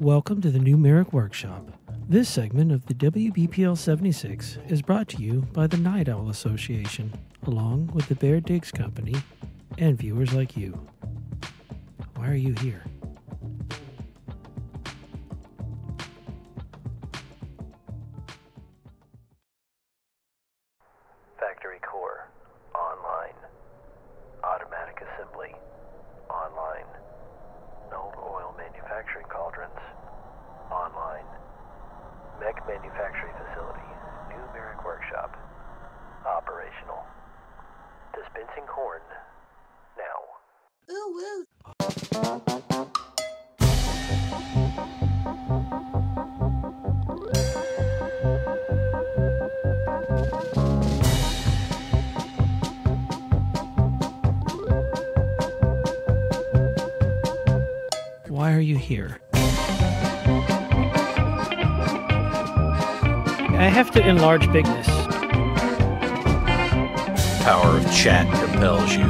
Welcome to the new Marik Workshop. This segment of the WBPL 76 is brought to you by the Night Owl Association, along with the Bear Digs Company and viewers like you. Why are you here? Factory core, online. Automatic assembly, online. Null oil manufacturing cauldrons, online. Mech manufacturing facility, new Marik Workshop, operational. Dispensing corn, now. Ooh, woo. Why are you here? I have to enlarge bigness. Power of chat compels you.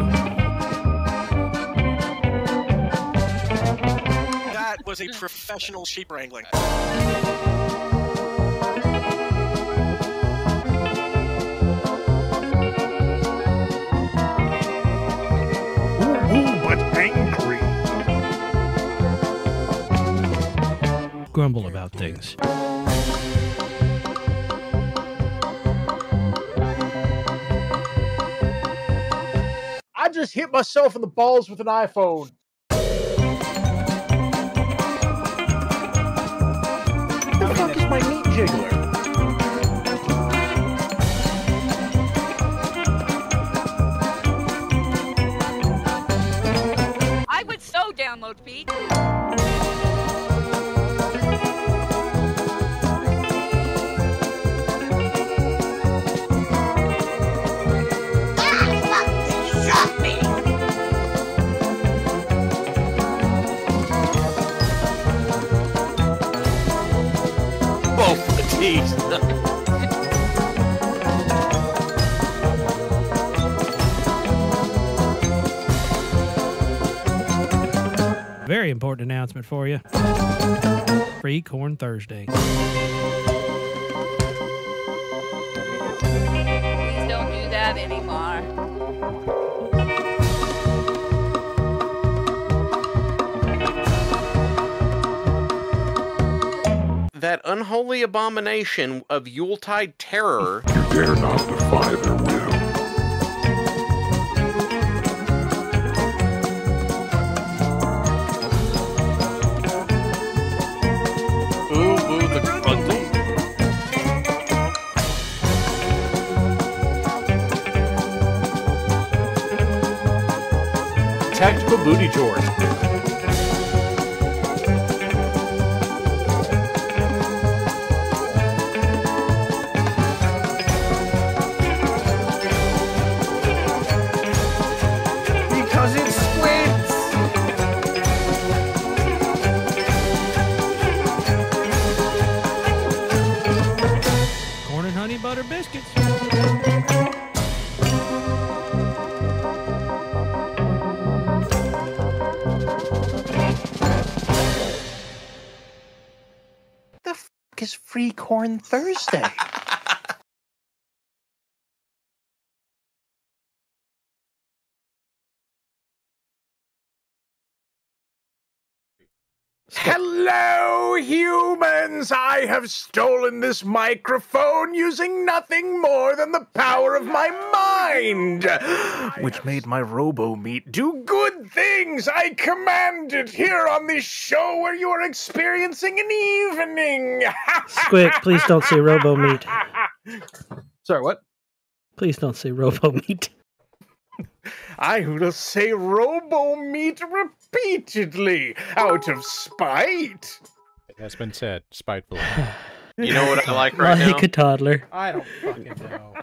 That was a professional sheep wrangling. Ooh, but angry. Grumble about things. I just hit myself in the balls with an iPhone. What the fuck is my meat jiggler? I would so download Pete. Both the teeth. Very important announcement for you. Free Corn Thursday. Please don't do that anymore. That unholy abomination of Yuletide terror. You dare not defy their will. Ooh, ooh, the grunting. Tactical booty George. Because it squints. Corn and honey butter biscuits. The fuck is Free Corn Thursday? Hello, humans! I have stolen this microphone using nothing more than the power of my mind, which made my robo-meat do good things. I command it here on this show where you are experiencing an evening. Squic, please don't say robo meat. Sorry, what? Please don't say robo meat. I will say robo-meat repeatedly, out of spite. It has been said, spitefully. You know what I like right now? Like a toddler. I don't fucking know.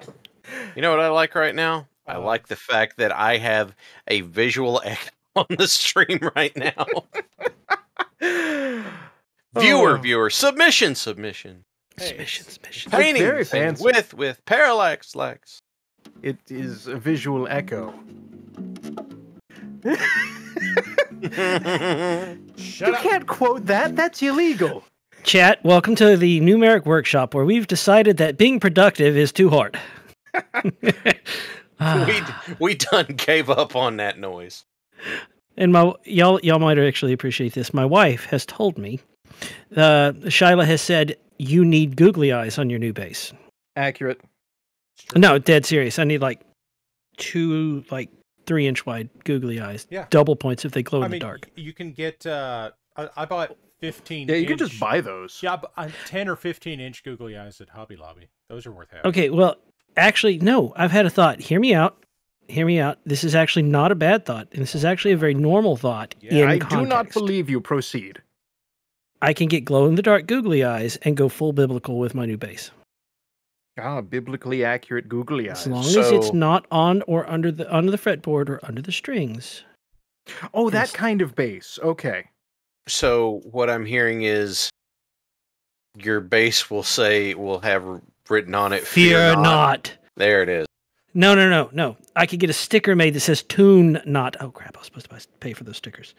You know what I like right now? I like the fact that I have a visual echo on the stream right now. Viewer, submission. Submission. Painting very fancy. with parallax lex. It is a visual echo. You can't quote that. That's illegal. Chat, welcome to the new Marik Workshop, where we've decided that being productive is too hard. we done gave up on that noise. And y'all might actually appreciate this. My wife has told me, Shyla has said, you need googly eyes on your new base. Accurate. No, dead serious. I need like 2 3-inch wide googly eyes. Yeah. Double points if they glow in the dark. You can get. I bought 15. Yeah, you can just buy those. Yeah, but 10 or 15-inch googly eyes at Hobby Lobby. Those are worth having. Okay, well, actually, no. I've had a thought. Hear me out. This is actually not a bad thought, and this is actually a very normal thought. Yeah, I context. do not believe you. Proceed. I can get glow in the dark googly eyes and go full biblical with my new base. Ah, biblically accurate googly eyes. As long as it's not on or under the fretboard or under the strings. Oh, that kind of base. Okay. So what I'm hearing is your base will have written on it, Fear not. There it is. No. I could get a sticker made that says Tune Not. Oh, crap. I was supposed to pay for those stickers.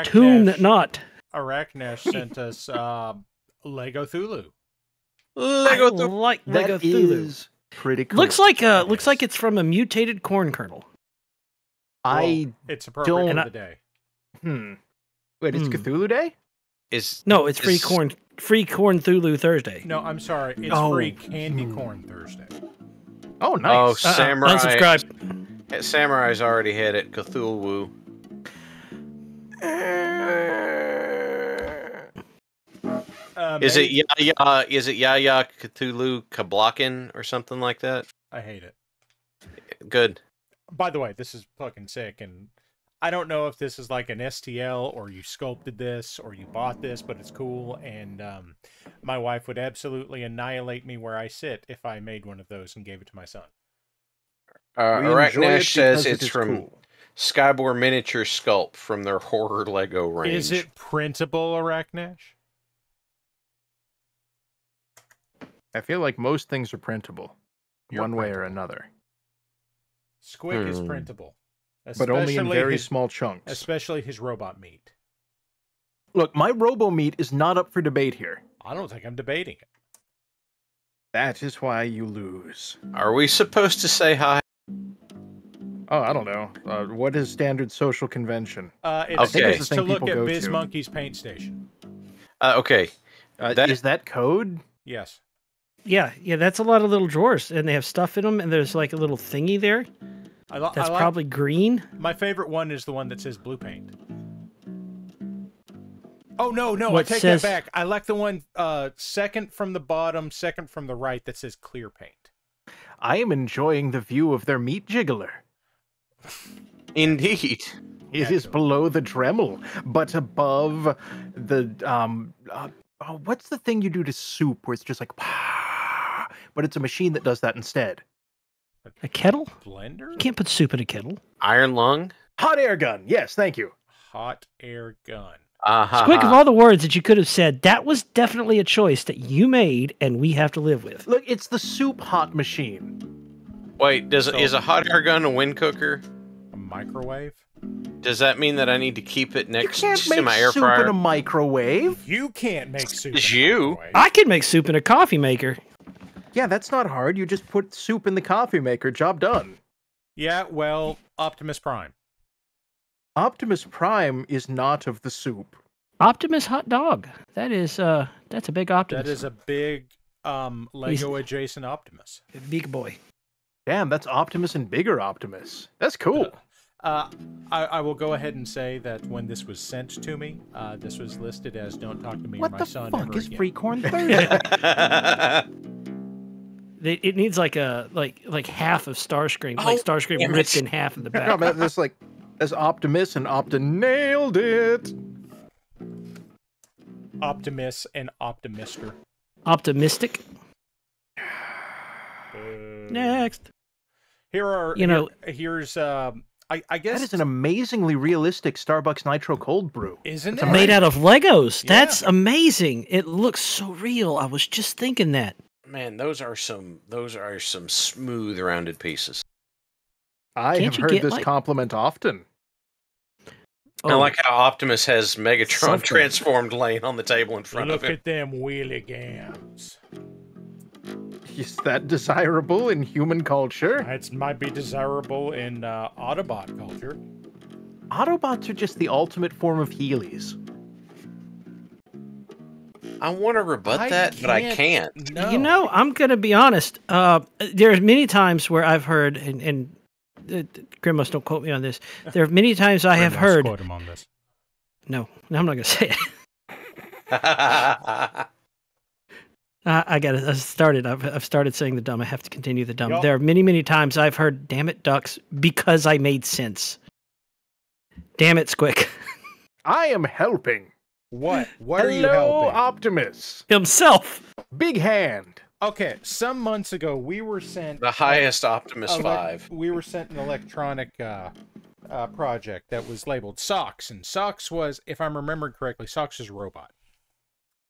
Tune Not. Arachnesh sent us Lego Thulu. Lego Thulu. Is pretty cool. Looks like it's from a mutated corn kernel. It's appropriate for the day. Wait, it's Cthulhu Day? It's free corn Thulu Thursday. No, I'm sorry. It's free candy corn Thursday. Oh, nice. Oh, Samurai. Unsubscribe. Samurai's already had it. Cthulhu. Is it Yaya Cthulhu Kablakin or something like that? I hate it. Good. By the way, this is fucking sick, and I don't know if this is like an STL or you sculpted this or you bought this, but it's cool, and my wife would absolutely annihilate me where I sit if I made one of those and gave it to my son. Arachnesh says it's from Skyboard Miniature Sculpt from their horror Lego range. Is it printable, Arachnesh? I feel like most things are printable, one way or another. Squic is printable. But only in very small chunks. Especially his robot meat. Look, my robo meat is not up for debate here. I don't think I'm debating it. That is why you lose. Are we supposed to say hi? Oh, I don't know. What is standard social convention? It's to look at BizMonkey's paint station. Okay. Is that code? Yes. Yeah, that's a lot of little drawers, and they have stuff in them, and there's like a little thingy there. That's probably green. My favorite one is the one that says blue paint. Oh, no, I take that back. I like the one second from the bottom, second from the right that says clear paint. I am enjoying the view of their meat jiggler. Indeed. It is below the Dremel, but above the, what's the thing you do to soup where it's just like, but it's a machine that does that instead? A kettle? Blender? You can't put soup in a kettle. Iron lung? Hot air gun. Yes, thank you. Hot air gun. Squic, of all the words that you could have said, that was definitely a choice that you made and we have to live with. Look, it's the soup hot machine. Wait, is a hot air gun a wind cooker? A microwave? Does that mean that I need to keep it next to my air fryer? You can't make soup in a microwave. You can't make soup in a microwave. I can make soup in a coffee maker. Yeah, that's not hard. You just put soup in the coffee maker. Job done. Yeah, well, Optimus Prime. Optimus Prime is not of the soup. Optimus hot dog. That's a big Optimus. That is a big Lego adjacent Optimus. Big boy. Damn, that's Optimus and bigger Optimus. That's cool. I will go ahead and say that when this was sent to me, this was listed as "Don't talk to me or my son ever again." What the fuck is Free Corn Thursday? It needs like half of Starscream, like Starscream ripped in half in the back. No, there's Optimus and nailed it. Optimus and Optimister. Optimistic. Next. Here's I guess that is an amazingly realistic Starbucks Nitro Cold Brew. Isn't it? Made out of Legos. Yeah. That's amazing. It looks so real. I was just thinking that. Man, those are some smooth rounded pieces. I have heard this compliment often. I like how Optimus has Megatron Something. transformed laying on the table in front of Look him. at them wheelie gams. Is that desirable in human culture? It might be desirable in Autobot culture. Autobots are just the ultimate form of Heelys. I want to rebut that, but I can't. No. You know, I'm going to be honest. There's many times where I've heard, and Grimos, don't quote me on this. There are many times I have heard. Quote him on this. No, I'm not going to say it. I got it. I started. I've started saying the dumb. I have to continue the dumb. Yup. There are many, many times I've heard, "Damn it, ducks," because I made sense. Damn it, Squic. I am helping. What? What are you Hello, helping? Optimus. Himself. Big hand. Okay, some months ago we were sent The highest Optimus 5. We were sent an electronic project that was labeled Socks, and Socks was, if I'm remembering correctly, Socks is a robot.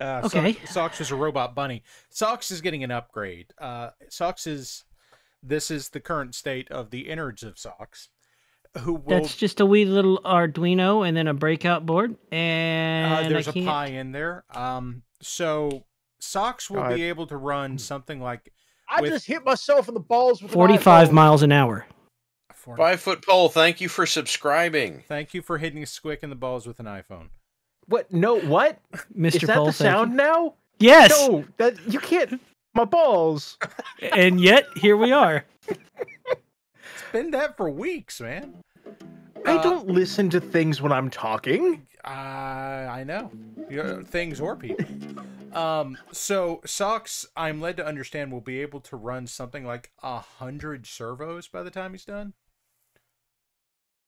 Okay. Socks was a robot bunny. Socks is getting an upgrade. This is the current state of the innards of Socks. Who will? That's just a wee little Arduino and then a breakout board, and There's I a can't... Pi in there. So Socks will be able to run something like. I just hit myself in the balls with 45 an miles an hour. 5-foot pole, thank you for subscribing. Thank you for hitting a Squick in the balls with an iPhone. What? No, what? Mr. Is that Pohl, the thank sound you. now? Yes. No, that you can't. My balls. And yet, here we are. It's been that for weeks, man. I don't listen to things when I'm talking. I know. Things or people. So Socks, I'm led to understand, will be able to run something like 100 servos by the time he's done.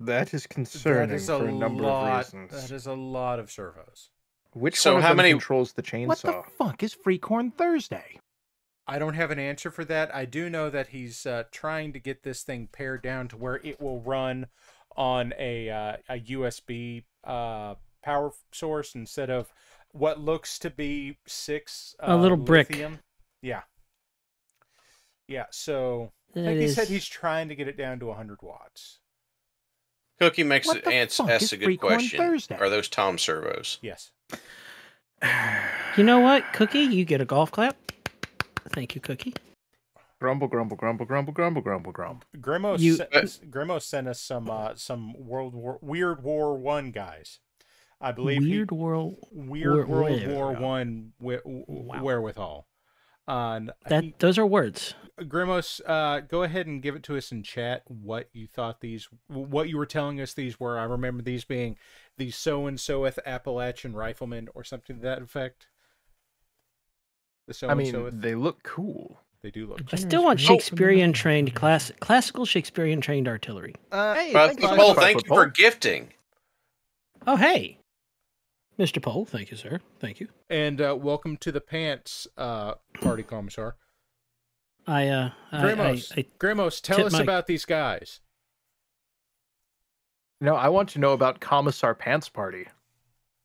That is concerning That is for a number of reasons. That is a lot of servos. Which So one of how them many- controls the chainsaw? What the fuck is Freecorn Thursday? I don't have an answer for that. I do know that he's trying to get this thing pared down to where it will run on a USB power source instead of what looks to be 6 A little brick. lithium. Yeah. So I That think he said is- he's trying to get it down to 100 watts. Cookie makes What the asks fuck is a good Freakorn question. Thursday? Are those Tom servos? Yes. You know what, Cookie? You get a golf clap. Thank you, Cookie. Grumble, grumble, grumble, grumble, grumble, grumble, grumble. Grimo sent us some Weird War One guys. I believe Weird World. World War Wow. One wherewithal. Those are words. Grimos, go ahead and give it to us in chat what you thought what you were telling us these were. I remember these being the so-and-soeth Appalachian Riflemen or something to that effect. The so-and-soeth. They look cool. They do look. I still want Shakespearean trained classical Shakespearean trained artillery. Hey, But Paul, thank you for gifting. Oh, hey, Mr. Pohl. Thank you, sir. Thank you. And welcome to the pants, party commissar. Grimos, tell tip us my- about these guys. No, I want to know about Commissar Pants Party.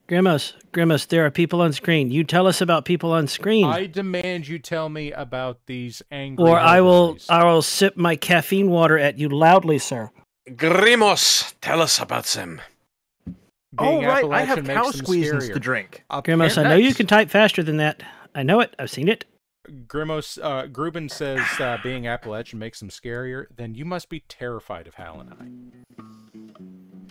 Grimos, there are people on screen. You tell us about people on screen. I demand you tell me about these angry. Or I will hillbillies. sip my caffeine water at you loudly, sir. Grimos, tell us about them. Being Oh, right, I Appalachian have makes cow them squeezins scarier. to drink. Grimos, I know you can type faster than that. I know it. I've seen it. Grimos, Gruben says being Appalachian makes them scarier. Then you must be terrified of Hal and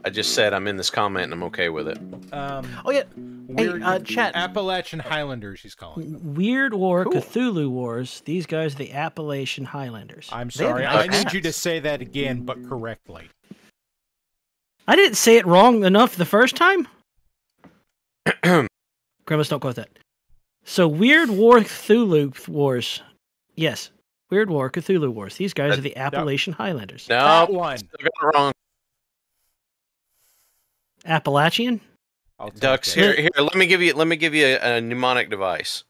I just said I'm in this comment and I'm okay with it. I. Oh, yeah. Weird, Hey, chat. Appalachian Highlanders, he's calling them. Weird War, Cool. Cthulhu Wars. These guys are the Appalachian Highlanders. I'm They have sorry. nice I need you to hats. say that again, but correctly. I didn't say it wrong enough the first time. Grimos, don't quote that. So, Weird War, Cthulhu Wars. Yes, Weird War, Cthulhu Wars. These guys are the Appalachian Highlanders. No, That one. still got it wrong. Appalachian? I'll take Ducks, that. here. Let me give you a mnemonic device.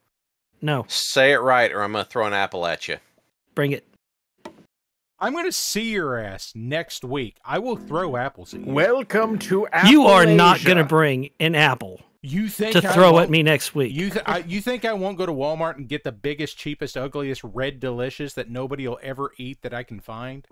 No, Say it right, or I'm gonna throw an apple at you. bring it. I'm going to see your ass next week. I will throw apples at you. Welcome to Appalachia. You are not going to bring an apple You think to I throw won't- at me next week. You think I won't go to Walmart and get the biggest, cheapest, ugliest red delicious that nobody will ever eat that I can find?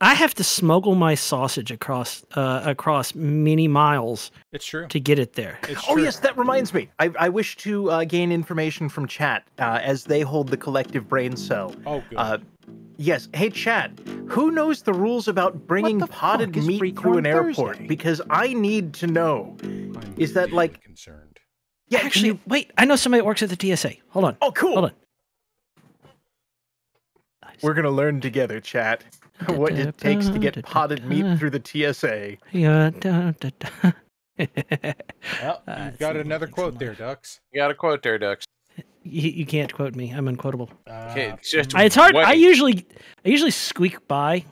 I have to smuggle my sausage across many miles It's true. to get it there. It's Oh, true. yes, that reminds me. I wish to gain information from chat as they hold the collective brain cell. Oh, good. Yes. Hey, chat. Who knows the rules about bringing the potted fuck is meat Freak through an on airport? Thursday? Because I need to know. I'm Is that deeply like... concerned? Yeah, can Actually, you... wait. I know somebody that works at the TSA. Hold on. Oh, cool. Hold on. We're going to learn together, chat, what it takes to get potted meat through the TSA. Yeah. Well, you've got another quote there, Ducks. You got a quote there, Ducks. You can't quote me. I'm unquotable. Okay, just It's hard. wait. I usually squeak by.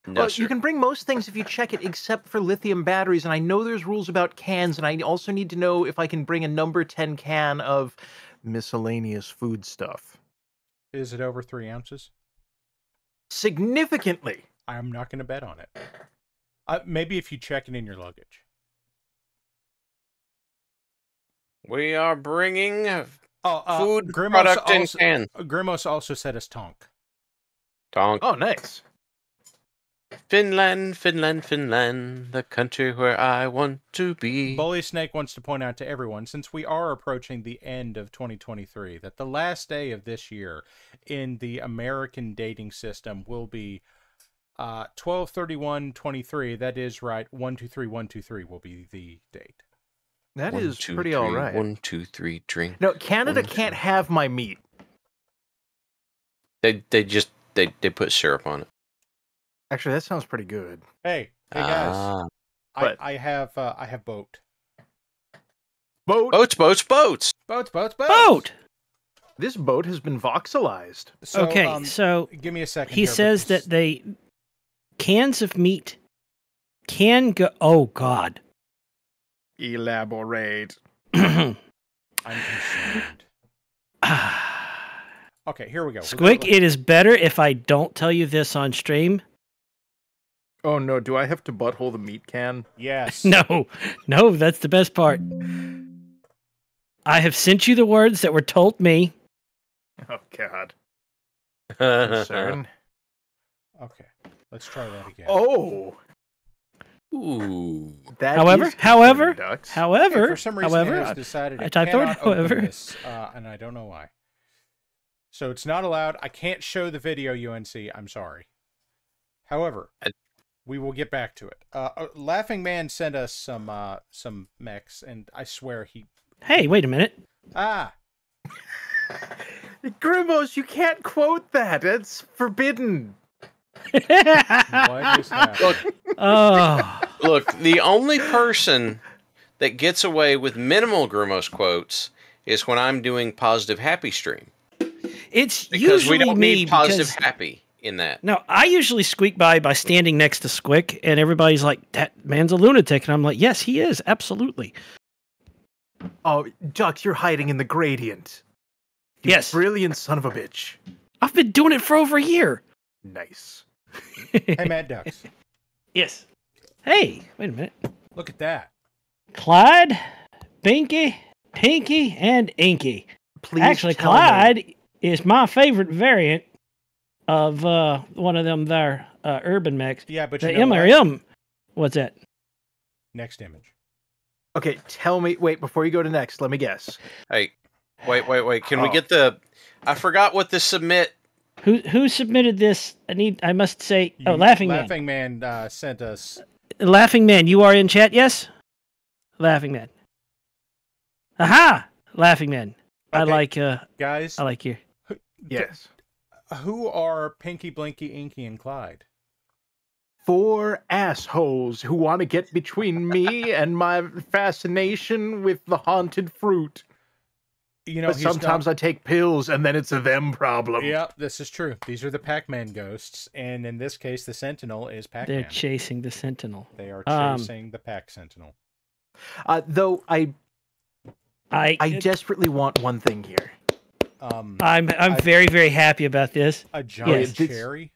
No, Well, sir. you can bring most things if you check it, except for lithium batteries. And I know there's rules about cans, and I also need to know if I can bring a number 10 can of miscellaneous food stuff. Is it over 3 ounces? Significantly. I'm not going to bet on it. Maybe if you check it in your luggage. We are bringing food Grimos product in also, can. Grimos also said us tonk. Tonk. Oh, nice. Finland, Finland, Finland, the country where I want to be. Bully Snake wants to point out to everyone, since we are approaching the end of 2023, that the last day of this year in the American dating system will be 12/31/23. That is right. 123/123 will be the date. That One, is two, pretty three, all right. 1, 2, 3, drink. No, Canada 1, can't 2. have my meat. They put syrup on it. Actually, that sounds pretty good. Hey guys, What? I have boat. Boat. Boats. Boat. This boat has been voxelized. So, Okay, so give me a second. he here, says because- that cans of meat can go. Oh God. Elaborate. I'm concerned. Okay, here we go. Squick, it is better if I don't tell you this on stream. Oh no, do I have to butthole the meat can? Yes. No, that's the best part. I have sent you the words that were told me. Oh god. Concern. Okay, let's try that again. Oh. Ooh. That However, is concerning, Ducks. Okay, for some reason, it has I decided it typed the word cannot open however. this, and I don't know why. So it's not allowed. I can't show the video, UNC. I'm sorry. However, we will get back to it. Laughing Man sent us some mechs, and I swear he... Hey, wait a minute. Grimos, you can't quote that. It's forbidden. What is happening? Oh, Look, the only person that gets away with minimal Grumos quotes is when I'm doing positive happy stream. it's Because usually we don't me need positive because happy in that. no, I usually squeak by standing next to Squick, and everybody's like, "That man's a lunatic," and I'm like, "Yes, he is, absolutely." Oh, Ducks, you're hiding in the gradient. You Yes. Brilliant son of a bitch. I've been doing it for over a year. Nice. Hey, Mad Ducks, Yes. Hey, wait a minute. look at that. Clyde, Binky, Pinky, and Inky. Please Actually, tell me- Clyde is my favorite variant of one of them there urban mechs. Yeah, but The you know what? MRM. What's that? Next image. Okay, tell me. Wait, before you go to next, let me guess. Hey, wait. Can we Oh. get the... I forgot what the submit... Who submitted this? I must say. Laughing Man. Laughing Man sent us... Laughing Man, you are in chat, yes? Laughing Man. Aha! Laughing Man. Okay. Guys, I like you. Yes. who are Pinky, Blinky, Inky, and Clyde? 4 assholes who want to get between me and my fascination with the haunted fruit. You know, But sometimes I take pills and then it's a them problem. Yeah, this is true. These are the Pac-Man ghosts, and in this case, the Sentinel is Pac-Man. They're chasing the Sentinel. They are chasing the Pac Sentinel. Though I I desperately want one thing here. I'm very, very happy about this. A giant Yes. cherry?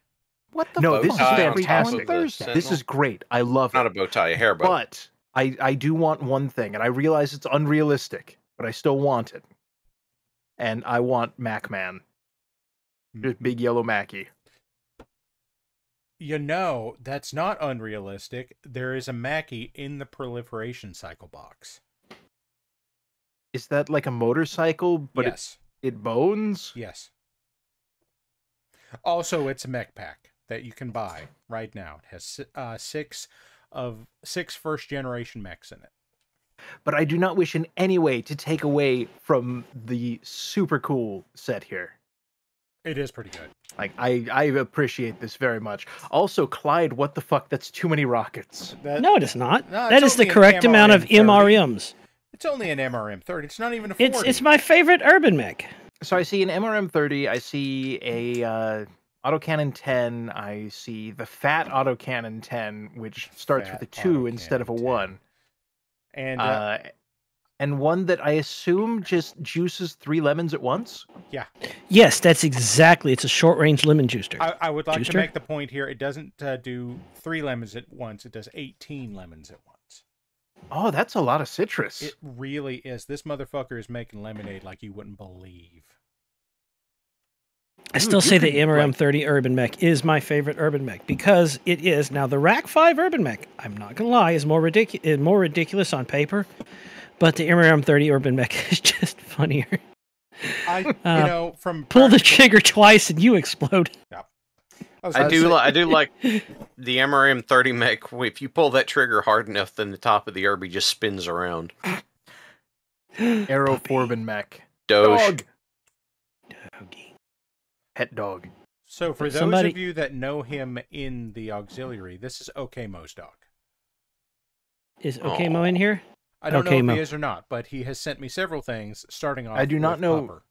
What the No, fuck? this is Bow tie on top fantastic. of the Sentinel. This is great. I love Not it. a bow tie, a hair bow. But I do want one thing, and I realize it's unrealistic, but I still want it. And I want Mac Man. Just big yellow Mackie. You know, that's not unrealistic. There is a Mackie in the proliferation cycle box. Is that like a motorcycle, but yes. it bones? Yes. Also, it's a mech pack that you can buy right now. It has 6 first-generation mechs in it. But I do not wish in any way to take away from the super cool set here. It is pretty good. Like, I appreciate this very much. Also, Clyde, what the fuck? That's too many rockets. No, it is not. No, That is the correct amount of MRMs. It's only an MRM-30. It's not even a 40. It's my favorite urban mech. So I see an MRM-30, I see a autocannon 10, I see the fat autocannon 10, which starts with a 2 instead of a 1. And one that I assume just juices 3 lemons at once? Yeah. Yes, that's exactly. It's a short-range lemon juicer. I would like to make the point here. It doesn't do 3 lemons at once. It does 18 lemons at once. Oh, that's a lot of citrus. It really is. This motherfucker is making lemonade like you wouldn't believe. I still say the MRM-30 Urban Mech is my favorite Urban Mech because it is. Now, the Rack 5 Urban Mech, I'm not going to lie, is more ridiculous on paper, but the MRM-30 Urban Mech is just funnier. Pull the trigger twice and you explode. Yeah. I do like the MRM-30 mech. If you pull that trigger hard enough, then the top of the Irby just spins around. Arrow Forbin mech. Doge. Doggy. Pet dog. So for those of you that know him in the auxiliary, this is OKMo's dog. Is OKMo in here? I don't know if he is or not, but he has sent me several things, starting off I do not know. Popper.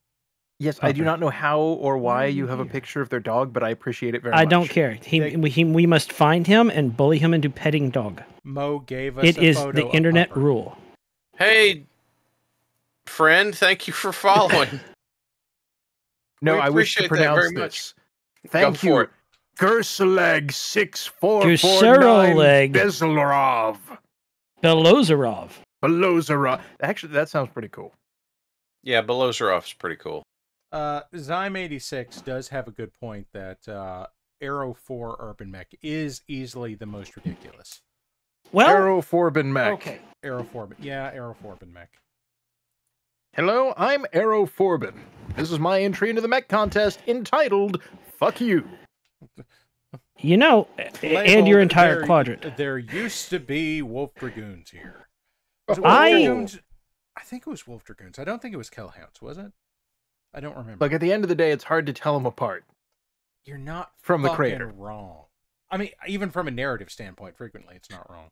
Yes, I do not know how or why you have a picture of their dog, but I appreciate it very much. I don't care. We must find him and bully him into petting dog. Mo gave us It a is photo the of internet Popper. rule. Hey, friend, thank you for following. No, We I wish to appreciate that pronounce very this. much. Thank Go you. for it. Gerseleg 6449 Gerseroleg. Bezlarov. Belozerov. Belozerov. Actually, that sounds pretty cool. Yeah, Belozerov's pretty cool. Zyme86 does have a good point that Arrow 4 Urban Mech is easily the most ridiculous. Well, Arrow Forbin mech. Okay. Arrow 4, yeah, Arrow 4 Urban Mech. Hello, I'm Arrow Forbin. This is my entry into the mech contest entitled "Fuck You." You know, and your entire quadrant. There used to be Wolf Dragoons here. I think it was Wolf Dragoons. I don't think it was Kellhounds, was it? I don't remember. Look, at the end of the day, it's hard to tell them apart. You're not from the fucking creator. wrong. I mean, even from a narrative standpoint, frequently it's not wrong.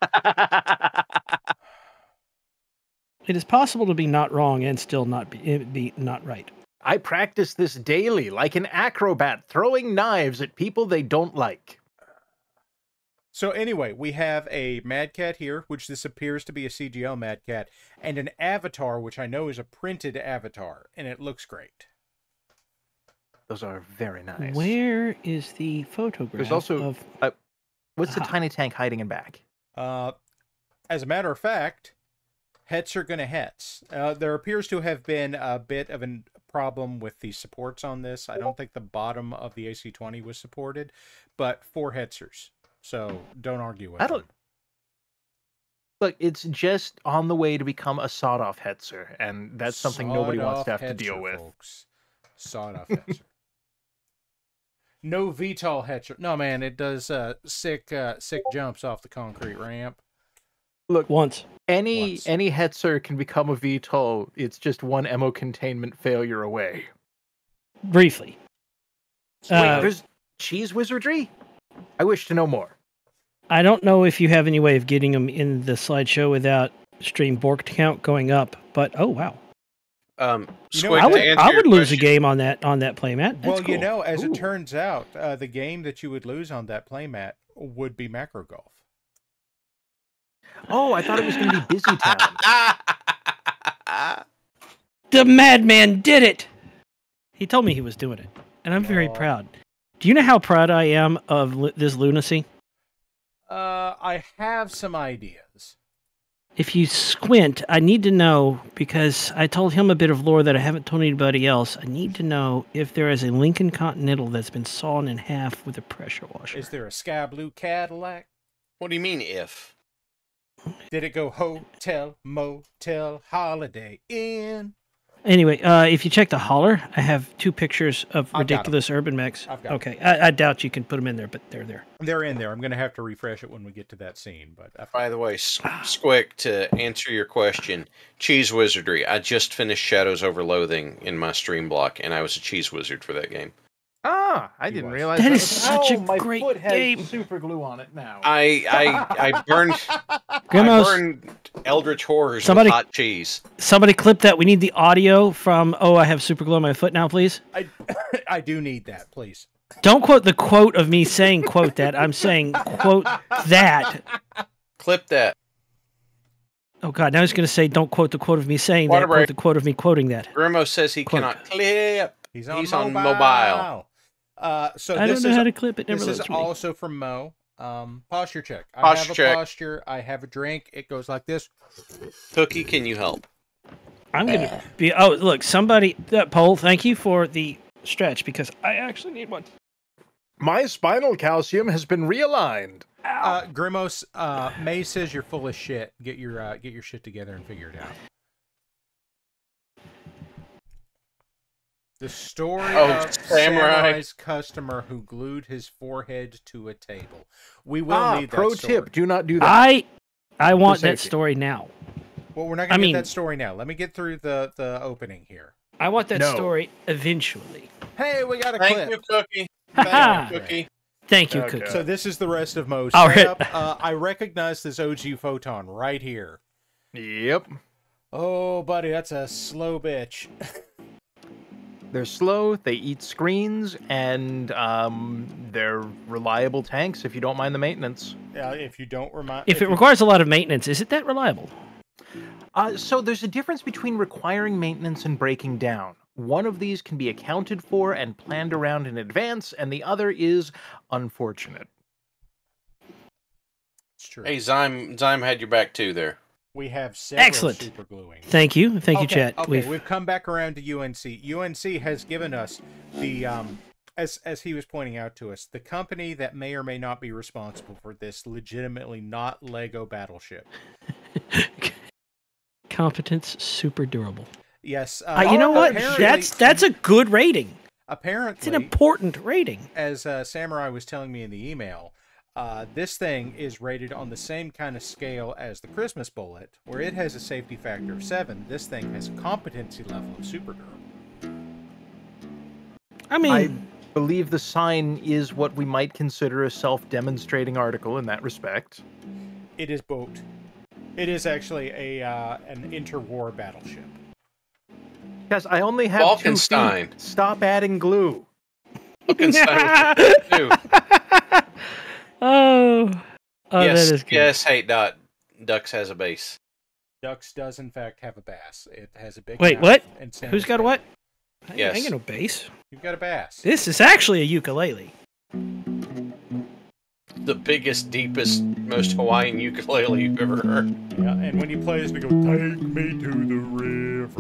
It is possible to be not wrong and still not be not right. I practice this daily, like an acrobat, throwing knives at people they don't like. So anyway, we have a Mad Cat here, which this appears to be a CGL Mad Cat, and an avatar, which I know is a printed avatar, and it looks great. Those are very nice. Where is the photograph? There's also of... what's the tiny tank hiding in back? As a matter of fact, Hets are going to Hets. There appears to have been a bit of a problem with the supports on this. I don't think the bottom of the AC-20 was supported, but 4 Hetsers. So don't argue with them. Look, it's just on the way to become a sawed-off Hetzer, and that's something nobody wants to have to deal with. Folks. Sawed-off Hetzer. No VTOL Hetzer. No, man, it does sick jumps off the concrete ramp. Look, once any Hetzer can become a VTOL. It's just one ammo containment failure away. Briefly. Wait, there's cheese wizardry? I wish to know more. I don't know if you have any way of getting them in the slideshow without stream bork count going up, but oh wow. Squic, I would lose a game on that playmat. Well, cool. You know, as it turns out, the game that you would lose on that playmat would be Macro Golf. Oh, I thought it was going to be Busy Town. The madman did it! He told me he was doing it, and I'm very proud. Do you know how proud I am of this lunacy? I have some ideas. if you squint, I need to know, because I told him a bit of lore that I haven't told anybody else. I need to know if there is a Lincoln Continental that's been sawn in half with a pressure washer. Is there a sky blue Cadillac? What do you mean if? Did it go hotel, motel, holiday inn? Anyway, if you check the hauler, I have 2 pictures of ridiculous urban mechs. I've got Okay, I doubt you can put them in there, but they're there. They're in there. I'm going to have to refresh it when we get to that scene. But By the way, Squic, to answer your question, Cheese Wizardry. I just finished Shadows over Loathing in my stream block, and I was a cheese wizard for that game. Ah, I didn't realize That that is was... such a my great foot has game. super glue on it now. I burned Grimos, I burned Eldritch Horrors somebody- with hot cheese. Somebody clip that. We need the audio from, I have super glue on my foot now, please. I do need that, please. Don't quote the quote of me saying quote that. I'm saying quote that. Clip that. Oh, God. Now he's going to say don't quote the quote of me saying Water that. break. Quote the quote of me quoting that. Grimo says he Quote. cannot clip. He's on on mobile. So I this don't know is how to clip it. Never this is lets me. also from Mo. Posture check. I Posture have a check. posture. I have a drink. It goes like this. Cookie, can you help? I'm going to be... Oh, look. Somebody... That poll, thank you for the stretch, because I actually need one. My spinal calcium has been realigned. Grimos, May says you're full of shit. Get your shit together and figure it out. The story of Samurai's customer who glued his forehead to a table. We will need that pro story. tip, do not do that. I want that safety. story now. Well, we're not going to get that story now. Let me get through the opening here. I want that story eventually. Hey, we got a clip. Thank you, Cookie. Ha-ha. Thank you, Cookie. Thank you, Cookie. So this is the rest of Mo's All right. setup. I recognize this OG photon right here. Yep. Oh, buddy, that's a slow bitch. They're slow, they eat screens, and they're reliable tanks if you don't mind the maintenance. Yeah, if you don't remind... If it requires a lot of maintenance, is it that reliable? So there's a difference between requiring maintenance and breaking down. One of these can be accounted for and planned around in advance, and the other is unfortunate. It's true. Hey, Zyme had your back too there. We have several Excellent. super gluing. Thank you, chat. Okay, we've come back around to UNC. UNC has given us the, as he was pointing out to us, the company that may or may not be responsible for this legitimately not Lego battleship. Competence, super durable. Yes. You know what? That's a good rating. Apparently, it's an important rating. As Samurai was telling me in the email, this thing is rated on the same kind of scale as the Christmas Bullet, where it has a safety factor of 7. This thing has a competency level of super durable. I mean, I believe the sign is what we might consider a self-demonstrating article in that respect. It is boat. It is actually an interwar battleship. Yes, I only have 2 Falkenstein. feet. Stop adding glue. Falkenstein with two. Oh, yes, that is good. yes. Hey, Ducks has a base. Ducks does in fact have a bass. It has a big. Wait, mouth what? and sandwich Who's got a back. what? Yes. I ain't got no bass. You've got a bass. This is actually a ukulele. The biggest, deepest, most Hawaiian ukulele you've ever heard. Yeah, and when he plays, we go, "Take me to the river,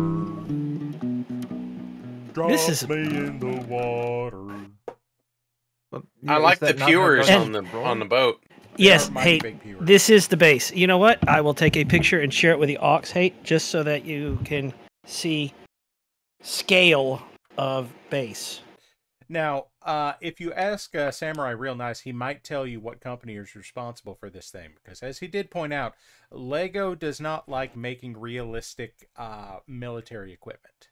drop This is- me in the water." I like the pewers on the boat. Yes, are mighty Hate, big pewers. this is the bass. You know what? I will take a picture and share it with the aux, Hate, just so that you can see scale of bass. Now, if you ask Samurai real nice, he might tell you what company is responsible for this thing. Because as he did point out, Lego does not like making realistic military equipment.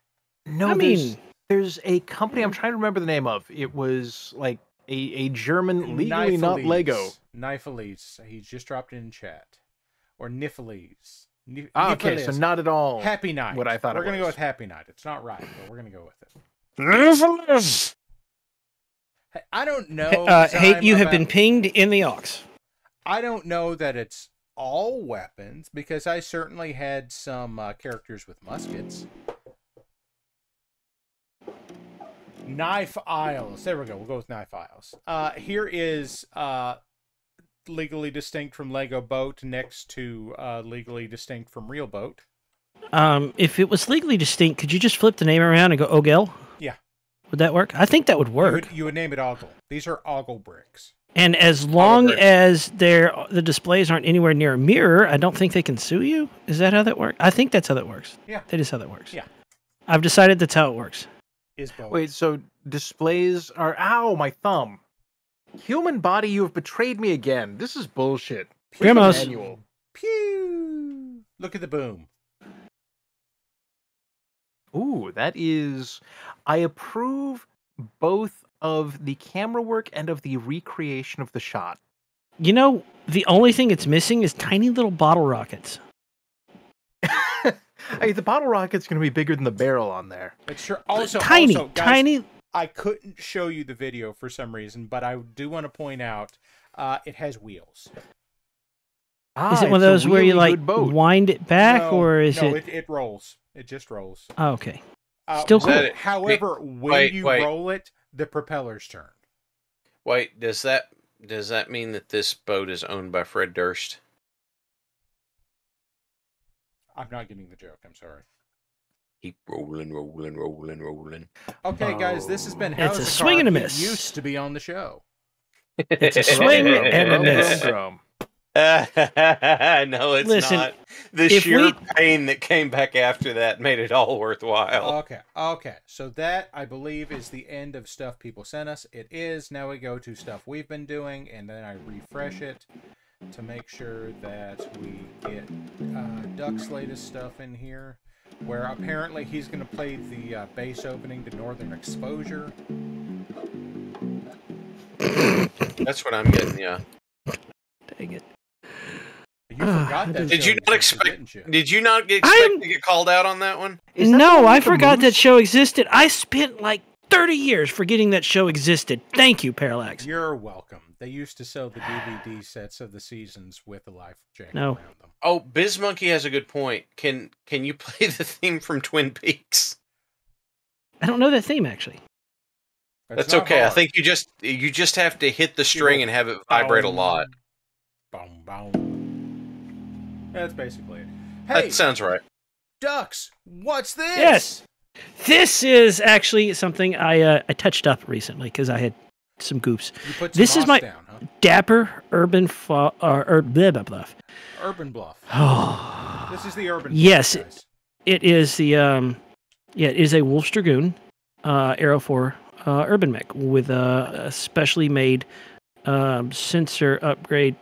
No, I mean- there's a company, I'm trying to remember the name of. It was like a German, legally not Lego. Nifalese. He just dropped it in chat. Or Nifalese. Okay, so not at all Happy Night. what I thought We're it going to go was. with Happy Night. It's not right, but we're going to go with it. Hey, I don't know. Hate, you have about- been pinged in the aux. I don't know that it's all weapons, because I certainly had some characters with muskets. Knife Isles. There we go. We'll go with Knife Isles. Here is legally distinct from Lego Boat next to legally distinct from Real Boat. If it was legally distinct, could you just flip the name around and go Ogel? Yeah. Would that work? I think that would work. You would name it Ogle. These are Ogle bricks. And as long as the displays aren't anywhere near a mirror, I don't think they can sue you. Is that how that works? I think that's how that works. Yeah. That is how that works. Yeah. I've decided that's how it works. Is both. Wait, so displays are... Ow, my thumb. Human body, you have betrayed me again. This is bullshit. Grandma's. Manual. Pew! Look at the boom. Ooh, that is... I approve both of the camera work and of the recreation of the shot. You know, the only thing it's missing is tiny little bottle rockets. Hey, the bottle rocket's going to be bigger than the barrel on there. It's sure. Also, tiny, guys, tiny. I couldn't show you the video for some reason, but I do want to point out it has wheels. Is it one of those where you like wind it back, or is it? It rolls. It just rolls. Oh, okay. Still cool. However, when you roll it, the propellers turn. Wait, does that mean that this boat is owned by Fred Durst? I'm not getting the joke. I'm sorry. Keep rolling. Okay, guys, this has been It's How's a the swing Car and a Who miss. Used to be on the show. It's a swing and a miss. No, it's Listen, not. The sheer pain that came back after that made it all worthwhile. Okay. So that, I believe, is the end of stuff people sent us. It is. Now we go to stuff we've been doing, and then I refresh it to make sure that we get Duck's latest stuff in here, where apparently he's going to play the bass opening to Northern Exposure. That's what I'm getting, yeah. Dang it. You forgot that. Did you not expect? Did you not expect to get called out on that one? No, I forgot that show existed. I spent like 30 years forgetting that show existed. Thank you, Parallax. You're welcome. They used to sell the DVD sets of the seasons with a life jacket No. around them. Oh, BizMonkey has a good point. Can you play the theme from Twin Peaks? I don't know that theme actually. That's okay. Hard. I think you just have to hit the string and have it vibrate a lot. Boom, boom. That's basically it. Hey, that sounds right. Ducks, what's this? Yes. This is actually something I touched up recently because I had some goofs. This is my down, huh? Dapper Urban Bluff. Urban Bluff. Oh. This is the Urban Bluff. Yes, guys. it is the it is a Wolf's Dragoon Aero 4 Urban Mech with a specially made sensor upgrade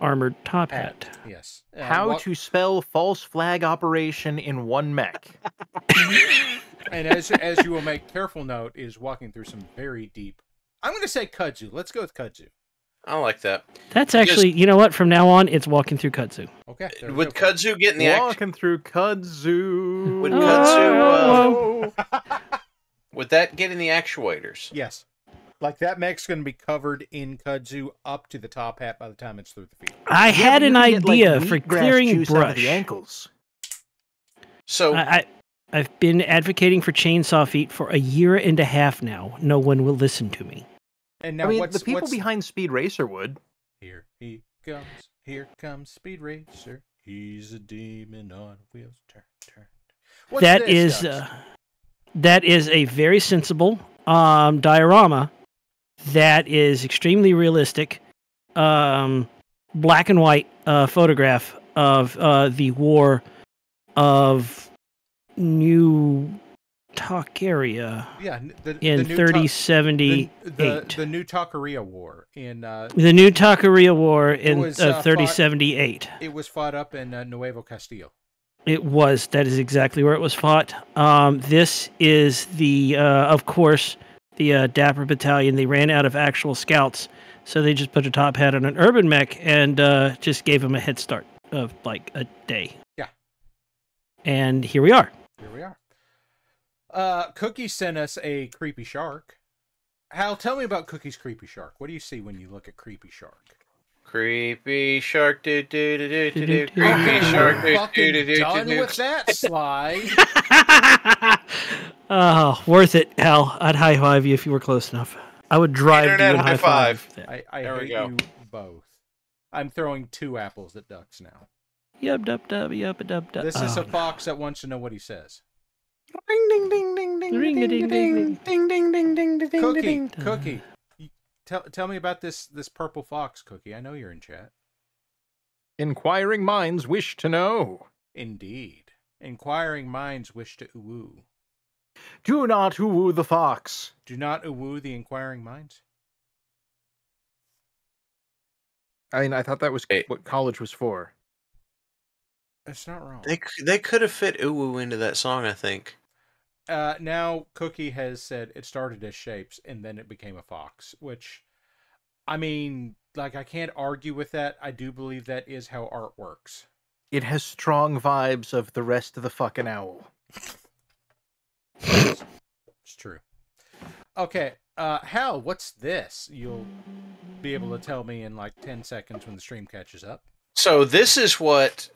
armored top hat. Yes. How to spell false flag operation in one mech. And as you will make careful note, is walking through some very deep. I'm going to say kudzu. Let's go with kudzu. I like that. That's actually, you know what? From now on, it's walking through kudzu. Okay. Would kudzu get in the walking through kudzu? Would kudzu? Would that get in the actuators? Yes. Like that mech's going to be covered in kudzu up to the top hat by the time it's through the feet. I had an idea for clearing brush. The ankles. So I've been advocating for chainsaw feet for 1.5 years now. No one will listen to me. And now, I mean, the people behind Speed Racer would. Here he comes. Here comes Speed Racer. He's a demon on wheels. Turn. What's this, that is a very sensible diorama that is extremely realistic, black and white photograph of the war of New Talkeria in 3078. The New Talkeria War in the New Talkeria War in 3078. It was fought up in Nuevo Castillo. It was. That is exactly where it was fought. This is the, of course, the Dapper Battalion. They ran out of actual scouts, so they just put a top hat on an urban mech and just gave them a head start of like a day. Yeah. And here we are. Here we are. Cookie sent us a creepy shark. Hal, tell me about Cookie's creepy shark. What do you see when you look at creepy shark? Creepy shark, do do do do do do. Creepy shark, do do do do do. Done with that slide. Oh, worth it, Hal. I'd high five you if you were close enough. I would drive you and high five. I hate you both. I'm throwing 2 apples at ducks now. Yup, dub, dub, yup, dub, dub. This is Oh, a fox that wants to know what he says. Ding ding ding ding ding Ring a ding ding ding ding ding ding ding Cookie, ding. Cookie, tell me about this purple fox, Cookie. I know you're in chat. Inquiring minds wish to know. Indeed. Inquiring minds wish to woo. Do not woo the fox. Do not woo the inquiring minds. I mean, I thought that was Hey. what college was for. That's not wrong. They could have fit uwu into that song, I think. Now Cookie has said it started as shapes and then it became a fox, which, I mean, like, I can't argue with that. I do believe that is how art works. It has strong vibes of the rest of the fucking owl. It's true. Okay, Hal, what's this? You'll be able to tell me in like 10 seconds when the stream catches up. So this is what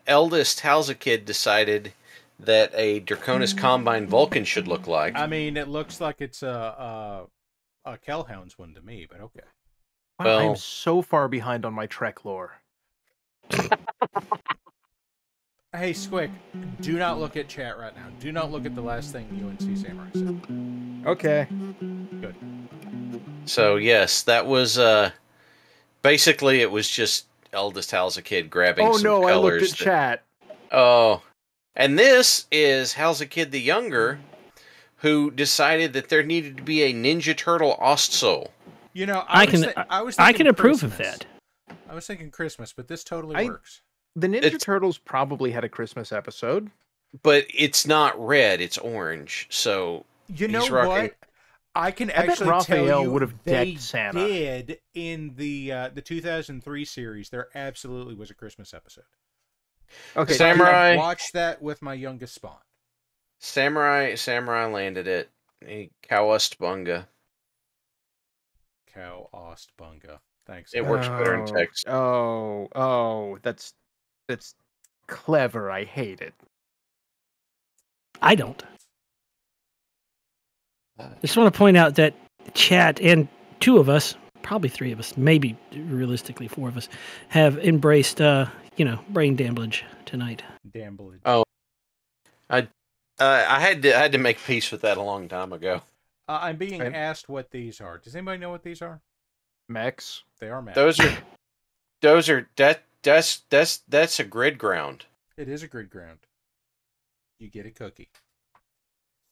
eldest Hal's a Kid decided that a Draconis Combine Vulcan should look like. I mean, it looks like it's a Kellhounds one to me, but okay. Wow, Well- I'm so far behind on my Trek lore. Hey, Squic, do not look at chat right now. Do not look at the last thing UNC Samurai said. Okay. Good. So yes, that was basically it was just eldest Hal's a Kid grabbing Oh some no, I colors. looked at chat. Oh, and this is Hal's a Kid the Younger, who decided that there needed to be a Ninja Turtle Ostsoul. You know, I was can thinking approve of Christmas. that. I was thinking Christmas, but this totally I- works. The Ninja It's- Turtles probably had a Christmas episode. But it's not red; it's orange. So You know he's rocking- what? I can I bet actually Raphael tell you would have they decked Santa. did in the 2003 series. There absolutely was a Christmas episode. Okay, Samurai- I watched that with my youngest spawn. Samurai landed it. Cowustbunga. Cow Ost Bunga. Thanks. It works better in text. That's clever. I hate it. I don't. I just want to point out that chat and 2 of us, probably 3 of us, maybe realistically 4 of us, have embraced, brain damage tonight. Damblage. Oh. I had to make peace with that a long time ago. I'm being And- asked what these are. Does anybody know what these are? Mechs. They are maps. That's a grid ground. It is a grid ground. You get a cookie.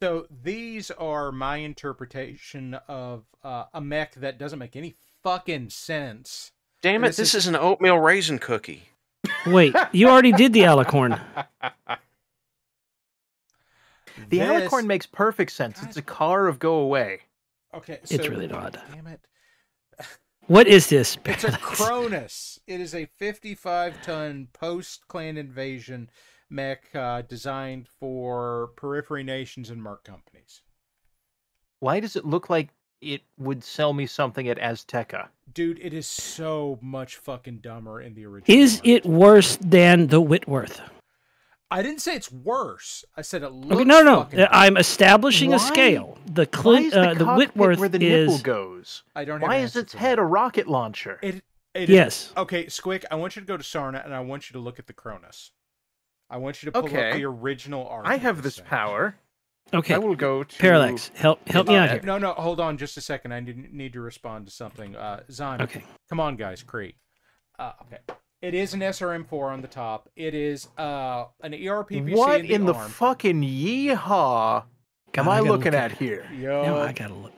So these are my interpretation of a mech that doesn't make any fucking sense. Damn it! This is an oatmeal raisin cookie. Wait, you already did the alicorn. The This- alicorn makes perfect sense. It's a car of go away. Okay, It's so- really not. Damn it. What is this? It's a Parallax? Cronus. It is a 55-ton post-clan invasion mech designed for periphery nations and merc companies. Why does it look like it would sell me something at Azteca? Dude, it is so much fucking dumber in the original. Is art. it worse than the Whitworth? I didn't say it's worse. I said it looks Okay, no. fucking dumb. I'm establishing a Why- scale. The Why is the the cockpit Whitworth where the nipple is goes? I don't have Why an is answer its for head that. a rocket launcher? It yes. Okay, Squick, I want you to go to Sarna and I want you to look at the Cronus. I want you to pull up Okay. the original art. I of have this thing. power. Okay. I will go to Parallax, help me out here. No, hold on just a second. I need to respond to something. Zon, Okay. come on, guys. Cree. Okay. It is an SRM4 on the top. It is an ERPPC What in in the the arm. fucking yeehaw am God, I I gotta looking look at at here? Yo. No,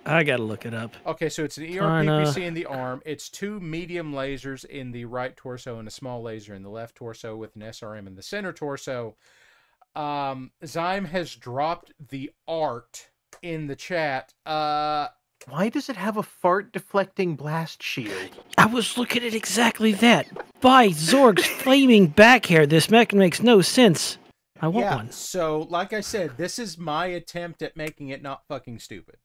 I gotta look it up. Okay, so it's an ERPPC in the arm. It's 2 medium lasers in the right torso and a small laser in the left torso with an SRM in the center torso. Zyme has dropped the art in the chat. Why does it have a fart deflecting blast shield? I was looking at exactly that. By Zorg's flaming back hair, this mech makes no sense. I want yeah, one. so like I said, this is my attempt at making it not fucking stupid.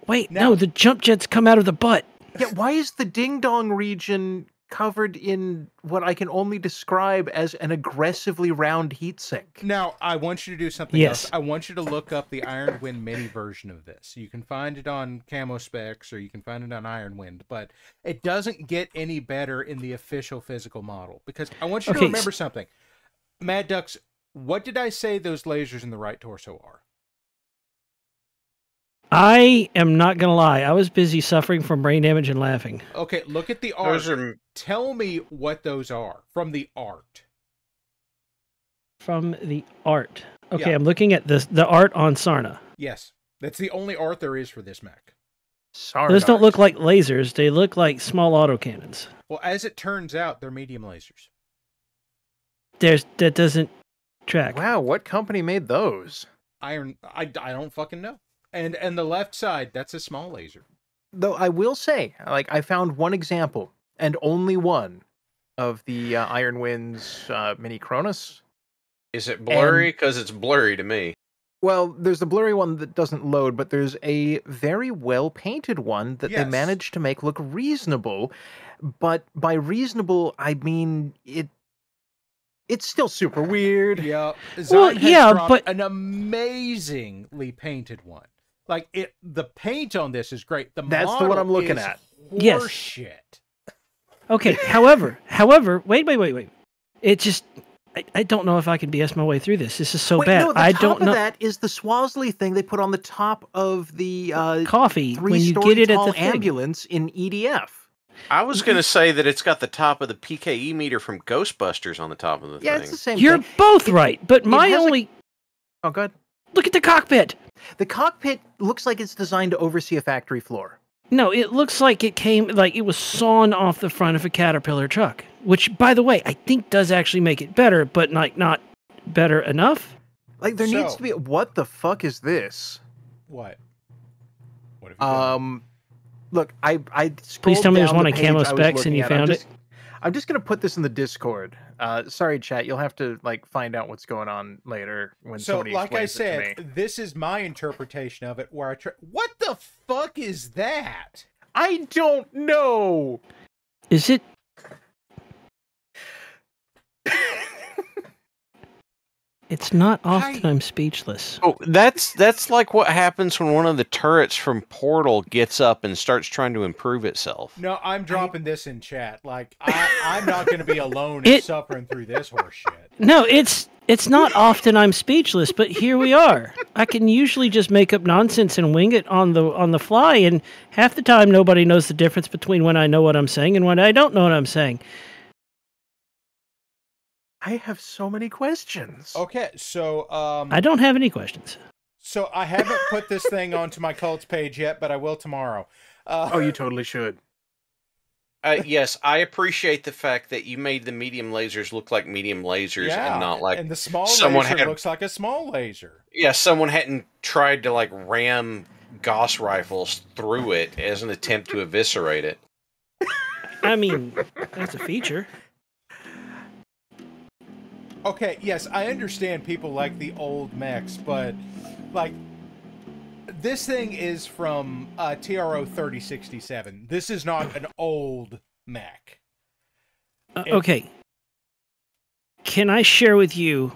Wait, Now- no, the jump jets come out of the butt. Yeah, why is the ding dong region covered in what I can only describe as an aggressively round heatsink. Now, I want you to do something Yes. else. I want you to look up the Iron Wind mini version of this. You can find it on Camo Specs or you can find it on Iron Wind, but it doesn't get any better in the official physical model. Because I want you to remember something. Mad Ducks, what did I say those lasers in the right torso are? I am not going to lie. I was busy suffering from brain damage and laughing. Okay, look at the art. Those are Tell me what those are from the art. From the art. Okay, Yeah. I'm looking at the art on Sarna. Yes, that's the only art there is for this mech. Those don't look like lasers. They look like small autocannons. Well, as it turns out, they're medium lasers. That doesn't track. Wow, what company made those? I don't fucking know. And the left side, that's a small laser. Though I will say, like, I found one example, and only one, of the Iron Winds Mini Cronus. Is it blurry? Because it's blurry to me. Well, there's the blurry one that doesn't load, but there's a very well-painted one that they Yes. managed to make look reasonable. But by reasonable, I mean it's still super weird. Yeah. Well, Zine has yeah, dropped but- an amazingly painted one. Like the paint on this is great. That's the one model I'm looking is at. Yes. Horseshit. Okay, however, wait. It just, I don't know if I can BS my way through this. This is so Wait, bad. no, the I top don't of know. that is the Swasley thing they put on the top of the Coffee, when you three-story get it at tall the thing. ambulance in EDF. I was going to say that it's got the top of the PKE meter from Ghostbusters on the top of the Yeah, thing. it's the same You're thing. both right, but my has a- only... Oh, good. Look at the cockpit! The cockpit looks like it's designed to oversee a factory floor. No, it looks like it was sawn off the front of a Caterpillar truck. Which, by the way, I think does actually make it better, but not better enough. Like, there needs So- to be... What the fuck is this? What? What have you done? Look, I Please tell me there's scrolled one down on the Camo page I was Specs and looking you at. found it? I'm just gonna put this in the Discord. Sorry, chat. You'll have to find out what's going on later when So, somebody like I explains it to me. said, this is my interpretation of it. Where what the fuck is that? I don't know. Is it... It's not often I'm speechless. Oh, that's like what happens when one of the turrets from Portal gets up and starts trying to improve itself. No, I'm dropping this in chat. Like I'm not going to be alone in suffering through this horse shit. No, it's not often I'm speechless, but here we are. I can usually just make up nonsense and wing it on the fly, and half the time nobody knows the difference between when I know what I'm saying and when I don't know what I'm saying. I have so many questions. Okay, so I don't have any questions. So I haven't put this thing onto my cults page yet, but I will tomorrow. Oh, you totally should. Yes, I appreciate the fact that you made the medium lasers look like medium lasers and not like and the small someone laser had, looks like a small laser. Yeah, someone hadn't tried to like ram Gauss rifles through it as an attempt to eviscerate it. I mean, that's a feature. Okay, yes, I understand people like the old mechs, but like this thing is from TRO 3067. This is not an old mech. Okay. Can I share with you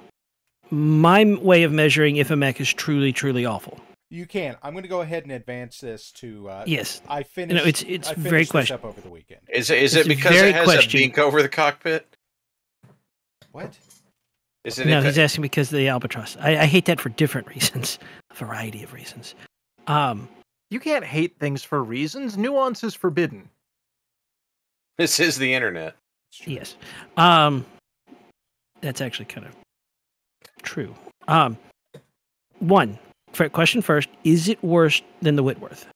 my way of measuring if a mech is truly, truly awful? You can. I'm going to go ahead and advance this to. Yes. I finished. it's I very finished this questionable. up over the weekend. Is It's it because very it has questionable. a beak over the cockpit? What? Is it? No, if he's it- asking because of the albatross. I hate that for different reasons, a variety of reasons. You can't hate things for reasons. Nuance is forbidden. This is the internet. Yes. That's actually kind of true. Question first, is it worse than the Whitworth?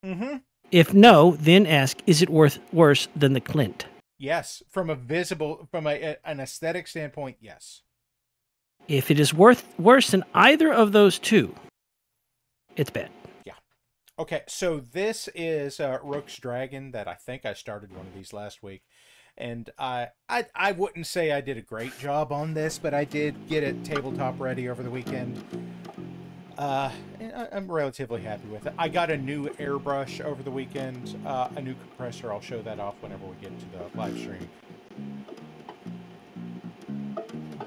Mm-hmm. If no, then ask, is it worse than the Clint? Yes, from an aesthetic standpoint, yes. If it is worse than either of those two, it's bad. Yeah. Okay, so this is Rook's Dragon that I think I started one of these last week. And I wouldn't say I did a great job on this, but I did get it tabletop ready over the weekend. I'm relatively happy with it. I got a new airbrush over the weekend, a new compressor. I'll show that off whenever we get to the live stream.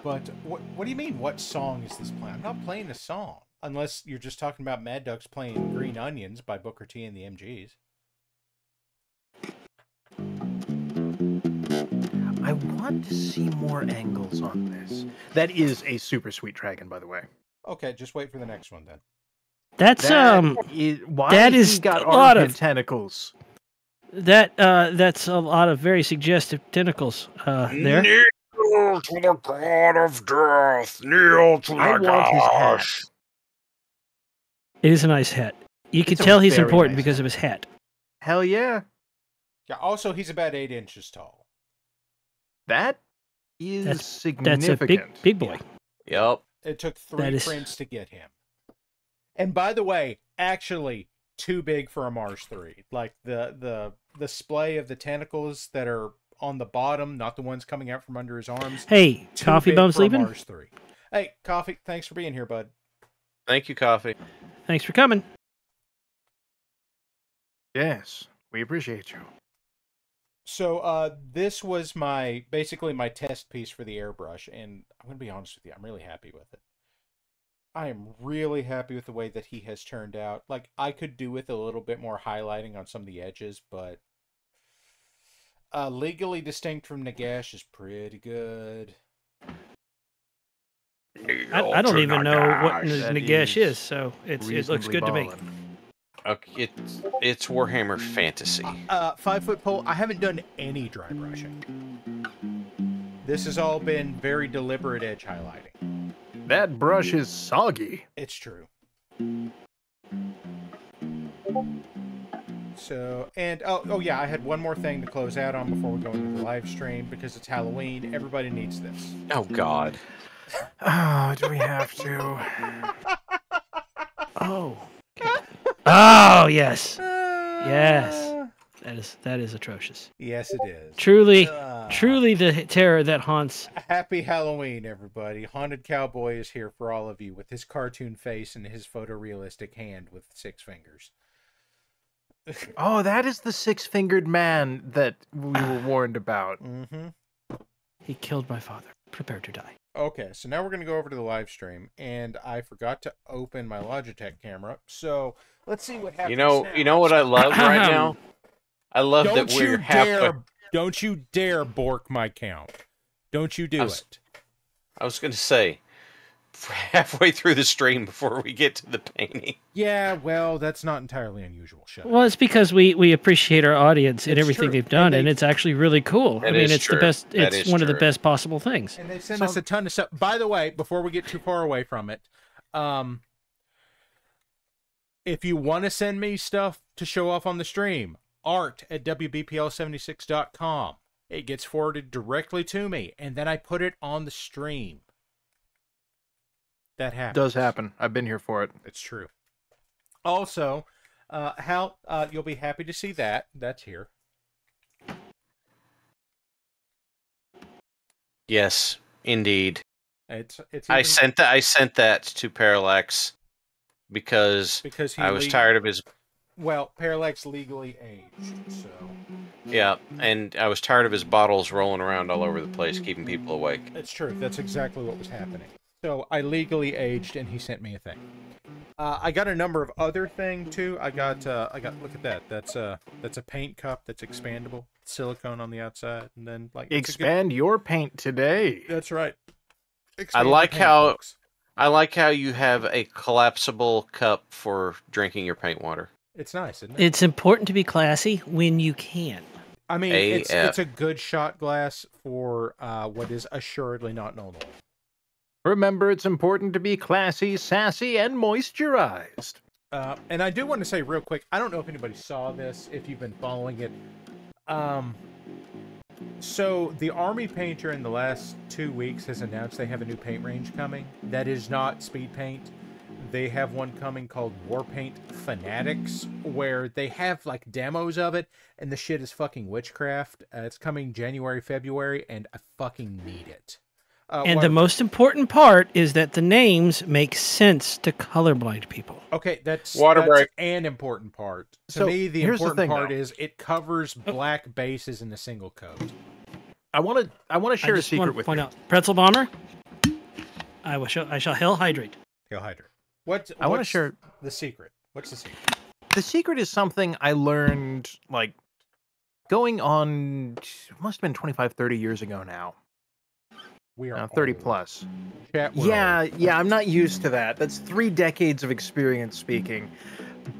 But what do you mean, what song is this playing? I'm not playing a song. Unless you're just talking about Mad Ducks playing Green Onions by Booker T and the MGs. I want to see more angles on this. That is a super sweet dragon, by the way. Okay, just wait for the next one then. That's Why that has is he got a lot armpit of tentacles? that's a lot of very suggestive tentacles there. Kneel to the god of death. Kneel to the I want his hat. It is a nice hat. You can It's a tell he's very important nice because hat. of his hat. Hell yeah. Yeah, also he's about 8 inches tall. That is That's significant. a big boy. Yep. It took That 3 is- prints to get him. And by the way, actually too big for a Mars 3. Like the splay of the tentacles that are on the bottom, not the ones coming out from under his arms. Hey, Too Coffee big Bum's for a leaving? Mars 3. Hey, Coffee, thanks for being here, bud. Thank you, Coffee. Thanks for coming. Yes, we appreciate you. So this was basically my test piece for the airbrush, and I'm going to be honest with you, I'm really happy with it. I am really happy with the way that he has turned out. Like, I could do with a little bit more highlighting on some of the edges, but legally distinct from Nagash is pretty good. I don't even know what That Nagash is is, so it looks reasonably good to me. ballin'. Okay, it's Warhammer Fantasy. 5-foot pole, I haven't done any dry brushing. This has all been very deliberate edge highlighting. That brush is soggy. It's true. So, and oh yeah, I had one more thing to close out on before we go into the live stream, because it's Halloween. Everybody needs this. Oh God. Oh, do we have to? Oh. Oh, yes. Yes. That is atrocious. Yes, it is. Truly Ah. the terror that haunts. Happy Halloween, everybody. Haunted Cowboy is here for all of you with his cartoon face and his photorealistic hand with 6 fingers. Oh, that is the 6-fingered man that we were warned about. Mm-hmm. He killed my father. Prepare to die. Okay, so now we're going to go over to the live stream, and I forgot to open my Logitech camera, so let's see what happens now. You know what I love right now? I love that we're halfway. Don't you dare bork my count. Don't you do it. I was going to say, halfway through the stream before we get to the painting. Yeah, well, that's not entirely unusual, Shep. Well, it's because we appreciate our audience and It's everything true. they've done, And and it's actually really cool. That I mean, is it's true. the best. That It's is one of the true. best possible things. And they send us a ton of stuff. By the way, before we get too far away from it, if you want to send me stuff to show off on the stream, art@wbpl76.com. It gets forwarded directly to me, and then I put it on the stream. That happens. Does happen. I've been here for it. It's true. Also, Hal, you'll be happy to see that. That's here. Yes, indeed. It's I even- sent that to Parallax because because I was tired of his. Well, Parallax legally aged, so Yeah, and I was tired of his bottles rolling around all over the place, keeping people awake. it's true. That's exactly what was happening. So I legally aged, and he sent me a thing. I got a number of other things too. I got look at that. That's a paint cup that's expandable, silicone on the outside, and then like it's a Expand your paint today. good- That's right. I Expand like paint, how folks. you have a collapsible cup for drinking your paint water. It's nice, isn't it? It's important to be classy when you can. I mean, AF. it's a good shot glass for what is assuredly not normal. Remember, it's important to be classy, sassy, and moisturized. And I do want to say real quick, I don't know if anybody saw this, if you've been following it. So the Army Painter in the last 2 weeks has announced they have a new paint range coming. That is not speed paint. They have one coming called Warpaint Fanatics, where they have like demos of it, and the shit is fucking witchcraft. It's coming January, February, and I fucking need it. And the most important part is that the names make sense to colorblind people. Okay, that's break. an important part. To So, me, the here's the important thing, part though. is it covers black bases in a single coat. I want to share a secret with point you. out, Pretzel Bomber. I shall hell hydrate. Hail Hydra. What's share the secret? What's the secret? The secret is something I learned like going on must have been 25, 30 years ago now. We are 30 old. plus. Chat, we're Yeah, old. I'm not used to that. That's 3 decades of experience speaking.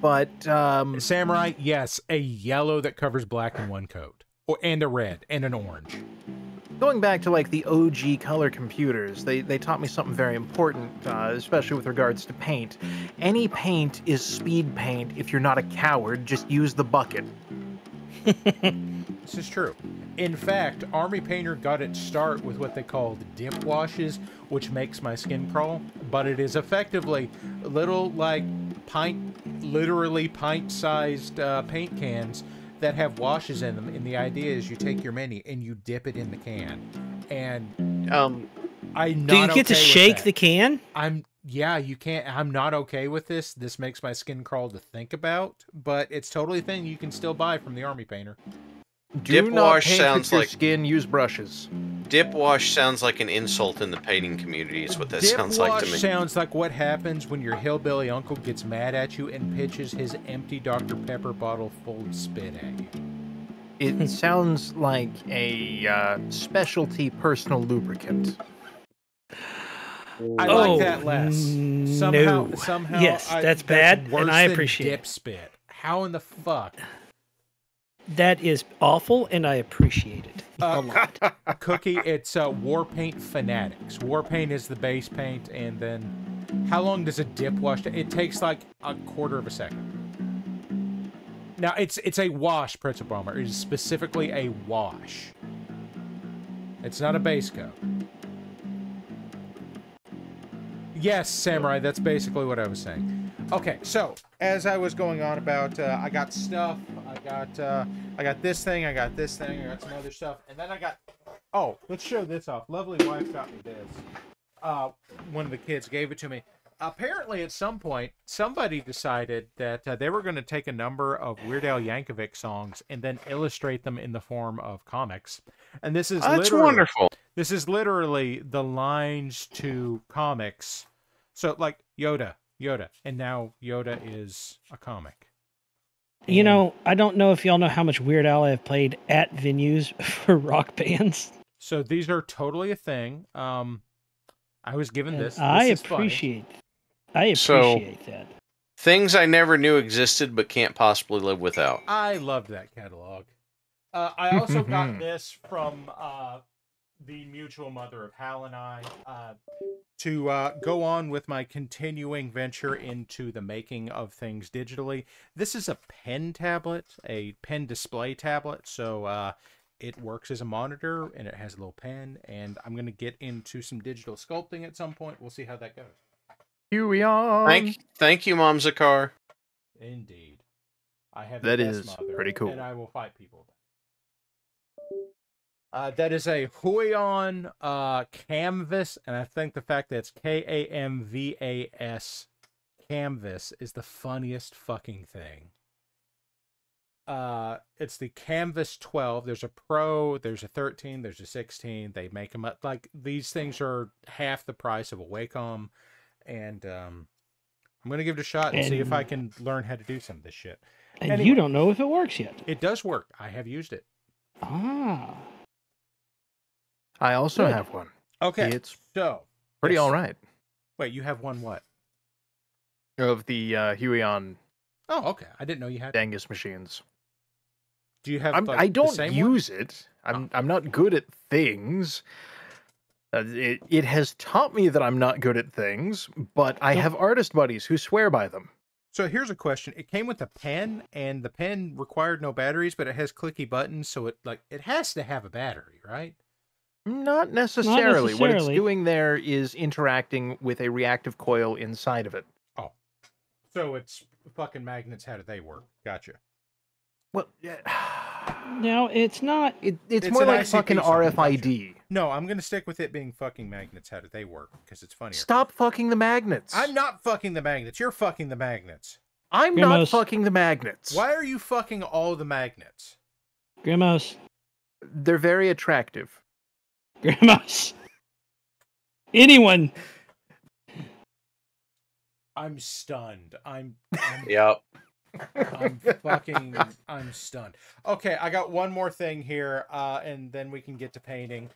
But Samurai, yes, a yellow that covers black in one coat, and a red and an orange. going back to like the OG color computers, they taught me something very important, especially with regards to paint. Any paint is speed paint if you're not a coward. Just use the bucket. This is true. In fact, Army Painter got its start with what they called dip washes, which makes my skin crawl, but it is effectively little, like, literally pint-sized paint cans that have washes in them, and the idea is you take your mini and you dip it in the can. And I'm not do you get to shake the can? Yeah, you can't. I'm not okay with this. This makes my skin crawl to think about, but it's totally a thing you can still buy from the Army Painter. Do not paint with your skin. Use brushes. Dip wash sounds like an insult in the painting community. Is what that sounds like to me. Dip wash sounds like what happens when your hillbilly uncle gets mad at you and pitches his empty Dr. Pepper bottle full of spit at you. It sounds like a specialty personal lubricant. I like that less. Somehow, yes, that's bad, worse and I than appreciate dip it. spit. How in the fuck? That is awful, and I appreciate it a lot. Cookie, it's War Paint Fanatics. War Paint is the base paint, and then how long does a dip wash take? It takes like a quarter of a second. Now, it's a wash, Pretzel Bomber. It is specifically a wash. It's not a base coat. Yes, Samurai, that's basically what I was saying. Okay, so as I was going on about, I got stuff, I got this thing, I got this thing, I got some other stuff, and then I got, oh, let's show this off. Lovely wife got me this. One of the kids gave it to me. Apparently, at some point, somebody decided that they were going to take a number of Weird Al Yankovic songs and then illustrate them in the form of comics. And this is That's wonderful. This is literally the lines to comics. So, like, Yoda, and now Yoda is a comic. You know, I don't know if y'all know how much Weird Al I have played at venues for rock bands. So these are totally a thing. I was given this. I is appreciate that. Things I never knew existed but can't possibly live without. I loved that catalog. I also got this from the mutual mother of Hal and I to go on with my continuing venture into the making of things digitally. This is a pen tablet, a pen display tablet, so it works as a monitor and it has a little pen, and I'm going to get into some digital sculpting at some point. We'll see how that goes. Here we are. Thank you, Mom Zakar. Indeed. I have that the is best mother, pretty cool. And I will fight people. That is a Huion canvas, and I think the fact that it's Kamvas canvas is the funniest fucking thing. It's the Canvas 12. There's a Pro, there's a 13, there's a 16. They make them up like these things are half the price of a Wacom, and I'm gonna give it a shot and see if I can learn how to do some of this shit. And anyway, you don't know if it works yet. It does work. I have used it. Ah. I also have one. Okay, it's so pretty all right. Wait, you have one what? Of the Huion. Oh, okay. I didn't know you had Dangus machines. Do you have? I don't use it. I'm not good at things. It has taught me that I'm not good at things, but I have artist buddies who swear by them. So here's a question. It came with a pen, and the pen required no batteries, but it has clicky buttons, so it has to have a battery, right? Not necessarily. What it's doing there is interacting with a reactive coil inside of it. Oh. So it's fucking magnets. How do they work? Gotcha. Well, No, it's not. It's It's more an like ICP fucking song, RFID. No, I'm gonna stick with it being fucking magnets. How do they work? Because it's funnier. Stop fucking the magnets. I'm not fucking the magnets. You're fucking the magnets. I'm not Grimos. fucking the magnets. Why are you fucking all the magnets? Grimos. They're very attractive. Grimos. Anyone. I'm stunned. Yep. I'm stunned. Okay, I got one more thing here, and then we can get to painting.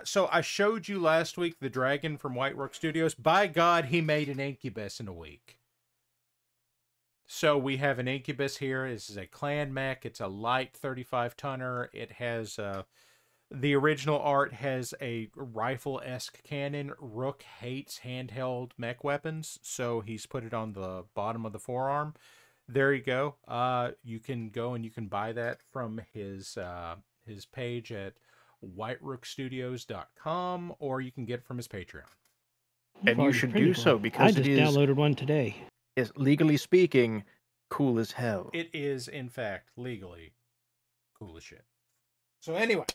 So I showed you last week the dragon from Whitework Studios. By God, he made an incubus in a week. So we have an incubus here. This is a clan mech. It's a light 35 tonner. It has the original art has a rifle-esque cannon. Rook hates handheld mech weapons, so he's put it on the bottom of the forearm. There you go. You can go and you can buy that from his page at whiterookstudios.com, or you can get it from his Patreon. And you should do so because I just downloaded one today. Is legally speaking cool as hell. It is, in fact, legally cool as shit. So anyway,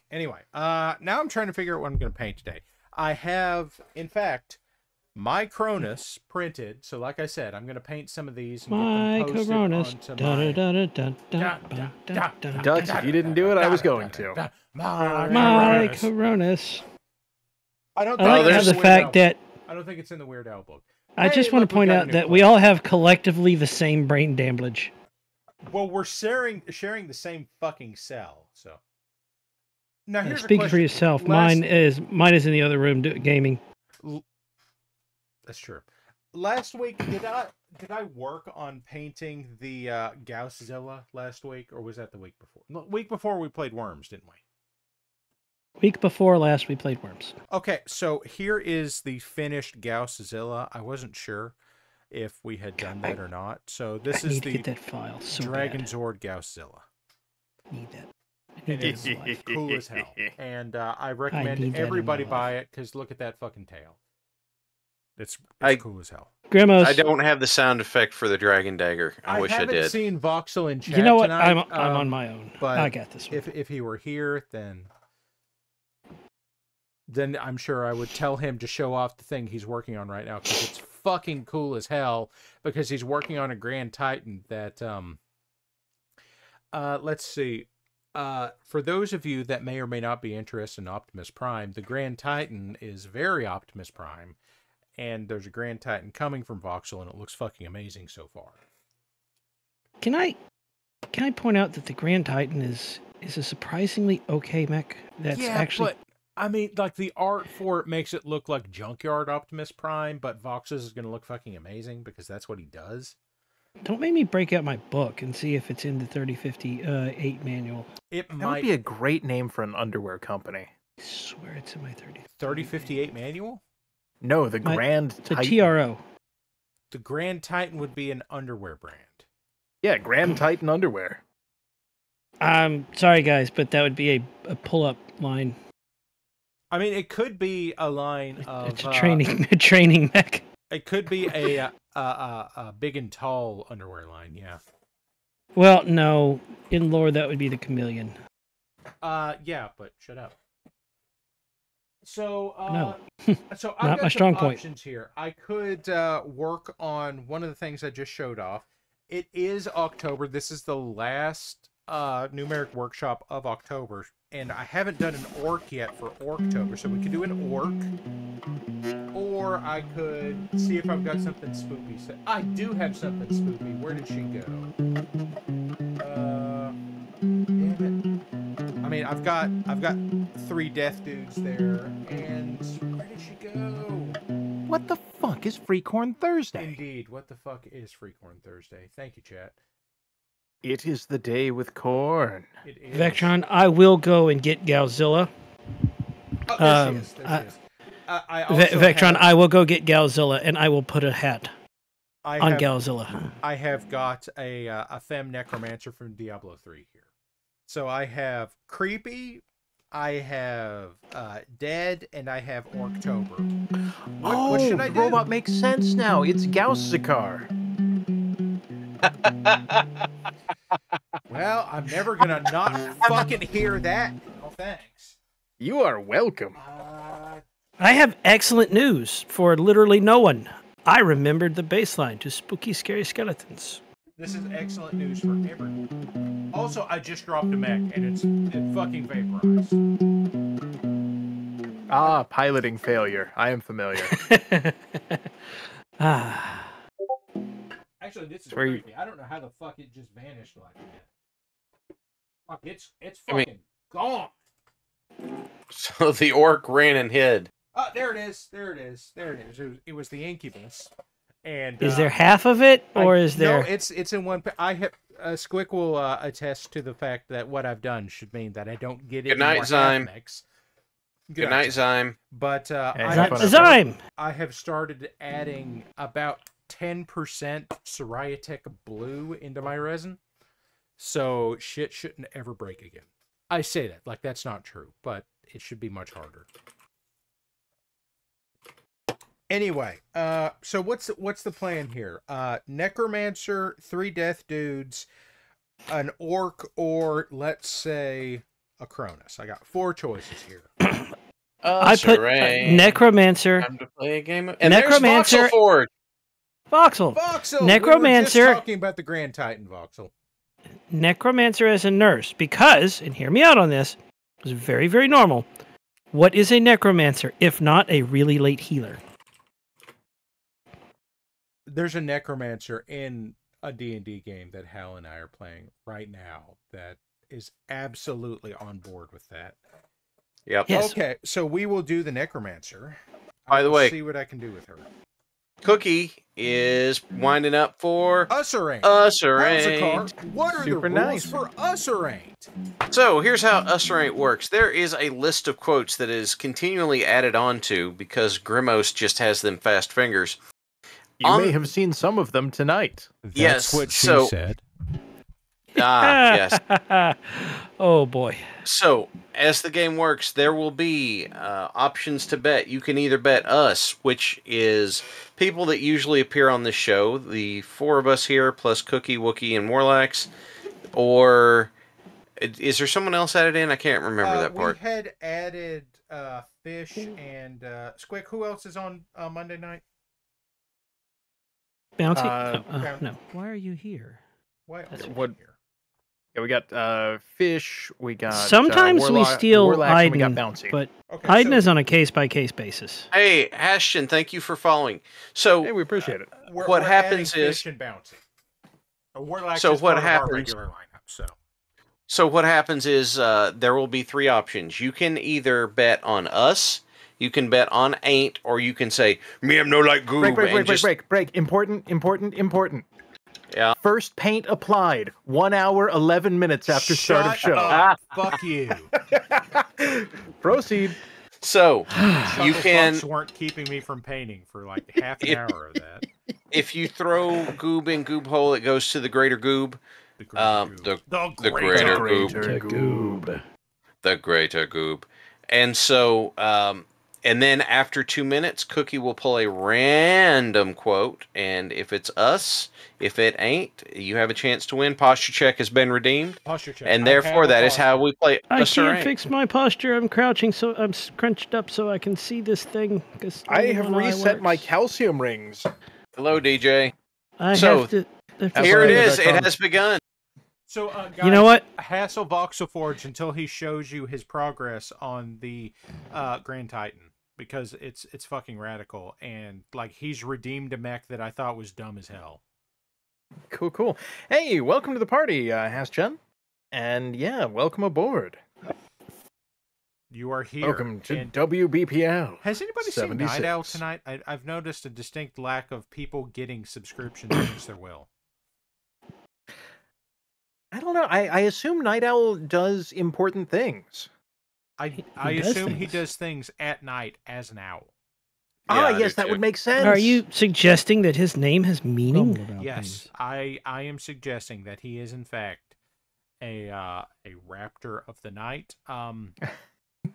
now I'm trying to figure out what I'm going to paint today. I have, in fact, my Cronus printed. So like I said, I'm going to paint some of these and My get them posted Cronus. onto my... Dutch, if you didn't do it, I was going to. My Cronus. I don't I like think how it's the in Weird fact Al. that I don't think it's in the Weird Al book. I Hey, just want look, to we point got a out new that plug. we all have collectively the same brain damage. Well, we're sharing the same fucking cell. So now here's a Speak for question. yourself. Last- Mine is in the other room gaming. That's true. Last week, did I work on painting the Gausszilla last week, or was that the week before? The week before we played Worms, didn't we? Week before last, we played Worms. Okay, so here is the finished Gausszilla. I wasn't sure if we had done that or not. So this I is need to the get that file so Dragon bad. Zord Gausszilla. Need that. It is cool as hell, and I recommend need that in everybody my buy it because look at that fucking tail. It's I- cool as hell. Grandma's. I don't have the sound effect for the dragon dagger. I wish I haven't did. seen Voxel in chat You know what? tonight, I'm on my own. but I got this one. If he were here, then I'm sure I would tell him to show off the thing he's working on right now because it's fucking cool as hell. Because he's working on a Grand Titan that let's see. For those of you that may or may not be interested in Optimus Prime, the Grand Titan is very Optimus Prime, and there's a Grand Titan coming from Voxel, and it looks fucking amazing so far. Can I point out that the Grand Titan is a surprisingly okay mech? That's actually. But I mean, like the art for it makes it look like Junkyard Optimus Prime, but Vox's is going to look fucking amazing because that's what he does. Don't make me break out my book and see if it's in the 3058 manual. It That might would be a great name for an underwear company. I swear it's in my 3058 manual. No, the Grand The Titan. TRO. The Grand Titan would be an underwear brand. Yeah, Grand Titan underwear. I'm sorry, guys, but that would be a pull-up line. I mean, it could be a line of It's a training mech. It could be a big and tall underwear line. Yeah. Well, no, in lore that would be the chameleon. Yeah, but shut up. So, No. so I've Not got my some strong point. options here. I could work on one of the things I just showed off. It is October. This is the last numeric workshop of October, and I haven't done an orc yet for Orktober, so we could do an orc, or I could see if I've got something spoopy. So I do have something spoopy. Where did she go? Damn it. I mean, I've got 3 death dudes there, and where did she go? What the fuck is Freecorn Thursday? Indeed, what the fuck is Freecorn Thursday? Thank you, chat. It is the day with corn. It is. Vectron, I will go and get Gauzzilla. Oh, there she is. There she is. I also Vectron, have, I will go get Gauzzilla, and I will put a hat on Gauzzilla. I have got a Femme Necromancer from Diablo 3 here. So I have Creepy, I have Dead, and I have Orktober. What should I do? Robot makes sense now. It's Gaussicar. Well, I'm never gonna not fucking hear that. Oh, thanks. You are welcome. I have excellent news for literally no one. I remembered the bass line to Spooky Scary Skeletons. This is excellent news for everyone. Also, I just dropped a mech and it fucking vaporized. Ah, piloting failure. I am familiar. Actually, this is Where you- creepy. I don't know how the fuck it just vanished like that. Fuck, it's I mean- fucking gone. So the orc ran and hid. Oh, there it is. There it is. There it is. It was the incubus. And Is there half of it, or is there? No, it's in one. I have Squic will attest to the fact that what I've done should mean that I don't get it. Good night, Zyme. Mix. Good night, Zyme. But Zyme. I have started adding about 10% Psoriatic blue into my resin, so shit shouldn't ever break again. I say that like that's not true, but it should be much harder. Anyway, so what's the plan here? Necromancer, 3 death dudes, an orc, or let's say a Cronus. I got 4 choices here. I put Necromancer. Time to play a game of... And Necromancer. There's Voxel Forge. Voxel. Voxel. Necromancer. We were just talking about the Grand Titan Voxel. Necromancer as a nurse, because, and hear me out on this, it's very, very normal. What is a Necromancer if not a really late healer? There's a Necromancer in a D&D game that Hal and I are playing right now that is absolutely on board with that. Yep. Yes. Okay, so we will do the Necromancer. By the way, see what I can do with her. Cookie is winding up for Us or ain't? Us or Ain't. How's what are Super the rules nice. for Us or ain't? So here's how Us or Ain't works. There is a list of quotes that is continually added onto because Grimos just has them fast fingers. You may have seen some of them tonight. That's Yes, what she so- said. Yes. Oh boy. So, as the game works, there will be options to bet. You can either bet us, which is people that usually appear on this show, the 4 of us here, plus Cookie, Wookie, and Morlax, or is there someone else added in? I can't remember that part. We had added Fish and Squick. Who else is on Monday night? Bounty? Uh, No. Why are you here? Why? That's what? Yeah, we got Fish. We got. Sometimes we steal Warlax, and we got Aiden, Bouncy. but Okay, Aiden is on a case-by-case basis. Hey, Ashton, thank you for following. So, Hey, we appreciate it. what happens adding is- Fish and Bouncy. Warlax So is what part of our happens- regular lineup, So what happens is there will be 3 options. You can either bet on us, you can bet on Ain't, or you can say, me, I'm no like Goob. Break. Important. Yeah. First paint applied. 1 hour, 11 minutes after start of show. Up. Fuck you. Proceed. So, you Chuckle can, Fucks weren't keeping me from painting for like half an hour of that. if you throw Goob in Goob hole, it goes to the greater Goob. The greater The goob. the greater Goob. Goob. The greater Goob. And so, and then after 2 minutes, Cookie will pull a random quote, and if it's us, if it ain't, you have a chance to win. Posture check has been redeemed, Posture check. and I therefore have a that is posture. how we play I us or can't ain't. fix my posture. I'm crouching, so I'm scrunched up so I can see this thing. 'Cause I only have one eye reset my works. calcium rings. Hello, DJ. I So, have to. Here it Sorry, is. back It on. has begun. So, guys, You know what? Hassle Voxelforge until he shows you his progress on the Grand Titan, because it's fucking radical, and like he's redeemed a mech that I thought was dumb as hell. Cool. Hey, welcome to the party, Haschun. And yeah, welcome aboard. You are here. Welcome to and WBPL. has anybody seen 76. Night Owl tonight? I've noticed a distinct lack of people getting subscriptions against their will. I don't know. I assume Night Owl does important things. I does assume he things. does things at night as an owl. Ah, Yeah, I yes, do that too. would make sense. Are you suggesting that his name has meaning? Yes, I am suggesting that he is in fact a raptor of the night.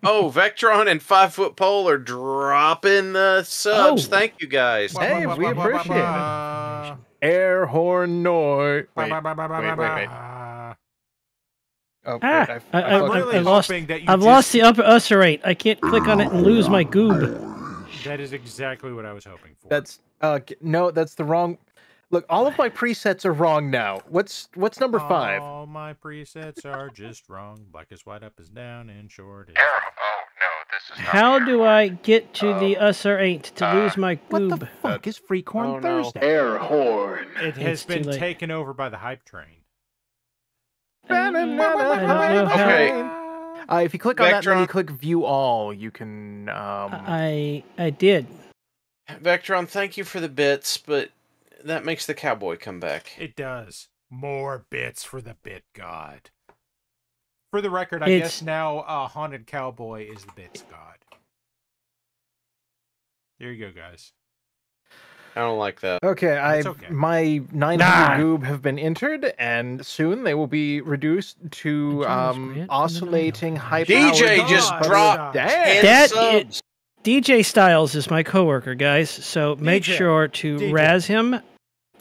Oh, Vectron and 5 Foot Pole are dropping the subs. Oh. Thank you guys. Hey, we appreciate it. Air horn noise. Wait. Oh, Ah, wait, I'm really hoping that you I've lost the upper usherate. I can't click on it and lose my goob. That is exactly what I was hoping for. That's no, that's the wrong. Look, all of my presets are wrong now. What's number 5? All my presets are just wrong. Black is white, up is down, and short is. Error. Oh no, this is not How the do error. I get to the usherate to lose my What goob? the fuck is Freecorn Oh, no. Thursday? Air horn. It has It's too been late. taken over by the hype train. I don't know how- Okay. If you click on that, then you Vectron. click View All. You can. I did. Vectron, thank you for the bits, but that makes the cowboy come back. It does. More bits for the bit god. For the record, I It's- guess now Haunted Cowboy is the bits god. There you go, guys. I don't like that. Okay, okay. my 900 Nah. goob have been entered, and soon they will be reduced to Jonas Grant from the oscillating Night high. DJ God, just God, dropped God. 10 That subs. DJ Styles is my coworker, guys. So make DJ, sure to DJ, razz him do that.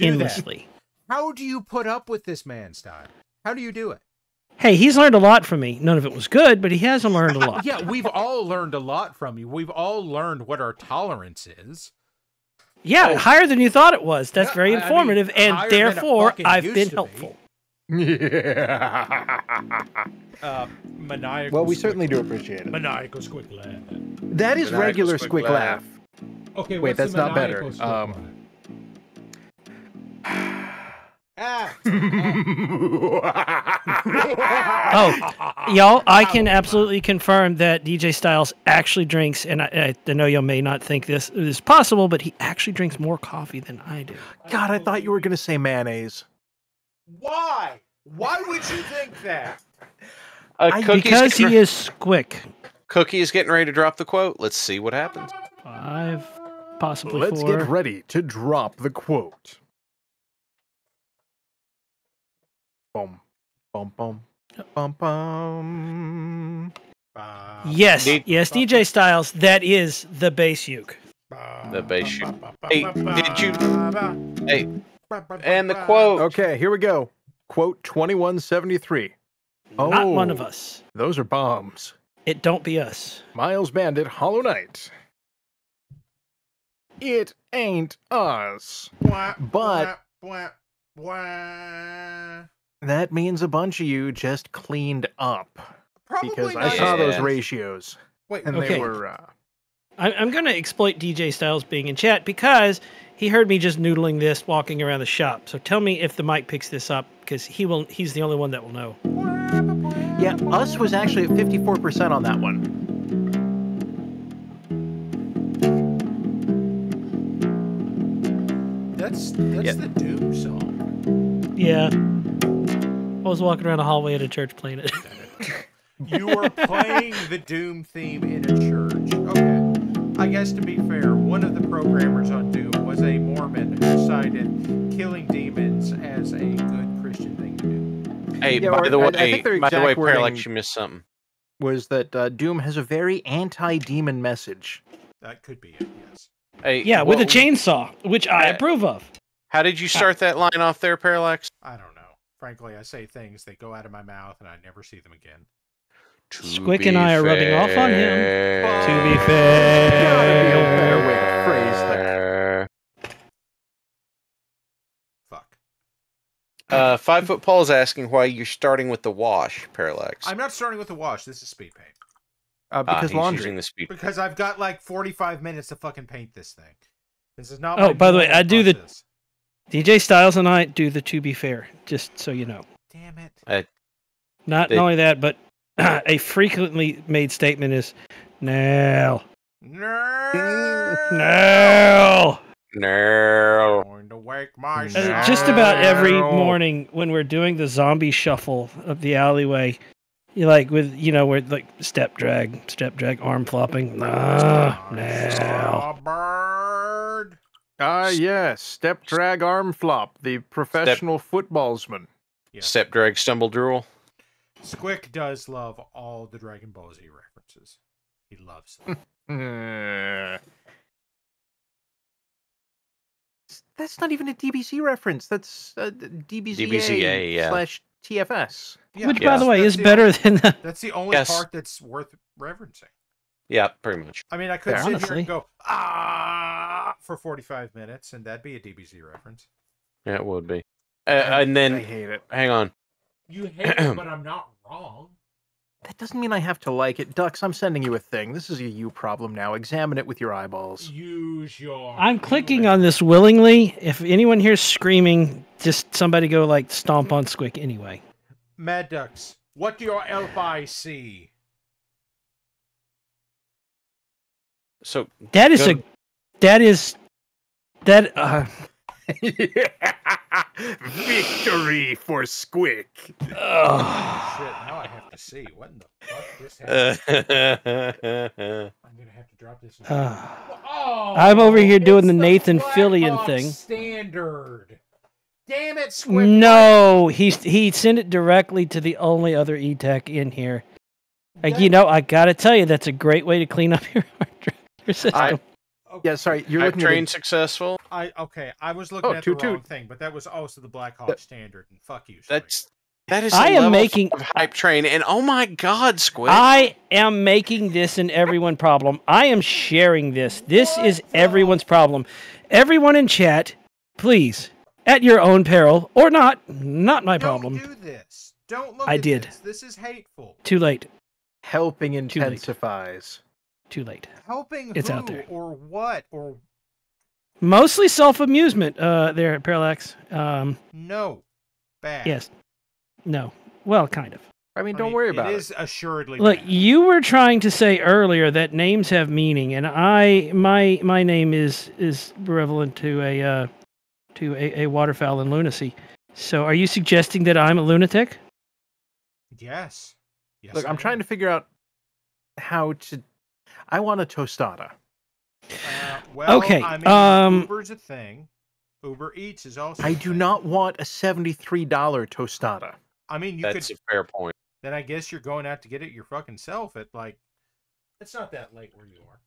endlessly. How do you put up with this man style? How do you do it? Hey, he's learned a lot from me. None of it was good, but he has learned a lot. Yeah, we've all learned a lot from you. We've all learned what our tolerance is. Yeah, Oh. higher than you thought it was. That's Yeah, very I mean, informative, higher and than it therefore fucking I've used been to be. helpful. Yeah. Maniacal. Well, we squick- certainly do appreciate it. Maniacal squick laugh. That is Maniacal regular squick squick laugh. laugh. Okay, Wait, what's that's the not better. maniacal squick laugh? Ah. Oh, y'all, I can absolutely confirm that DJ Styles actually drinks, and I know y'all may not think this is possible, but he actually drinks more coffee than I do. God, I thought you were gonna say mayonnaise. Why? Why would you think that? Because he is Squic. Cookie is getting ready to drop the quote. Let's see what happens. 5, possibly Let's 4. get ready to drop the quote. Boom, boom, boom, bum bum. Yes, yes, DJ Styles, that is the bass uke. The bass shoot. Hey, did you? Hey, and the quote. Okay, here we go. Quote 2173. Not one of us. Those are bombs. It don't be us. Miles Bandit, Hollow Knight. It ain't us. But that means a bunch of you just cleaned up. Because I not saw as those Yeah. ratios. Wait, And Okay. they were... I'm going to exploit DJ Styles being in chat because he heard me just noodling this walking around the shop. So tell me if the mic picks this up because he's the only one that will know. Yeah, us was actually at 54% on that one. That's Yeah. the Doom song. Yeah. I was walking around a hallway at a church playing it. You were playing the Doom theme in a church. Okay. I guess to be fair, one of the programmers on Doom was a Mormon who cited killing demons as a good Christian thing to do. Hey, Yeah, by or the way, I think their exact Parallax, wording- you missed something. Was that Doom has a very anti-demon message. That could be it, yes. Hey, Yeah, with a what- chainsaw, which I approve of. How did you start that line off there, Parallax? I don't know. Frankly, I say things that go out of my mouth and I never see them again. Squic and I are rubbing off on him. To be Gotta be a fair. better way to phrase that. Fuck. 5 Foot Paul is asking why you're starting with the wash, Parallax. I'm not starting with the wash. This is speed paint. Because he's laundry. using the speed. Because I've got like 45 minutes to fucking paint this thing. This is not Oh, my by the way, normal I do the- process. DJ Styles and I do the to be fair, just so you know. Damn it. Not They- only that, but a frequently made statement is, no, No. no. No. Going to wake my Just about every No. morning when we're doing the zombie shuffle of the alleyway, you like with where like step drag, arm flopping. No. Bird. Ah, yes. Step, drag, arm flop. The professional footballsman. Yeah. Step, drag, stumble, drool. Squick does love all the Dragon Ball Z references. He loves them. That's not even a DBZ reference. That's DBZA DBZA, yeah. /TFS. Yeah, Which, by the that's- way, that's is better than the. That's the only Yes. part that's worth referencing. Yeah, pretty much. I mean, I could Fair. sit here Honestly. and go for 45 minutes, and that'd be a DBZ reference. Yeah, it would be. And I then, hate it. hang on. You hate it, but I'm not wrong. That doesn't mean I have to like it. Dux, I'm sending you a thing. This is a you problem now. Examine it with your eyeballs. Use your. I'm clicking on this willingly. If anyone hears screaming, just somebody go like stomp on Squic anyway. Mad Ducks. What do your elf eyes see? So, That is Go- that. Victory for Squic. Shit, now I have to see. What in the fuck just happened? I'm gonna have to drop this. Oh, I'm over here doing it's the Nathan Black Fillion Hawk thing. Standard. Damn it, Squick. No, he sent it directly to the only other E-Tech in here. You know, I gotta tell you, that's a great way to clean up your system. Yeah, sorry. You're I've looking at trained successful. I was looking at the toot, toot. wrong thing, but that was also the Black Hawk Standard, and fuck you. Squick. That is. I a am level making- of hype train, and oh my God, Squid! I am making this an everyone problem. I am sharing this. This is everyone's problem. Everyone in chat, please, at your own peril, or not my problem. Don't do this. Don't look I at did. this. This is hateful. Too late. helping late. intensifies. Too late. Helping It's who out there. or what or Mostly self-amusement there, Parallax. no. Bad. Yes. No. Well, kind of. I mean, don't worry about It it. is assuredly Look, bad. you were trying to say earlier that names have meaning, and my name is relevant to a waterfowl in lunacy. So, are you suggesting that I'm a lunatic? Yes. Yes. Look, I'm trying to figure out how to. I want a tostada. Well, Okay, I mean, Uber's a thing. Uber Eats is also. I a do thing. not want a $73 tostada. I mean, you That's could. a fair point. Then I guess you're going out to get it your fucking self at like. It's not that late where you are.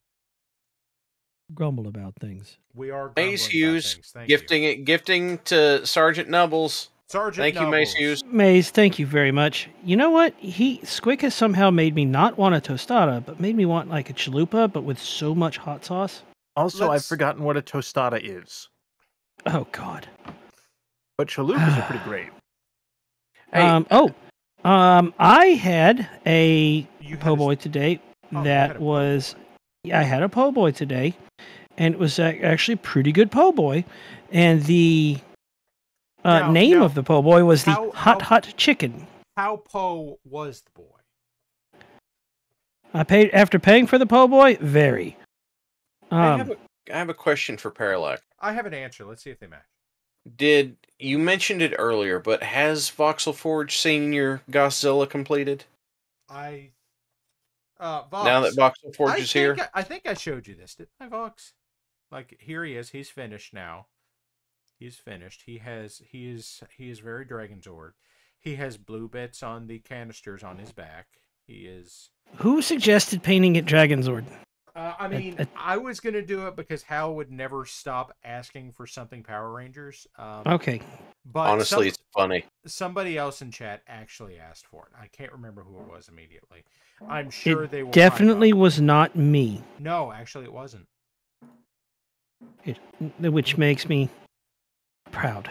Grumble about things. We are. Mace grumbling about Hughes things. Thank you. gifting to Sergeant Nubbles. Sergeant Thank you, Mace Nobles. Hughes. Maze, thank you very much. You know what? Squick has somehow made me not want a tostada, but made me want like a chalupa, but with so much hot sauce. Also, I've Let's- forgotten what a tostada is. Oh God. But chalupas are pretty great. Hey, I had a You had po' a- boy today. Oh, you had a That po' was, yeah, I had a po' boy today, and it was actually a pretty good po' boy. And the name Now, of the po' boy was the how- hot chicken. How Po was the boy? I paid after paying for the po' boy. Very. I have a question for Parallax. I have an answer. Let's see if they match. Did you mentioned it earlier, but has Voxel Forge seen your Godzilla completed? Vox, Now that Voxel Forge is here? I think I showed you this, didn't I, Vox? Like, here he is. He's finished now. He's finished. He is very Dragon Zord. He has blue bits on the canisters on his back. He is. Who suggested painting it Dragonzord? I mean, I was gonna do it because Hal would never stop asking for something Power Rangers. Okay. But Honestly, it's funny. somebody else in chat actually asked for it. I can't remember who it was immediately. I'm sure they will. Definitely find out. was not me, No, actually, it wasn't. which makes me proud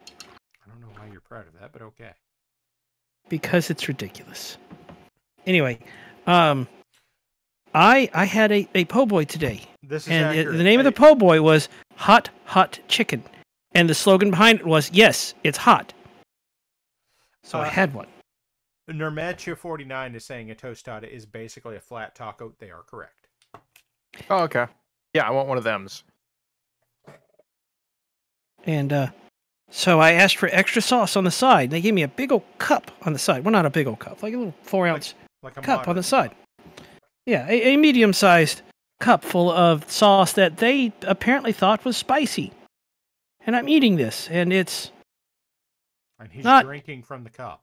I don't know why you're proud of that, but okay. because it's ridiculous. Anyway, I had a po' boy today, This is and accurate. the name of the po' boy was Hot Chicken, and the slogan behind it was "Yes, it's hot." So I had one. Nermetcha49 is saying a tostada is basically a flat taco. They are correct. Oh, okay. Yeah, I want one of thems. And so I asked for extra sauce on the side. They gave me a big old cup on the side. Well, not a big old cup, like a little 4-ounce Like a cup on the moderate. side. Yeah, a medium-sized cup full of sauce that they apparently thought was spicy. And I'm eating this, and it's... And he's not- drinking from the cup.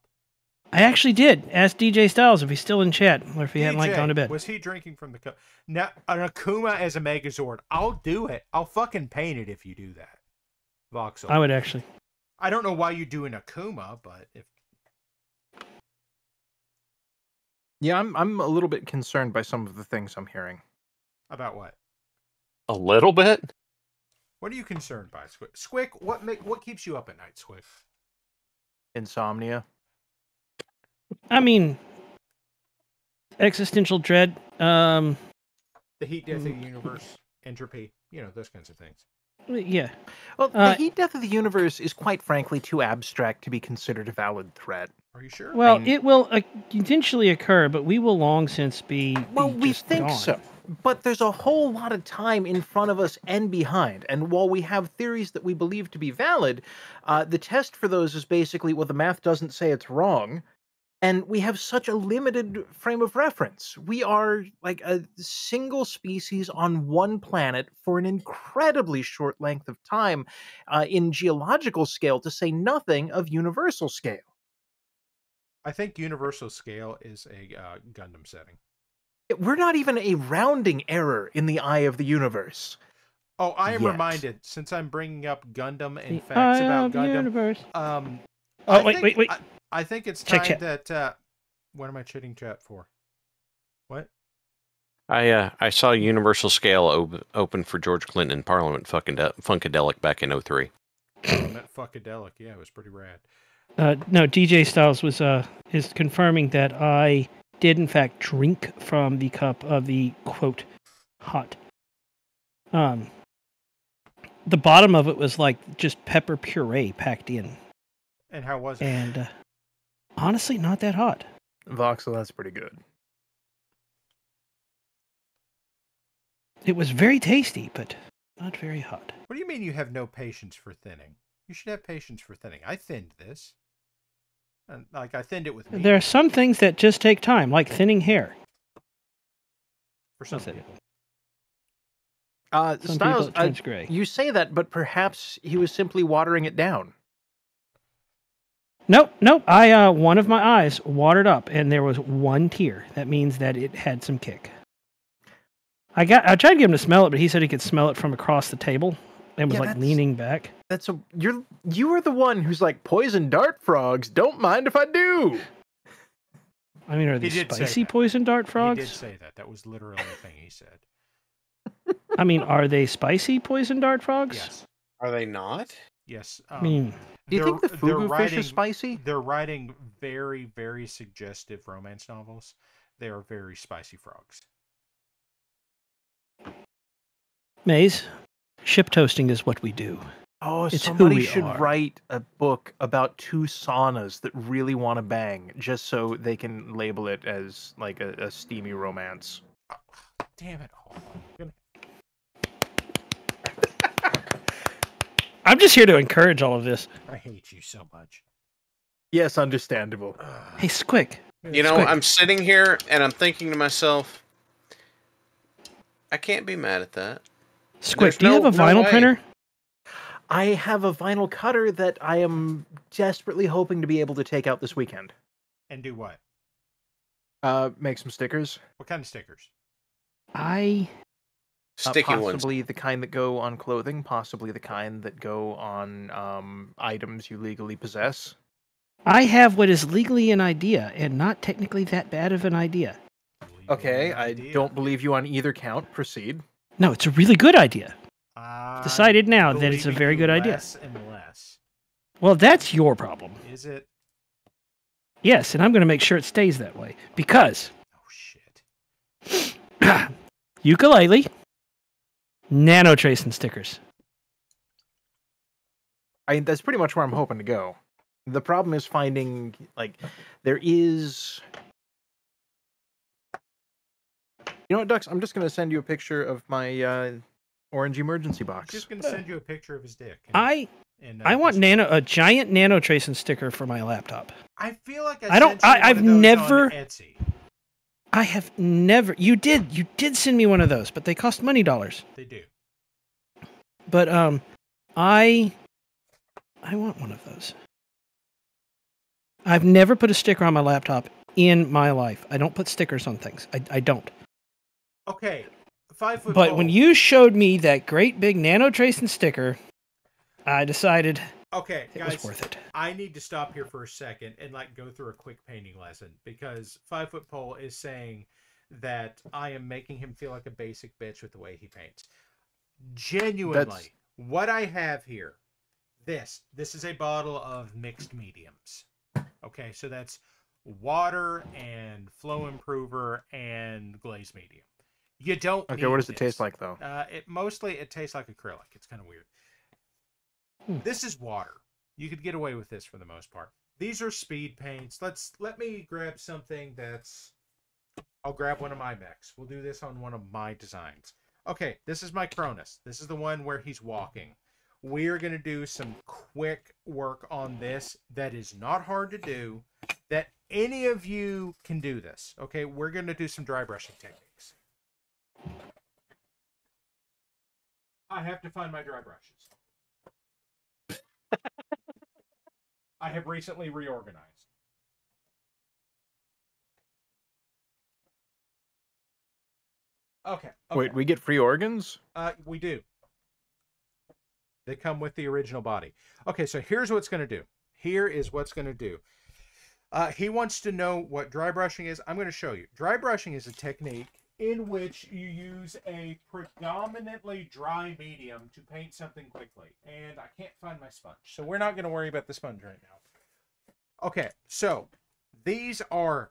I actually did ask DJ Styles if he's still in chat, or if he hadn't like DJ, gone to bed. Was he drinking from the cup? Now, an Akuma as a Megazord. I'll do it. I'll fucking paint it if you do that. Voxel. I would actually. I don't know why you do an Akuma, but if Yeah, I'm a little bit concerned by some of the things I'm hearing. About what? A little bit? What are you concerned by, Squick? Squick, what keeps you up at night, Squick? Insomnia. I mean, existential dread. The heat, death of the universe, entropy, those kinds of things. Yeah. Well, the heat death of the universe is quite frankly too abstract to be considered a valid threat. Are you sure? Well, it will eventually occur, but we will long since be we think gone. so. But there's a whole lot of time in front of us and behind. And while we have theories that we believe to be valid, the test for those is basically, well, the math doesn't say it's wrong. And we have such a limited frame of reference. We are like a single species on one planet for an incredibly short length of time in geological scale, to say nothing of universal scale. I think universal scale is a Gundam setting. We're not even a rounding error in the eye of the universe. Oh, I am reminded, since I'm bringing up Gundam and facts about Gundam. Universe. Wait. I think it's time check. that. What am I chitting chat for? What? I saw Universal Scale open for George Clinton in Parliament Funkadelic back in 03. Parliament Funkadelic, yeah, it was pretty rad. No, DJ Styles is confirming that I did in fact drink from the cup of the quote hot. The bottom of it was like just pepper puree packed in. And how was it? And honestly, not that hot. Voxel, that's pretty good. It was very tasty, but not very hot. What do you mean you have no patience for thinning? You should have patience for thinning. I thinned this. And I thinned it with meat. There are some things that just take time, like thinning hair. For some people. Styles, you say that, but perhaps he was simply watering it down. Nope. One of my eyes watered up, and there was one tear. That means that it had some kick. I tried to get him to smell it, but he said he could smell it from across the table, and was leaning back. You are the one who's like, poison dart frogs. Don't mind if I do. I mean, are these spicy poison dart frogs? He did say that. That was literally the thing he said. I mean, are they spicy poison dart frogs? Yes. Are they not? Yes. Do you think the fugu fish is spicy? They're writing very, very suggestive romance novels. They are very spicy frogs. Maze, ship toasting is what we do. Oh, it's somebody should write a book about two saunas that really want to bang, just so they can label it as like a steamy romance. Damn it. I'm just here to encourage all of this. I hate you so much. Yes, understandable. Hey, Squick. I'm sitting here and I'm thinking to myself, I can't be mad at that. Squick, do you have a vinyl printer? I have a vinyl cutter that I am desperately hoping to be able to take out this weekend. And do what? Make some stickers. What kind of stickers? Sticky ones. Possibly the kind that go on clothing, possibly the kind that go on items you legally possess. I have what is legally an idea, and not technically that bad of an idea. Okay, I don't believe you on either count. Proceed. No, it's a really good idea. Decided now that it's a very good idea. Less and less. Well, that's your problem. Is it? Yes, and I'm going to make sure it stays that way. Because... Oh, shit. Ukulele, nano tracing stickers. That's pretty much where I'm hoping to go. The problem is finding, there is... You know what, Dux? I'm just going to send you a picture of my orange emergency box. Just going to send you a picture of his dick. I want a giant nano tracing sticker for my laptop. I feel like I've never... on Etsy. I have never... You did send me one of those, but they cost money dollars. They do. But, I want one of those. I've never put a sticker on my laptop in my life. I don't put stickers on things. I don't. Okay, 5 foot. But when you showed me that great big nano tracing sticker, I decided Okay, It guys, was worth it. I need to stop here for a second and like go through a quick painting lesson because 5 Foot Pole is saying that I am making him feel like a basic bitch with the way he paints. Genuinely, what I have here, this is a bottle of mixed mediums. Okay, so that's water and flow improver and glaze medium. You don't. Okay, need what does this. it taste like though? It tastes like acrylic. It's kind of weird. This is water. You could get away with this for the most part. These are speed paints. Let me grab something that's. I'll grab one of my mechs. We'll do this on one of my designs. Okay, this is my Cronus. This is the one where he's walking. We are going to do some quick work on this that is not hard to do, that any of you can do this. Okay, we're going to do some dry brushing techniques. I have to find my dry brushes. I have recently reorganized. Okay. Wait, we get free organs? We do. They come with the original body. Okay, so here's what's going to do. Here is what's going to do. He wants to know what dry brushing is. I'm going to show you. Dry brushing is a technique in which you use a predominantly dry medium to paint something quickly. And I can't find my sponge, so we're not going to worry about the sponge right now. Okay, so these are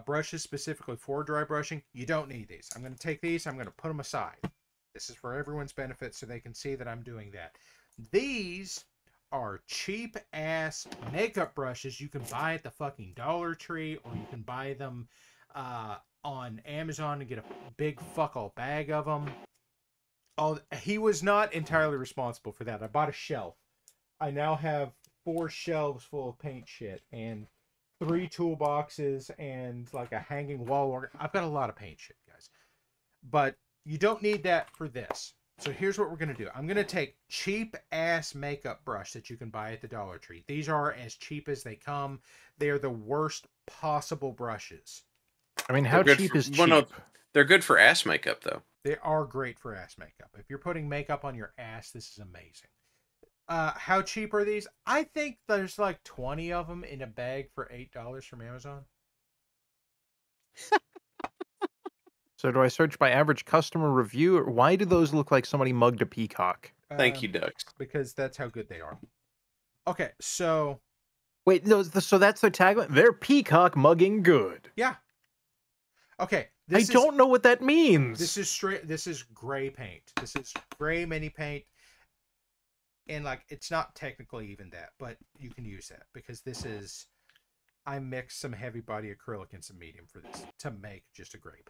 brushes specifically for dry brushing. You don't need these. I'm going to take these. I'm going to put them aside. This is for everyone's benefit so they can see that I'm doing that. These are cheap ass makeup brushes you can buy at the fucking Dollar Tree, or you can buy them on Amazon and get a big fuck all bag of them. Oh, he was not entirely responsible for that. I bought a shelf. I now have 4 shelves full of paint shit and 3 toolboxes and like a hanging wall. I've got a lot of paint shit, guys. But you don't need that for this. So here's what we're going to do. I'm going to take cheap ass makeup brush that you can buy at the Dollar Tree. These are as cheap as they come. They are the worst possible brushes. I mean, how cheap is cheap? Well, no, they're good for ass makeup, though. They are great for ass makeup. If you're putting makeup on your ass, this is amazing. How cheap are these? I think there's like 20 of them in a bag for $8 from Amazon. So do I search by average customer review, or why do those look like somebody mugged a peacock? Thank you, Ducks. Because that's how good they are. Okay, so... Wait, no, so that's their tagline? They're peacock mugging good. Yeah. Okay. I don't know what that means. This is gray paint. This is gray mini paint. And like, it's not technically even that, but you can use that because this is, I mixed some heavy body acrylic and some medium for this to make just a gray paint.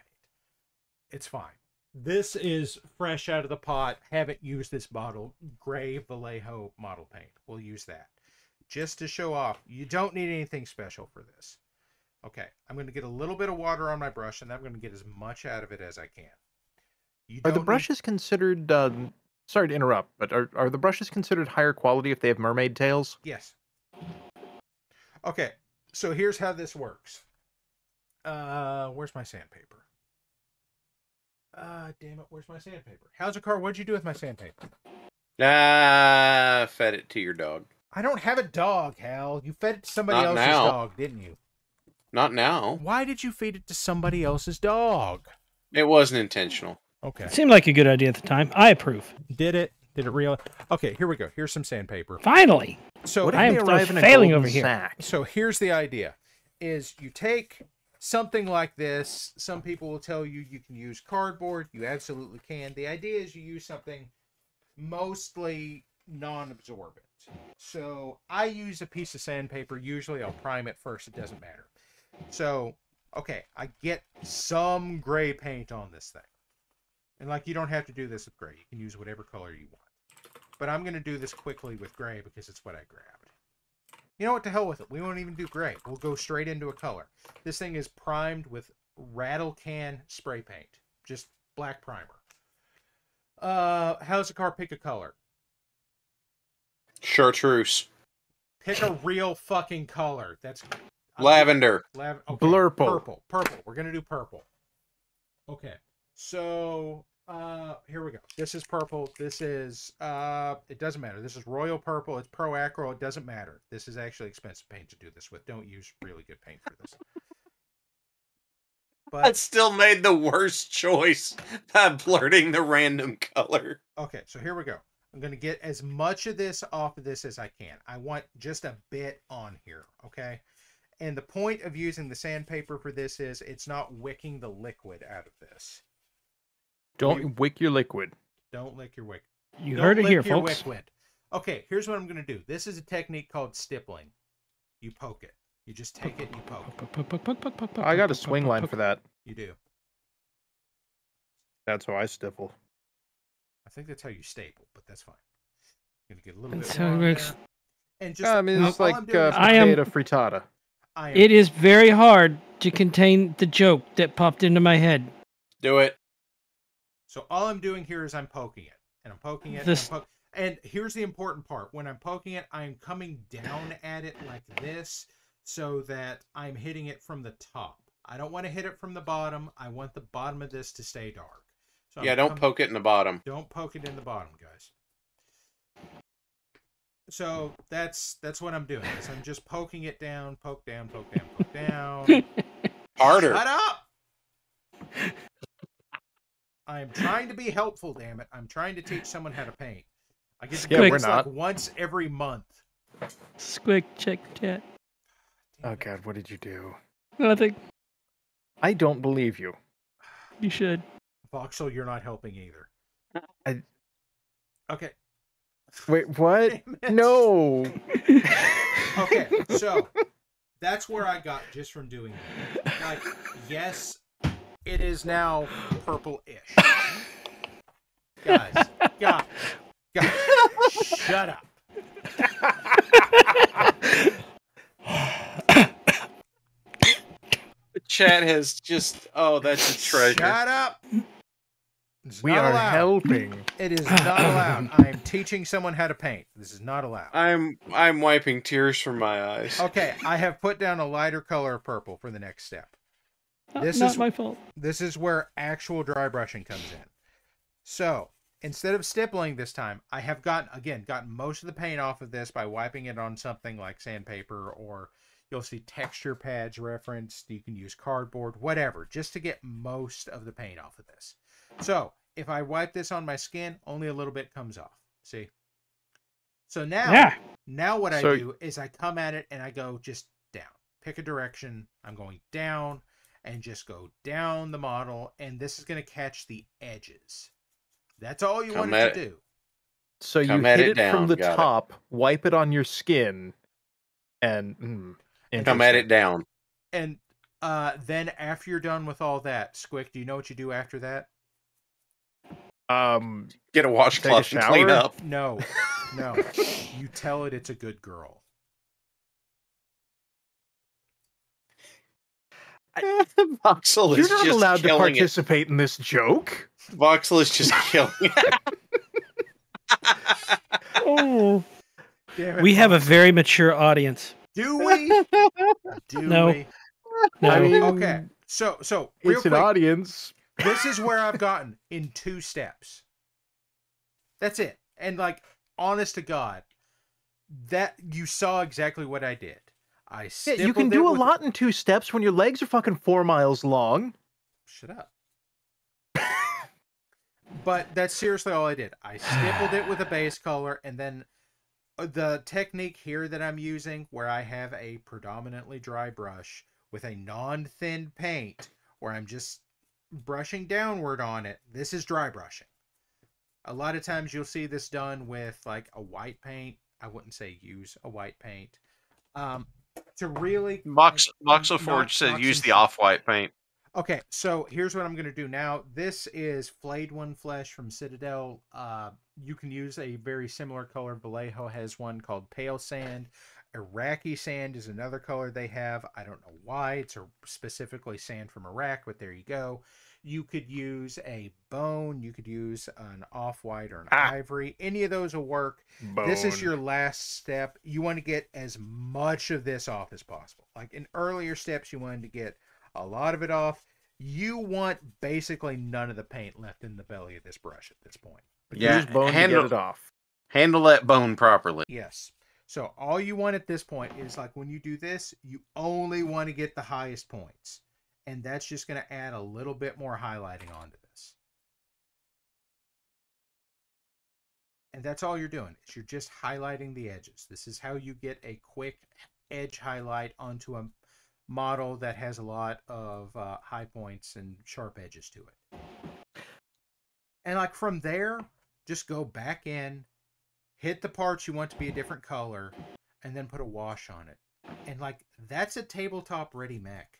It's fine. This is fresh out of the pot. Haven't used this bottle. Gray Vallejo model paint. We'll use that just to show off. You don't need anything special for this. Okay, I'm going to get a little bit of water on my brush, and I'm going to get as much out of it as I can. Are the brushes considered, sorry to interrupt, but are the brushes considered higher quality if they have mermaid tails? Yes. Okay, so here's how this works. Where's my sandpaper? Damn it, where's my sandpaper? How's it, car? What'd you do with my sandpaper? Fed it to your dog. I don't have a dog, Hal. You fed it to somebody else's dog, didn't you? Not now. Why did you feed it to somebody else's dog? It wasn't intentional. Okay. Seemed like a good idea at the time. I approve. Did it? Did it really? Okay, here we go. Here's some sandpaper. Finally. So I am failing over here. Sack? So here's the idea: is you take something like this. Some people will tell you you can use cardboard. You absolutely can. The idea is you use something mostly non-absorbent. So I use a piece of sandpaper. Usually I'll prime it first. It doesn't matter. So, okay, I get some gray paint on this thing. And like, you don't have to do this with gray. You can use whatever color you want. But I'm going to do this quickly with gray because it's what I grabbed. You know what, to hell with it. We won't even do gray. We'll go straight into a color. This thing is primed with rattle can spray paint. Just black primer. How's the car pick a color? Chartreuse. Pick a real fucking color. That's... Lavender. Okay. Blurple. Purple. We're going to do purple. Okay. So, here we we go. This is purple. This is, it doesn't matter. This is royal purple. It's pro acro. It doesn't matter. This is actually expensive paint to do this with. Don't use really good paint for this. But That still made the worst choice by blurting the random color. okay, so here we go. I'm going to get as much of this off of this as I can. I want just a bit on here, okay? And the point of using the sandpaper for this is it's not wicking the liquid out of this. Don't wick your liquid. Don't lick your wick. You Don't heard it lick here, your folks. liquid. Okay, here's what I'm going to do. This is a technique called stippling. You poke it. You just take it and you poke. I got a swing line for that. You do. That's how I stipple. I think that's how you staple, but that's fine. I'm going to get a little That's bit how more it on works. there. And just, I mean, it's all like I'm doing is I am- potato frittata. I am It is very hard to contain the joke that popped into my head. Do it. So all I'm doing here is I'm poking it, and I'm poking it, This- and here's the important part. When I'm poking it, I'm coming down at it like this so that I'm hitting it from the top. I don't want to hit it from the bottom. I want the bottom of this to stay dark. So Yeah, I'm don't poke it in the bottom. Don't poke it in the bottom, guys. So that's what I'm doing. Is I'm just poking it down, poke down, poke down, poke down. Harder. Shut up! I'm trying to be helpful, damn it. I'm trying to teach someone how to paint. I get to Yeah, do we're this like not. once every month. Squick, check chat. Oh god, what did you do? Nothing. I don't believe you. You should. Voxel, you're not helping either. I- Okay. Wait, what? Damn it. No. Okay, so that's where I got just from doing that. Like, yes, it is now purple-ish. Guys, shut up. The chat has just, oh, that's a treasure. Shut up. It's We not are allowed. helping. It is not allowed. I am teaching someone how to paint. This is not allowed. I'm wiping tears from my eyes. Okay, I have put down a lighter color of purple for the next step. This Not is my fault. This is where actual dry brushing comes in. So, instead of stippling this time, I have gotten most of the paint off of this by wiping it on something like sandpaper, or you'll see texture pads referenced. You can use cardboard, whatever, just to get most of the paint off of this. So, if I wipe this on my skin, only a little bit comes off. See? So now what I So- do is I come at it and I go just down. Pick a direction. I'm going down and just go down the model, and this is going to catch the edges. That's all you Come want it at to it. do. So you Come at hit it it down, from the got it. top, wipe it on your skin, and Come at interesting. it down. And then after you're done with all that, Squick, do you know what you do after that? Get a washcloth Take a and clean shower? up. No. You tell it it's a good girl. Voxel You're is not just allowed to killing it. participate in this joke. Voxel is just killing it. Oh. Damn it, We have a Fox. very mature audience. Do we? Do No. we? No. I mean, Okay. So real it's an quick, audience. this is where I've gotten in 2 steps. That's it. And like, honest to God, that you saw exactly what I did. I Yeah, stippled you can it do a with- lot in 2 steps when your legs are fucking 4 miles long. Shut up. But that's seriously all I did. I stippled it with a base color, and then the technique here that I'm using, where I have a predominantly dry brush with a non-thin paint, where I'm just brushing downward on it, this is dry brushing. A lot of times you'll see this done with like a white paint. I wouldn't say use a white paint. To really... Voxel Forge said use the off-white paint. Okay, so here's what I'm going to do now. This is Flayed One Flesh from Citadel. You can use a very similar color. Vallejo has one called Pale Sand. Iraqi Sand is another color they have. I don't know why. It's specifically sand from Iraq, but there you go. You could use a bone. You could use an off-white or an ivory. Any of those will work. This is your last step. You want to get as much of this off as possible. Like in earlier steps, you wanted to get a lot of it off. You want basically none of the paint left in the belly of this brush at this point. Yeah, Use bone to handle- get it off. Handle that bone properly. Yes. So all you want at this point is like when you do this, you only want to get the highest points. And that's just going to add a little bit more highlighting onto this. And that's all you're doing. Is you're just highlighting the edges. This is how you get a quick edge highlight onto a model that has a lot of high points and sharp edges to it. And like from there, just go back in, hit the parts you want to be a different color, and then put a wash on it. And like that's a tabletop ready mech.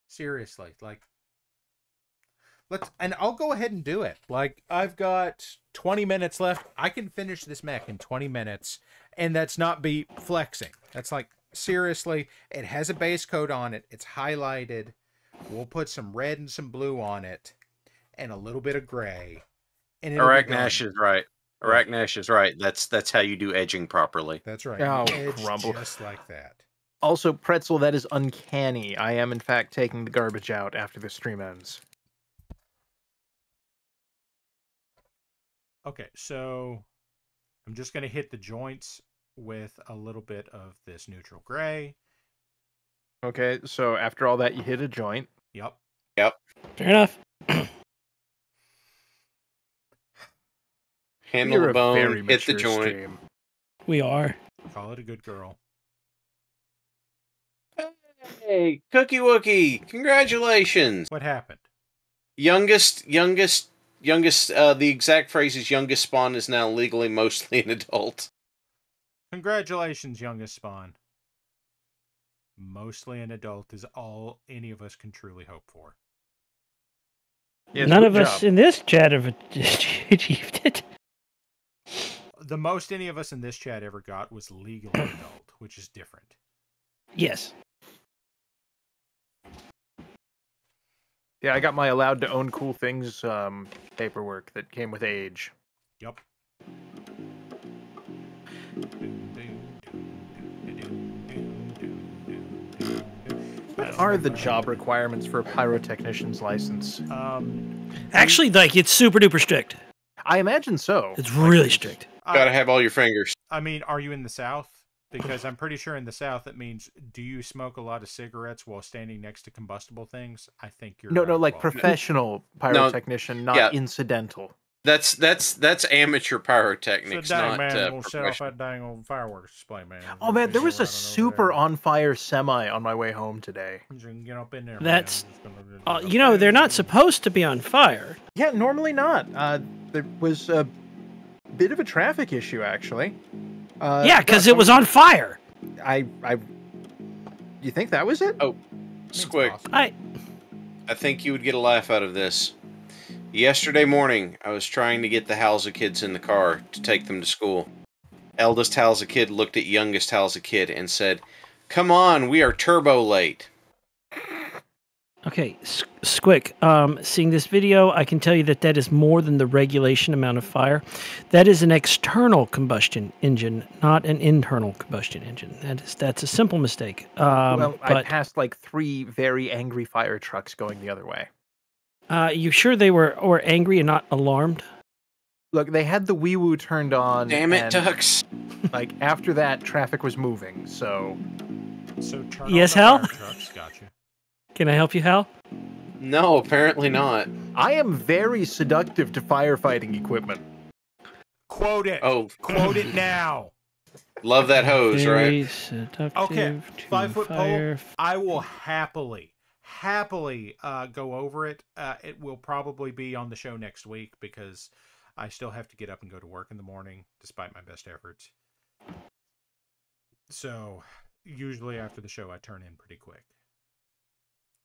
Seriously, like and I'll go ahead and do it. Like I've got 20 minutes left. I can finish this mech in 20 minutes, and that's not be flexing. That's like seriously, it has a base coat on it. It's highlighted. We'll put some red and some blue on it, and a little bit of gray. And Arachnash is right. Arachnash is right. That's how you do edging properly. That's right. Oh, Edge Grumble. just like that. Also, Pretzel, that is uncanny. I am, in fact, taking the garbage out after the stream ends. Okay, so I'm just going to hit the joints with a little bit of this neutral gray. Okay, so after all that, you hit a joint. Yep. Fair enough. Handle You're the a very bone, hit the mature joint. stream. We are. Call it a good girl. Hey, Cookie Wookie! Congratulations! What happened? Youngest. The exact phrase is youngest spawn is now legally mostly an adult. Congratulations, youngest spawn. Mostly an adult is all any of us can truly hope for. Yes, None good of us job. in this chat have achieved it. The most any of us in this chat ever got was legally adult, which is different. Yes. Yeah, I got my allowed to own cool things paperwork that came with age. Yep. What are the job requirements for a pyrotechnician's license? Actually, like, it's super duper strict. I imagine so. It's really strict. Gotta have all your fingers. I mean, are you in the South? Because I'm pretty sure in the South it means, do you smoke a lot of cigarettes while standing next to combustible things? I think you're No, like well. professional pyrotechnician, not yeah. incidental. That's amateur pyrotechnics, So dang, not man, we'll set off professional. that dang old fireworks display, man. Oh man, there was a Right on over super there. on fire semi on my way home today. You can get up in there, That's- man. You know, they're not supposed to be on fire. Yeah, normally not. There was a bit of a traffic issue actually. Yeah, because it was on fire. You think that was it? Oh, Squic, I I think you would get a laugh out of this. Yesterday morning, I was trying to get the Halza kids in the car to take them to school. Eldest Halza kid looked at youngest Halza kid and said, "Come on, we are turbo late." Okay, Squick, seeing this video, I can tell you that that is more than the regulation amount of fire. That is an external combustion engine, not an internal combustion engine. That's a simple mistake. Well, I but passed like 3 very angry fire trucks going the other way. you sure they were angry and not alarmed? Look, they had the wee woo turned on. Damn it, and, Tux. like after that, traffic was moving. So So turn Yes, on Hal? the fire trucks. Gotcha. Can I help you, Hal? No, apparently not. I am very seductive to firefighting equipment. Quote it. Oh, Quote it now. love that hose, Very right? seductive Okay, to 5-foot pole. fire. I will happily go over it. It will probably be on the show next week because I still have to get up and go to work in the morning, despite my best efforts. So usually after the show, I turn in pretty quick.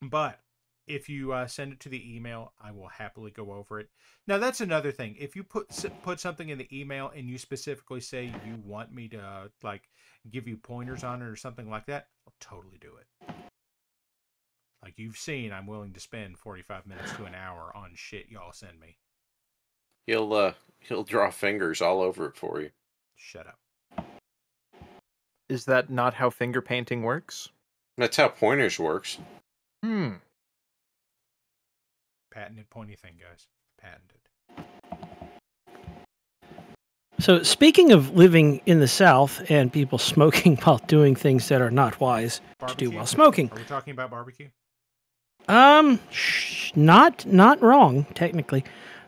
But if you send it to the email, I will happily go over it. Now, that's another thing. If you put something in the email and you specifically say you want me to like give you pointers on it or something like that, I'll totally do it. Like you've seen, I'm willing to spend 45 minutes to an hour on shit y'all send me. He'll draw fingers all over it for you. Shut up. Is that not how finger painting works? That's how pointers works. Patented pointy thing, guys. Patented. So, speaking of living in the South and people smoking while doing things that are not wise to do while smoking. Are we talking about barbecue? Not wrong, technically.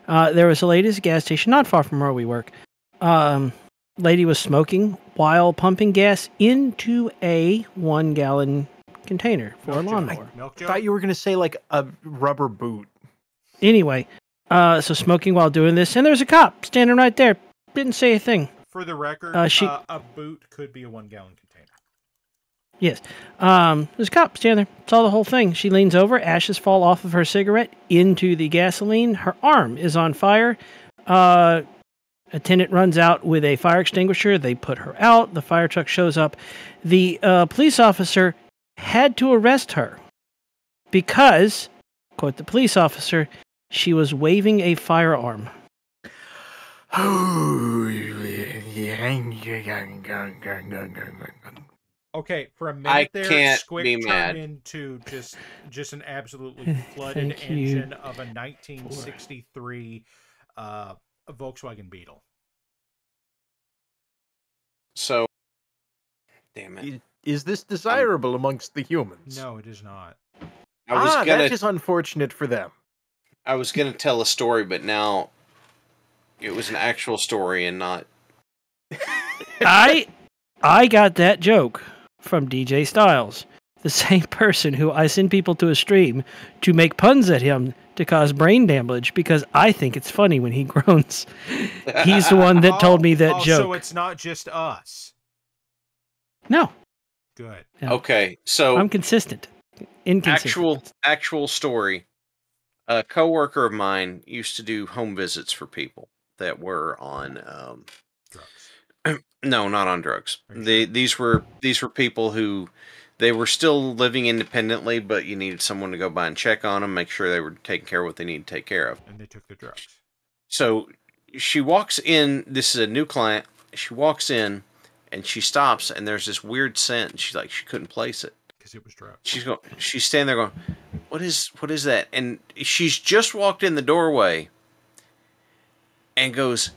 There was a lady at a gas station not far from where we work. Lady was smoking while pumping gas into a 1-gallon container for a lawnmower. I thought you were going to say like a rubber boot. Anyway, so smoking while doing this, and there's a cop standing right there. Didn't say a thing. For the record, a boot could be a 1-gallon container. Yes. There's a cop standing there. Saw the whole thing. She leans over. Ashes fall off of her cigarette into the gasoline. Her arm is on fire. Attendant runs out with a fire extinguisher. They put her out. The fire truck shows up. The police officer had to arrest her because, quote the police officer, she was waving a firearm. Okay, for a minute there, can't Squic be turned mad. into just an absolutely flooded engine of a 1963 Volkswagen Beetle. So, damn it. Is this desirable amongst the humans? No, it is not. That is unfortunate for them. I was gonna tell a story, but now it was an actual story and not. I got that joke from DJ Styles, the same person who I send people to a stream to make puns at him to cause brain damage because I think it's funny when he groans. He's the one that told me that joke. So it's not just us. No. Good. No. Okay, so I'm consistent. Inconsistent. Actual story. A coworker of mine used to do home visits for people that were on drugs. No, not on drugs. These were people who they were still living independently, but you needed someone to go by and check on them, make sure they were taking care of what they needed to take care of. And they took the drugs. So she walks in. This is a new client. She walks in, and she stops, and there's this weird scent. She's like, she couldn't place it because it was drugs. She's standing there going, what is that? And she's just walked in the doorway, and goes,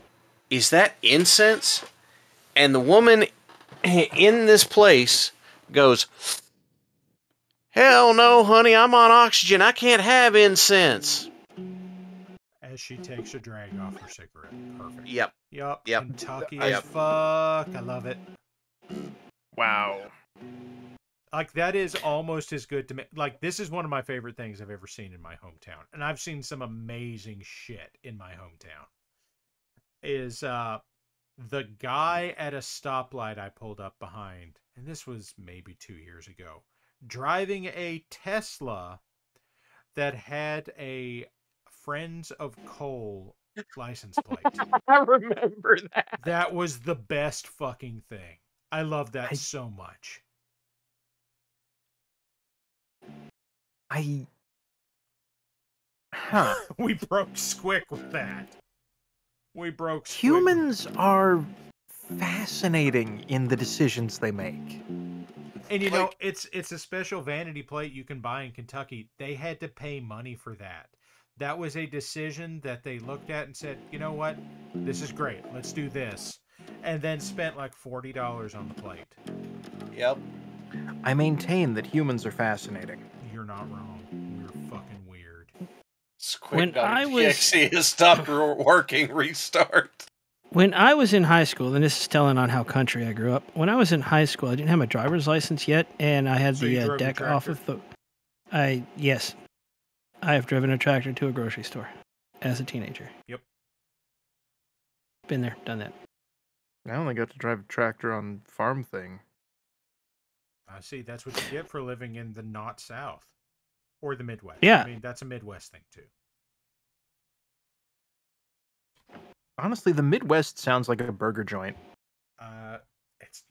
is that incense? And the woman in this place goes, hell no, honey, I'm on oxygen. I can't have incense. As she takes a drag off her cigarette. Perfect. Yep. Kentucky as fuck. I love it. Wow. Like, that is almost as good to me. Like, this is one of my favorite things I've ever seen in my hometown. And I've seen some amazing shit in my hometown. Is, the guy at a stoplight I pulled up behind, and this was maybe 2 years ago, driving a Tesla that had a Friends of Coal license plate. I remember that. That was the best fucking thing. I love that so much. We broke Squic with that. We broke Squic. Humans are fascinating in the decisions they make. And you know, it's a special vanity plate you can buy in Kentucky. They had to pay money for that. That was a decision that they looked at and said, you know what? This is great. Let's do this. And then spent like $40 on the plate. Yep. I maintain that humans are fascinating. You're not wrong. You're fucking weird. When I was has stopped working, restart. When I was in high school, and this is telling on how country I grew up. When I was in high school, I didn't have my driver's license yet, and I had the deck off of the. Yes, I have driven a tractor to a grocery store as a teenager. Yep. Been there, done that. I only got to drive a tractor on farm thing. I see. That's what you get for living in the not South or the Midwest. Yeah. I mean, that's a Midwest thing too. Honestly, the Midwest sounds like a burger joint.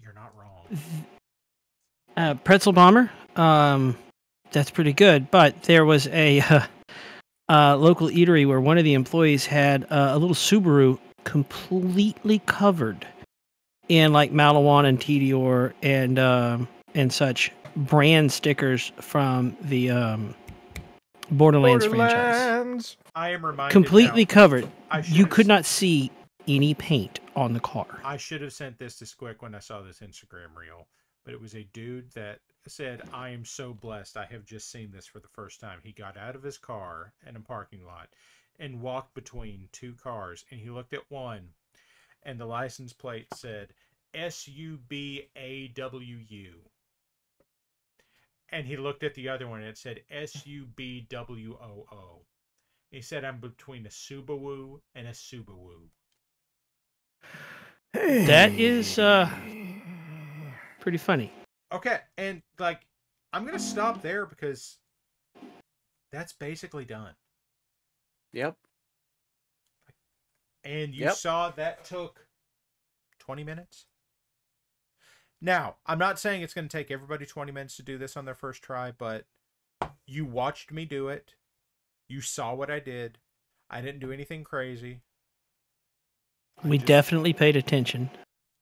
You're not wrong. Pretzel Bomber. That's pretty good. But there was a local eatery where one of the employees had a little Subaru completely covered in like Malawan and Tedior and such brand stickers from the Borderlands franchise. Borderlands. I am reminded Completely now, covered. I should You have could s- not see any paint on the car. I should have sent this to Squic when I saw this Instagram reel, but it was a dude that said, "I am so blessed. I have just seen this for the first time." He got out of his car in a parking lot and walked between two cars, and he looked at one, and the license plate said SUBAWU. And he looked at the other one, and it said SUBWOO. He said, "I'm between a Subaru and a Subaru." That is pretty funny. Okay, and like, I'm gonna stop there because that's basically done. Yep. And you Yep. saw that took 20 minutes. Now, I'm not saying it's going to take everybody 20 minutes to do this on their first try, but you watched me do it. You saw what I did. I didn't do anything crazy. We definitely paid attention.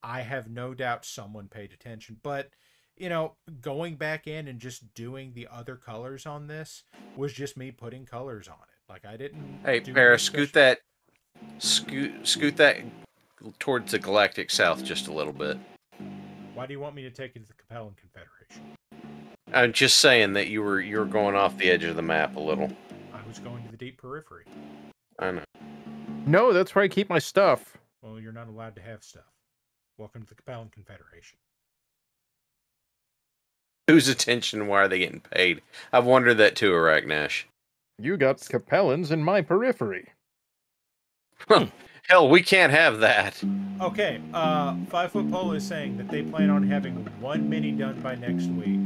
I have no doubt someone paid attention, but you know, going back in and just doing the other colors on this was just me putting colors on it. Like, I didn't. Hey, do Paris, any scoot that towards the galactic south just a little bit. Why do you want me to take it to the Capellan Confederation? I'm just saying that you were going off the edge of the map a little. I was going to the deep periphery. I know. No, that's where I keep my stuff. Well, you're not allowed to have stuff. Welcome to the Capellan Confederation. Whose attention? Why are they getting paid? I've wondered that too, Arachnash. You got Capellans in my periphery. Hell, we can't have that. Okay, 5 Foot Pole is saying that they plan on having one mini done by next week.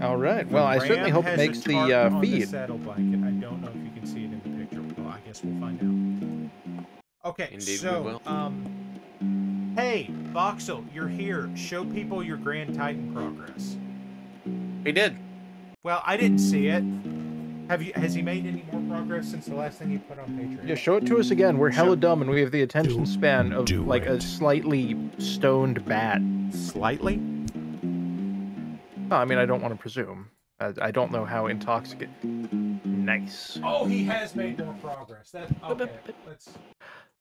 All right. Well, I certainly hope it makes the feed. Saddle blanket. I don't know if you can see it in the picture. Well, I guess we'll find out. Okay, Indeed so we will. hey, Voxel, you're here. Show people your Grand Titan progress. He did. Well, I didn't see it. Has he made any more progress since the last thing he put on Patreon? Yeah, show it to us again. We're hella dumb, and we have the attention span of like a slightly stoned bat. Slightly? Oh, I mean, I don't want to presume. I don't know how intoxicant. Nice. Oh, he has made more progress. Okay. Let's.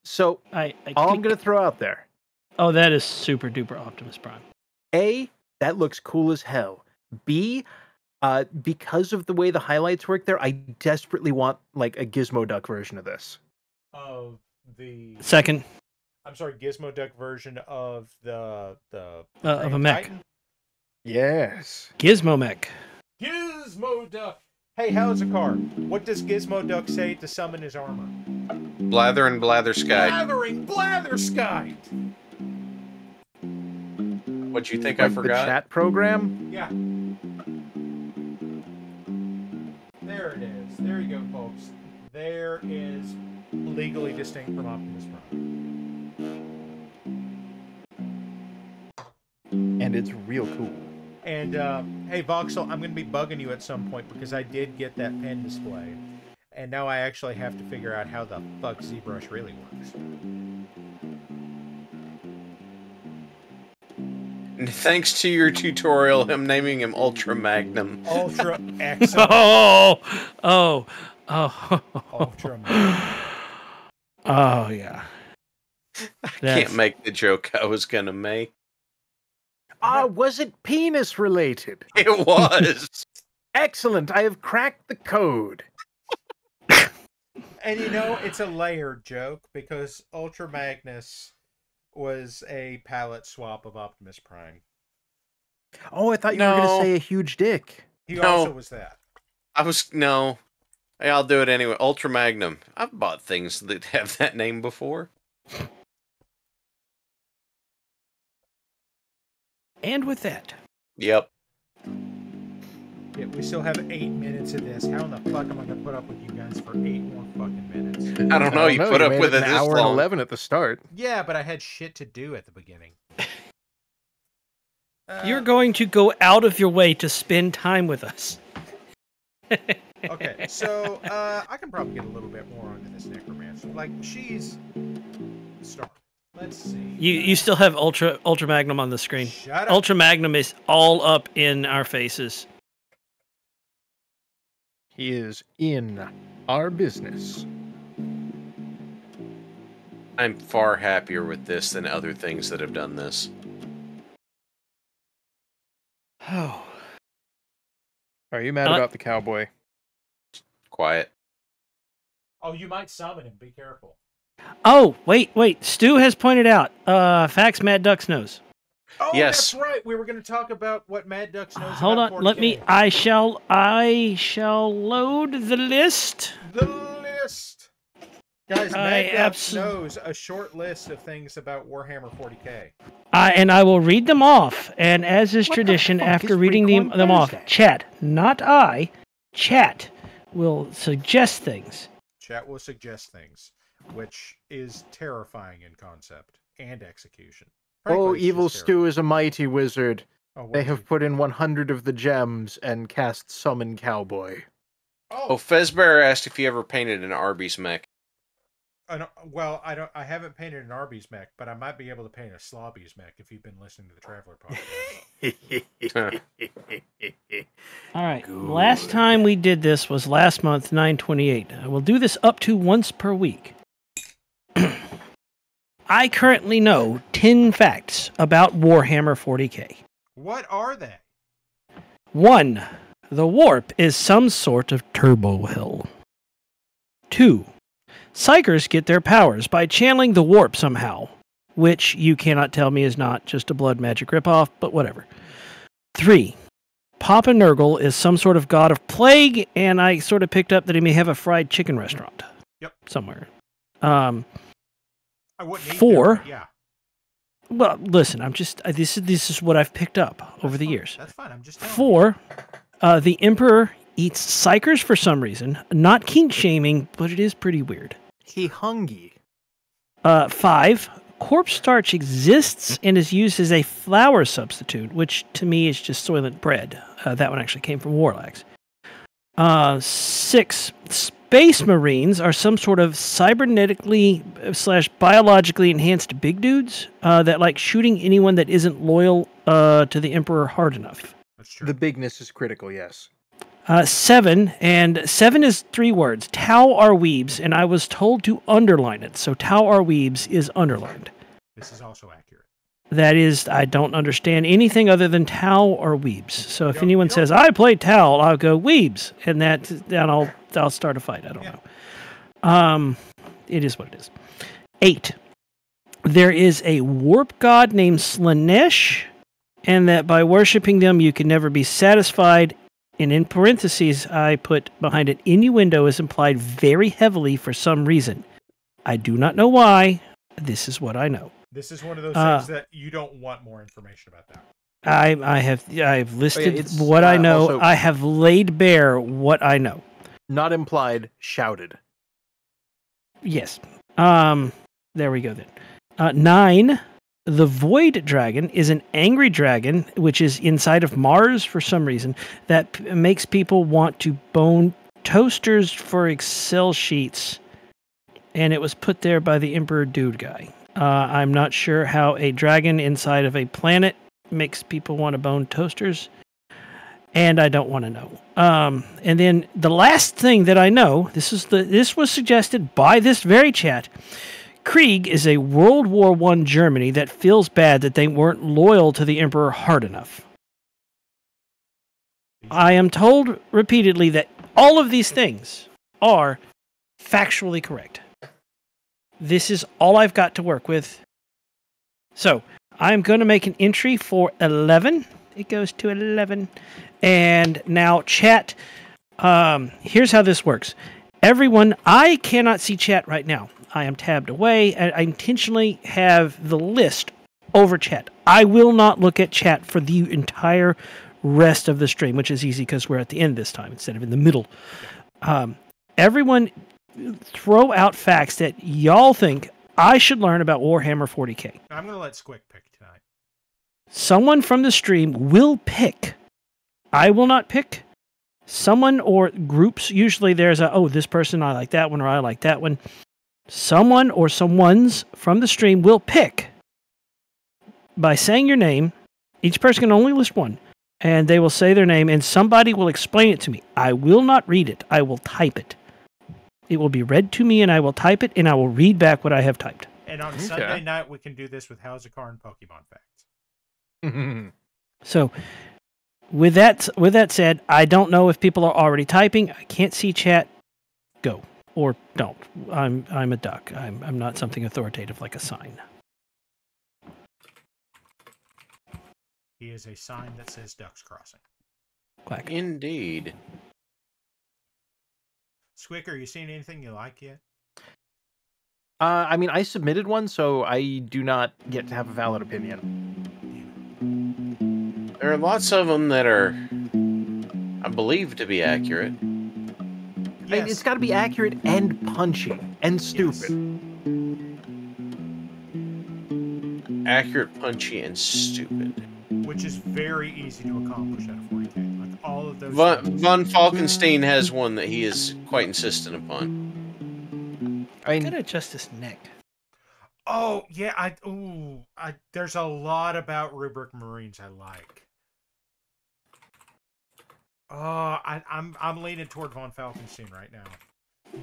So, all I'm going to throw out there. Oh, that is super duper Optimus Prime. A, that looks cool as hell. B, because of the way the highlights work there, I desperately want like a Gizmo Duck version of this. Of the second. I'm sorry, Gizmo Duck version of the of a mech. Titan? Yes. Gizmo mech. Gizmo Duck. Hey, how's the car? What does Gizmo Duck say to summon his armor? Blather and blather sky. Blathering blather sky. What you think like I forgot? The chat program? Yeah. There it is. There you go, folks. There is legally distinct from Optimus Prime. And it's real cool. And, hey, Voxel, I'm going to be bugging you at some point because I did get that pen display. And now I actually have to figure out how the fuck ZBrush really works. Thanks to your tutorial, I'm naming him Ultra Magnum. Ultra excellent. Oh. Ultra Magnum. Oh, yeah. I can't make the joke I was going to make. Was it penis related? It was. Excellent. I have cracked the code. And you know, it's a layered joke because Ultra Magnus was a palette swap of Optimus Prime. Oh, I thought you were going to say a huge dick. He also was that. No. Hey, I'll do it anyway. Ultra Magnum. I've bought things that have that name before. And with that. Yep. Yeah, we still have 8 minutes of this. How in the fuck am I going to put up with you guys for 8 more fucking minutes? I don't know. You put up with it an this hour long. and 11 at the start. Yeah, but I had shit to do at the beginning. You're going to go out of your way to spend time with us. Okay, so I can probably get a little bit more onto this necromancer. Like, she's the star. Let's see. You still have Ultra Magnum on the screen. Shut up. Ultra Magnum is all up in our faces. He is in our business. I'm far happier with this than other things that have done this. Oh. Are you mad about the cowboy? Quiet. Oh, you might summon him. Be careful. Oh, wait. Stu has pointed out facts Mad Ducks knows. Oh, Yes. that's right. We were going to talk about what Mad Ducks knows Hold about on, 40K. let me. I shall load the list. The list. Guys, Mad Ducks knows a short list of things about Warhammer 40K. And I will read them off. And as is tradition, after reading them off, chat, not I, chat will suggest things. Chat will suggest things, which is terrifying in concept and execution. Frankly, Oh, it's Evil just Stew is a mighty wizard. terrifying. They have put in 100 of the gems and cast Summon Cowboy. Oh, Fezbear asked if you ever painted an Arby's mech. Well, I haven't painted an Arby's mech, but I might be able to paint a Slobby's mech if you've been listening to the Traveler podcast. All right. Last time we did this was last month, 9/28. I will do this up to once per week. I currently know 10 facts about Warhammer 40K. What are they? 1. The warp is some sort of turbo hell. 2. Psychers get their powers by channeling the warp somehow, which you cannot tell me is not just a blood magic ripoff, but whatever. 3. Papa Nurgle is some sort of god of plague, and I sort of picked up that he may have a fried chicken restaurant. Yep. Somewhere. I wouldn't eat 4. them, but yeah. Well, listen, I'm just this is what I've picked up over the years. That's fine. I'm just telling 4. The Emperor eats psychers for some reason. Not kink shaming, but it is pretty weird. He hungry. 5. Corpse starch exists and is used as a flour substitute, which to me is just Soylent bread. That one actually came from Warlax. 6. Space Marines are some sort of cybernetically / biologically enhanced big dudes that like shooting anyone that isn't loyal to the Emperor hard enough. That's true. The bigness is critical, yes. 7, and 7 is 3 words. Tau are weebs, and I was told to underline it. So Tau are weebs is underlined. This is also accurate. That is, I don't understand anything other than Tau or weebs. So if Yep, anyone yep. says I play Tau, I'll go weebs, and then I'll start a fight. I don't know. It is what it is. 8. There is a warp god named Slanesh, and that by worshiping them you can never be satisfied. And in parentheses, I put behind it, innuendo is implied very heavily for some reason. I do not know why. This is what I know. This is one of those things that you don't want more information about that. I've listed it's, what I know. also- I have laid bare what I know. Not implied, shouted. Yes. There we go then. 9. The Void Dragon is an angry dragon, which is inside of Mars for some reason, that makes people want to bone toasters for Excel sheets. And it was put there by the Emperor Dude guy. I'm not sure how a dragon inside of a planet makes people want to bone toasters. And I don't want to know. And then the last thing that I know, this was suggested by this very chat. Krieg is a World War I Germany that feels bad that they weren't loyal to the Emperor hard enough. I am told repeatedly that all of these things are factually correct. This is all I've got to work with. So, I'm going to make an entry for 11. It goes to 11. And now, chat, here's how this works. Everyone, I cannot see chat right now. I am tabbed away. I intentionally have the list over chat. I will not look at chat for the entire rest of the stream, which is easy because we're at the end this time instead of in the middle. Everyone, throw out facts that y'all think I should learn about Warhammer 40K. I'm going to let Squic pick tonight. Someone from the stream will pick. I will not pick. Someone or groups, usually there's this person, I like that one, or I like that one. Someone or someone's from the stream will pick by saying your name. Each person can only list one. and they will say their name, and somebody will explain it to me. I will not read it. I will type it. It will be read to me, and I will type it, and I will read back what I have typed. And on Sunday night, we can do this with How's a Car and Pokemon Facts. So, with that said, I don't know if people are already typing. I can't see chat. Go or don't. I'm a duck. I'm not something authoritative like a sign. He is a sign that says ducks crossing. Quack. Indeed. Squick, are you seeing anything you like yet? I mean, I submitted one, so I do not get to have a valid opinion. There are lots of them that are, I believe, to be accurate. Yes. I mean, it's got to be accurate and punchy and stupid. Yes. Accurate, punchy, and stupid. Which is very easy to accomplish at a 40K. Like all of those. Von Falkenstein has one that he is quite insistent upon. I gotta adjust this neck. Oh yeah, there's a lot about Rubric Marines I like. Oh, I'm leaning toward Von Falkenstein right now,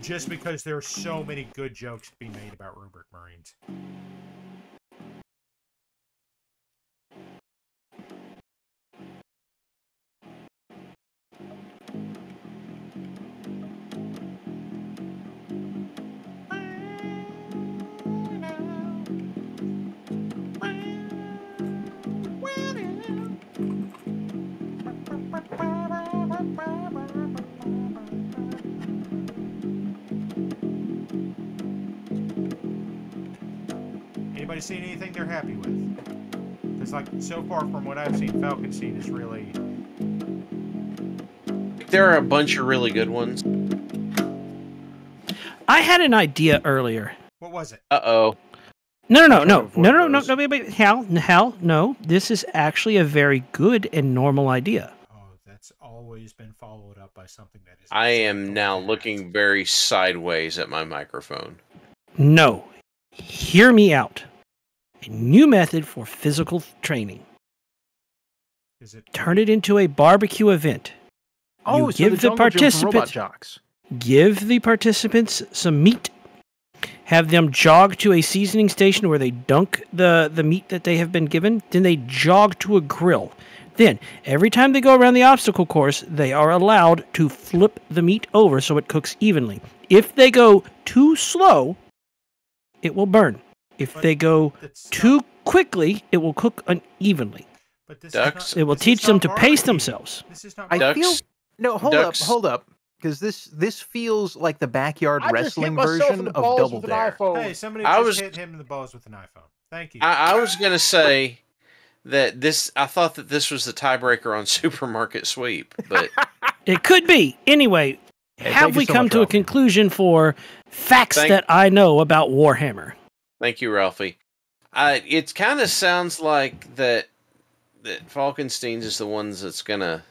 just because there are so many good jokes to be made about Rubric Marines. Anybody seen anything they're happy with? Because, like, so far from what I've seen, Falkenstein is really... There are a bunch of really good ones. I had an idea earlier. What was it? Uh-oh. No, Hal, no. This is actually a very good and normal idea. Oh, that's always been followed up by something that is... I am now looking very sideways at my microphone. No. Hear me out. A new method for physical training. Is it? Turn it into a barbecue event. Oh, you so give the participants give the participants some meat. Have them jog to a seasoning station where they dunk the meat that they have been given. Then they jog to a grill. Then, every time they go around the obstacle course, they are allowed to flip the meat over so it cooks evenly. If they go too slow, it will burn. If they go too quickly, it will cook unevenly. But this Ducks. It will teach them to pace themselves. This is not... I feel... No, hold up. Because this feels like the backyard wrestling version of Double Dare. Hey, somebody just hit him in the balls with an iPhone. Thank you. I was going to say that I thought that this was the tiebreaker on Supermarket Sweep, but... It could be. Anyway, have we come to a conclusion for facts that I know about Warhammer? Thank you, Ralphie. It kind of sounds like that Falkenstein's is the ones that's going to...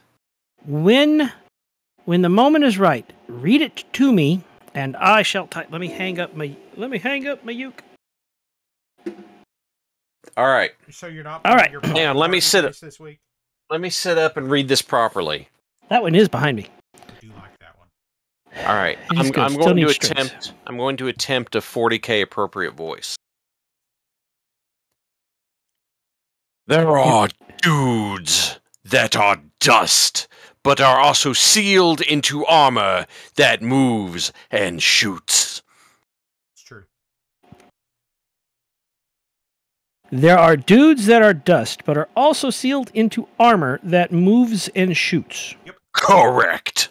When the moment is right, read it to me, and I shall type. Let me hang up my uke. All right. So you're not. All right. Hang on. Let me sit up. This week? Let me sit up and read this properly. That one is behind me. I do like that one. All right. I'm going to attempt a 40K appropriate voice. There are dudes that are dust, but are also sealed into armor that moves and shoots. It's true. There are dudes that are dust, but are also sealed into armor that moves and shoots. Yep. Correct.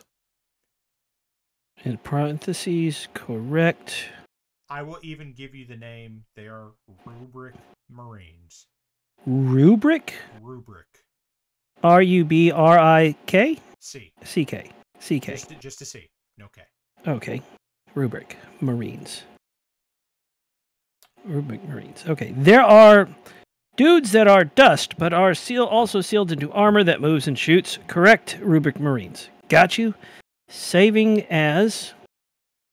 In parentheses, correct. I will even give you the name. They are Rubric Marines. Rubric? Rubric. R-U-B-R-I-K? C. C-K. C-K. Just a C. No K. Okay. Rubric. Marines. Rubric Marines. Okay. There are dudes that are dust, but are also sealed into armor that moves and shoots. Correct, Rubric Marines. Got you. Saving as...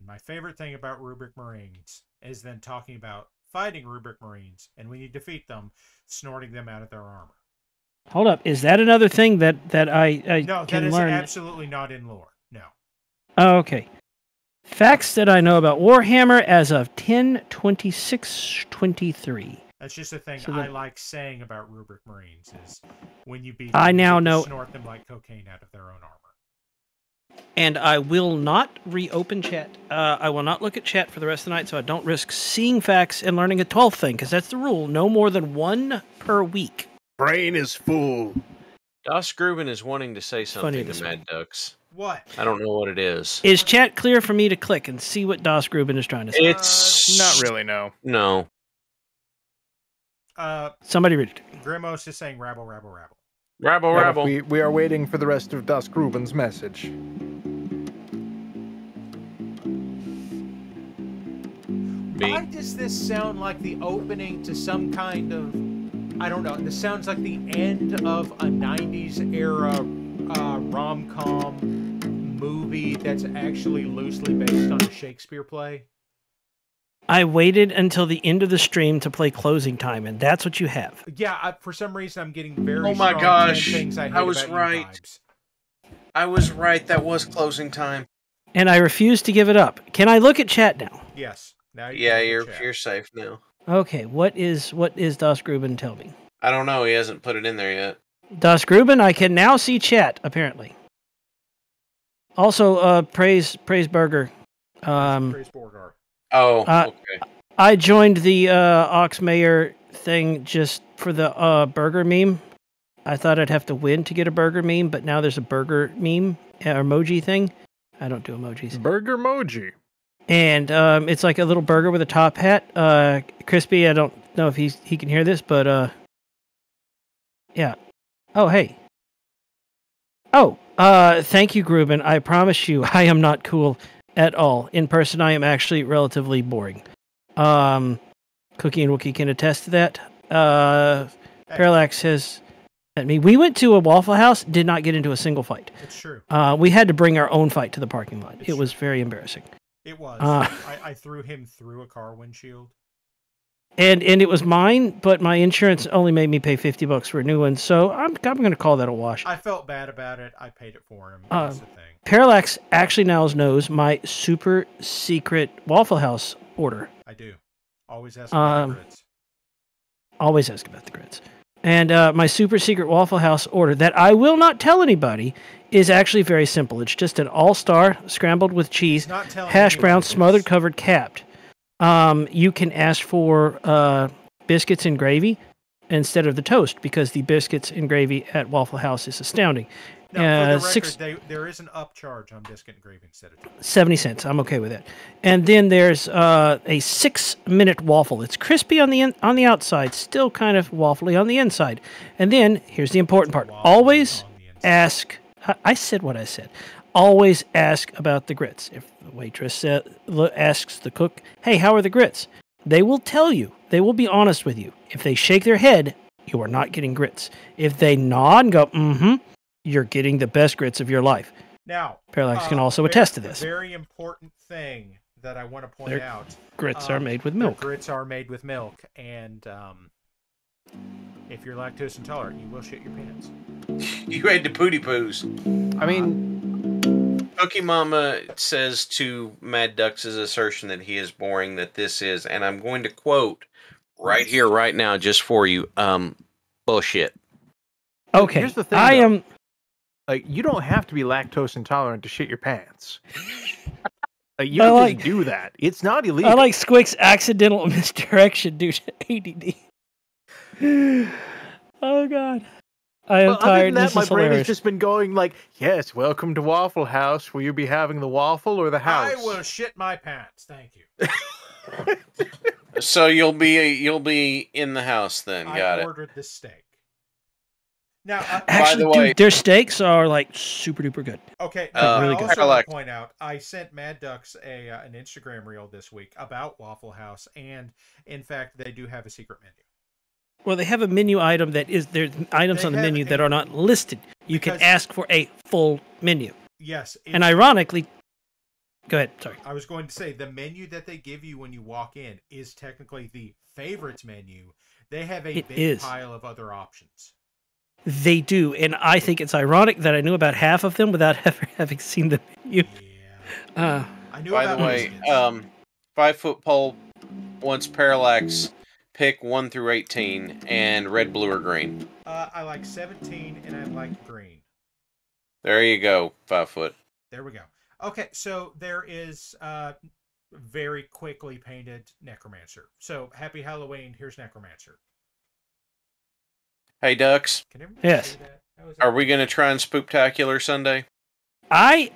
My favorite thing about Rubric Marines is then talking about fighting Rubric Marines, and when you defeat them, snorting them out of their armor. Hold up. Is that another thing that I No, that can is learn? absolutely not in lore. No. Oh, okay. Facts that I know about Warhammer as of 10/26/23. That's just a thing So I then- like saying about Rubric Marines is when you beat I them, you now get to know- snort them like cocaine out of their own armor. And I will not reopen chat. I will not look at chat for the rest of the night, so I don't risk seeing facts and learning a 12th thing, because that's the rule. No more than one per week. Brain is full. Das Gruben is wanting to say funny something this to Mad Ducks. What? I don't know what it is. Is chat clear for me to click and see what Das Gruben is trying to say? It's Not really, no. No. Somebody read it. Grimos is saying rabble, rabble, rabble. Rabble, Yeah, rabble. we are waiting for the rest of Das Gruben's message. Why does this sound like the opening to some kind of... I don't know. This sounds like the end of a 90s era rom-com movie that's actually loosely based on a Shakespeare play. I waited until the end of the stream to play closing time, and that's what you have. Yeah, for some reason I'm getting very Oh my strong gosh, 10 things I hate I was about you right. vibes. I was right. That was closing time. And I refuse to give it up. Can I look at chat now? Yes. Now you Yeah, can look at chat. you're safe now. Okay, what is Das Gruben? Tell me. I don't know. He hasn't put it in there yet. Das Gruben, I can now see chat, apparently. Also, Praise Burger. Praise Borgar. Oh, Uh, okay. I joined the Oxmayer thing just for the burger meme. I thought I'd have to win to get a burger meme, but now there's a burger meme emoji thing. I don't do emojis. Burger Moji. And it's like a little burger with a top hat. Crispy, I don't know if he can hear this, but yeah. Oh, hey. Oh, thank you, Gruben. I promise you, I am not cool at all. In person, I am actually relatively boring. Cookie and Wookie can attest to that. Parallax has at me. We went to a Waffle House, did not get into a single fight. It's true. We had to bring our own fight to the parking lot. It's It was true. very embarrassing. It was. Uh, I threw him through a car windshield. And it was mine, but my insurance only made me pay $50 for a new one, so I'm going to call that a wash. I felt bad about it. I paid it for him. That's the thing. Parallax actually now knows my super secret Waffle House order. I do. Always ask about the grids. Always ask about the grids. And my super secret Waffle House order that I will not tell anybody is actually very simple. It's just an all-star scrambled with cheese, Not telling hash anybody brown, this. smothered, covered, capped. You can ask for biscuits and gravy instead of the toast because the biscuits and gravy at Waffle House is astounding. Now, for the record, there is an upcharge on biscuit and gravy instead of toast. 70 cents. I'm okay with that. And then there's a 6-minute waffle. It's crispy on the outside, still kind of waffly on the inside. And then here's the important part. Always ask. I said what I said. Always ask about the grits. If the waitress asks the cook, "Hey, how are the grits?" They will tell you. They will be honest with you. If they shake their head, you are not getting grits. If they nod and go, "Mm-hmm," you're getting the best grits of your life. Now, Parallax can also attest to this. A very important thing that I want to point out. Grits are made with their milk. Grits are made with milk, and if you're lactose intolerant, you will shit your pants. You ate the pooty poos. I mean, Cookie Mama says to Mad Duck's assertion that he is boring, that this is, and I'm going to quote right here, right now, just for you, bullshit. Okay, here's the thing, I though. am. like, you don't have to be lactose intolerant to shit your pants. You I can like- just do that. It's not illegal. I like Squic's accidental misdirection due to ADD. Oh God, I am Well, other tired. than that, This my is brain has hilarious. just been going like, yes, welcome to Waffle House. Will you be having the waffle or the house? I will shit my pants. Thank you. So you'll be in the house then. Got I it. ordered this steak. Now, Actually, the way- dude, their steaks are like super duper good. okay. really I good. also want Parallax. to point out, I sent Mad Ducks an Instagram reel this week about Waffle House, and in fact, they do have a secret menu. Well, they have a menu item that is there's items They on the have menu a- that are not listed. You can Because- ask for a full menu, Yes, and ironically, go ahead. Sorry. I was going to say the menu that they give you when you walk in is technically the favorites menu. They have a It big is. pile of other options. They do, and I think it's ironic that I knew about half of them without ever having seen the menu. I knew By about the way, biscuits. 5-foot pole wants parallax. Pick 1 through 18, and red, blue, or green. I like 17, and I like green. There you go, 5-foot. There we go. Okay, so there is very quickly painted Necromancer. So, happy Halloween. Here's Necromancer. Hey, Ducks. Can everybody Yes. see that? How is Are that? we going to try and Spooktacular Sunday?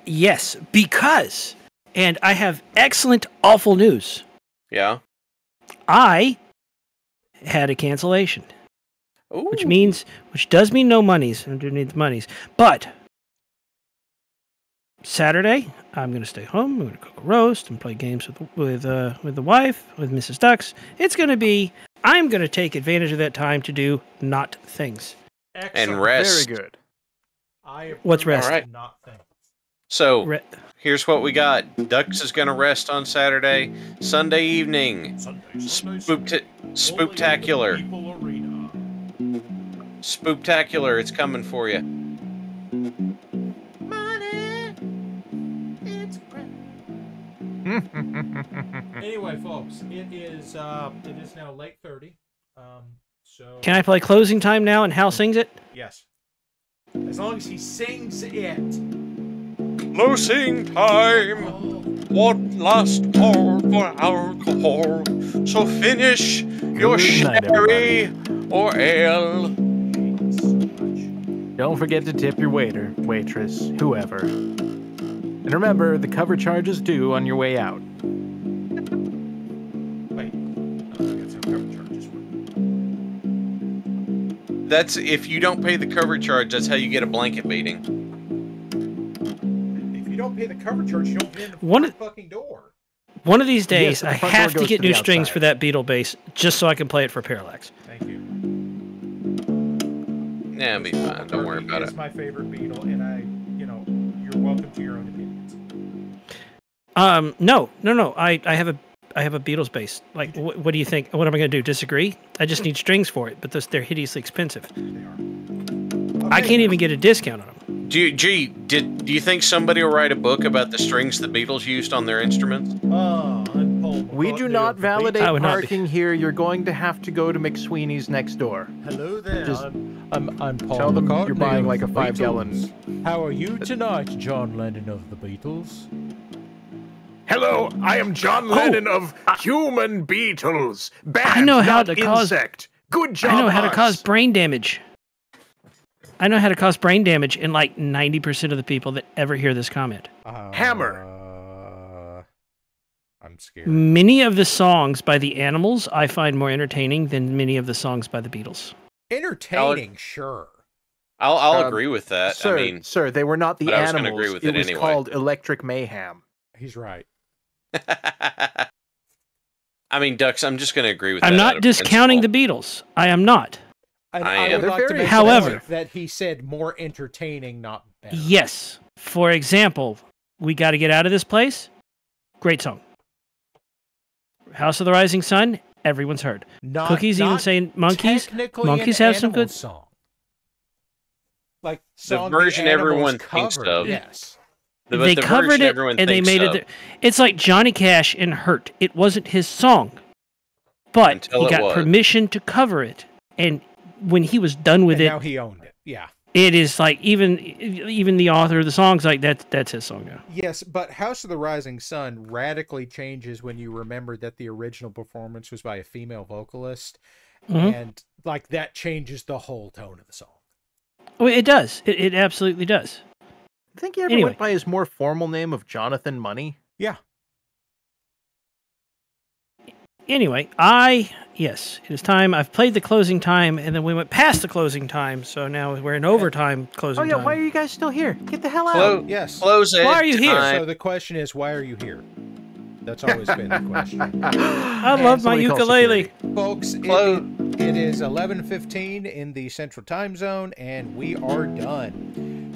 Yes, because, and I have excellent, awful news. Yeah. I had a cancellation, Ooh. which does mean no monies underneath the monies. But Saturday, I'm going to stay home. I'm going to cook a roast and play games with the wife, with Mrs. Ducks. I'm going to take advantage of that time to do not things. Excellent. And rest. Very good. What's rest? All right. Not things. So, here's what we got. Ducks is going to rest on Saturday. Sunday evening. Spooktacular. People Arena. Spooktacular. It's coming for you. Anyway, folks, it is now late 30. So Can I play closing time now and Hal sings it? yes, as long as he sings it. Closing time. One last call for alcohol. So finish your Good night, sherry or ale. Don't forget to tip your waiter, waitress, whoever. And remember, the cover charge is due on your way out. Wait, I got some cover charges. That's if you don't pay the cover charge. That's how you get a blanket beating. If you don't pay the cover charge, you don't get in the One- fucking door. One of these days, Yes, the I front door have to goes get to the new strings outside. for that Beetle bass just so I can play it for Parallax. Thank you. Nah, it'll be fine. Don't worry about It's it. my favorite Beetle, and you're welcome to your own opinions. No. I have a Beatles bass. Like, what do you think? What am I going to do? Disagree? I just need strings for it, but they're hideously expensive. They are. I Okay. can't even get a discount on them. Do you think somebody will write a book about the strings the Beatles used on their instruments? I'm Paul We do not validate I would not be. parking here. You're going to have to go to McSweeney's next door. Hello there. Just I'm Paul Tell them McCartney you're buying of like a the 5-gallon. Beatles. How are you tonight, John Lennon of the Beatles? Hello, I am John Lennon of Human Beetles. Bad, I know how not to cause- insect. Good job. I know how to us. cause brain damage. I know how to cause brain damage in like 90% of the people that ever hear this comment. Hammer. I'm scared. Many of the songs by the Animals I find more entertaining than many of the songs by the Beatles. Entertaining, sure. I'll agree with that. Sir, sir, they were not the but I was gonna animals. agree with it it was anyway. called Electric Mayhem. He's right. I mean, Ducks, I'm just going to agree with I'm that. out not of discounting principle. the Beatles. I am not. And I I am. would like to They're make However- the point that he said more entertaining, not better. Yes. For example, We Gotta Get Out of This Place. Great song. House of the Rising Sun. Everyone's heard. Not, Cookies even not saying monkeys. technically Monkeys an have some Animal good- song. Like The song version Animals everyone thinks covered, of. Yes. They the covered version it everyone and they thinks made of. it. It's like Johnny Cash in Hurt. It wasn't his song, but Until he it got was. permission to cover it. And when he was done with And it, now he owned it. Yeah. it is like even the author of the song's like that's his song now. Yes, but House of the Rising Sun radically changes when you remember that the original performance was by a female vocalist, Mhm. and like that changes the whole tone of the song. Oh, it does. It absolutely does. I think he ever Anyway. went by his more formal name of Jonathan Money. Yeah. Anyway, yes, it is time. I've played the closing time, and then we went past the closing time, so now we're in overtime closing Oh yeah, time. why are you guys still here? Get the hell out! Clo- Yes. Close it. Why are you here? time. So the question is, why are you here? That's always been the question. I love my Somebody call ukulele. security. Folks, Close. it is 11:15 in the Central Time Zone, and we are done.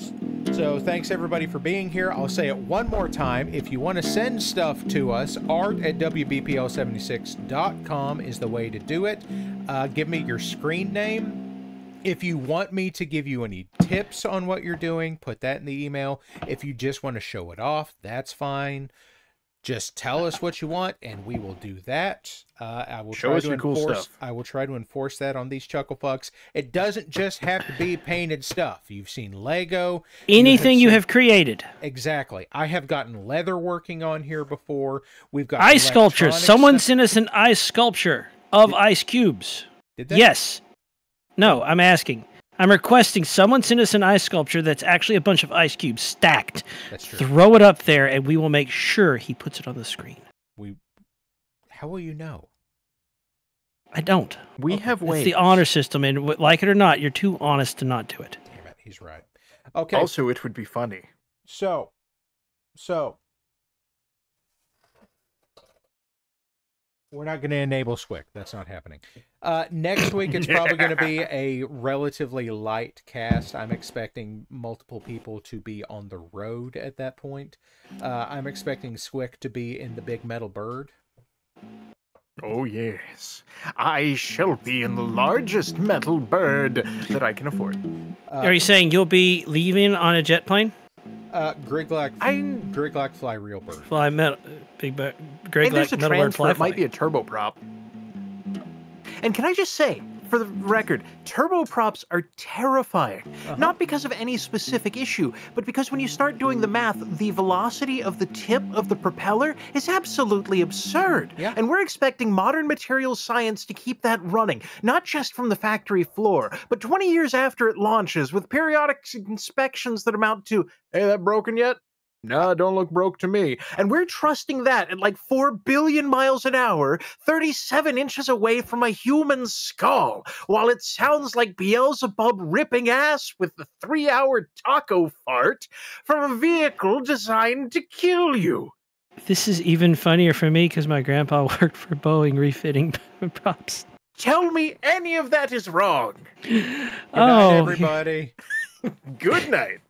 So thanks everybody for being here. I'll say it one more time. If you want to send stuff to us, art@wbpl76.com is the way to do it. Give me your screen name, If you want me to give you any tips on what you're doing, put that in the email. If you just want to show it off, that's fine. Just tell us what you want, and we will do that. I will Show try us to your cool enforce. stuff. I will try to enforce that on these chuckle fucks. It doesn't just have to be painted stuff. You've seen Lego. Anything you seen- have created. Exactly. I have gotten leather working on here before. We've got Ice sculptures. electronic Someone stuff. sent us an ice sculpture of ice cubes. Did they? Yes. No, I'm asking. I'm requesting someone send us an ice sculpture that's actually a bunch of ice cubes stacked. That's true. Throw it up there, and we will make sure he puts it on the screen. How will you know? I don't. We have It's ways. the honor system, and like it or not, you're too honest to not do it. Damn it, he's right. Okay. Also, it would be funny. So, we're not going to enable Squic. That's not happening. Next week, it's probably going to be a relatively light cast. I'm expecting multiple people to be on the road at that point. I'm expecting Squic to be in the Big Metal Bird. Oh, yes. I shall be in the largest metal bird that I can afford. Are you saying you'll be leaving on a jet plane? Griglak fly real bird. Fly metal, Greg And there's a like metal bird transfer. fly. It might be a turboprop. And can I just say, for the record, turboprops are terrifying. Not because of any specific issue, but because when you start doing the math, the velocity of the tip of the propeller is absolutely absurd. Yeah. And we're expecting modern materials science to keep that running, not just from the factory floor, but 20 years after it launches, with periodic inspections that amount to, hey, that broken yet? No, don't look broke to me. And we're trusting that at like 4 billion miles an hour, 37 inches away from a human skull, while it sounds like Beelzebub ripping ass with the 3-hour taco fart from a vehicle designed to kill you. This is even funnier for me because my grandpa worked for Boeing refitting props. Tell me any of that is wrong. Good night, everybody. Good night.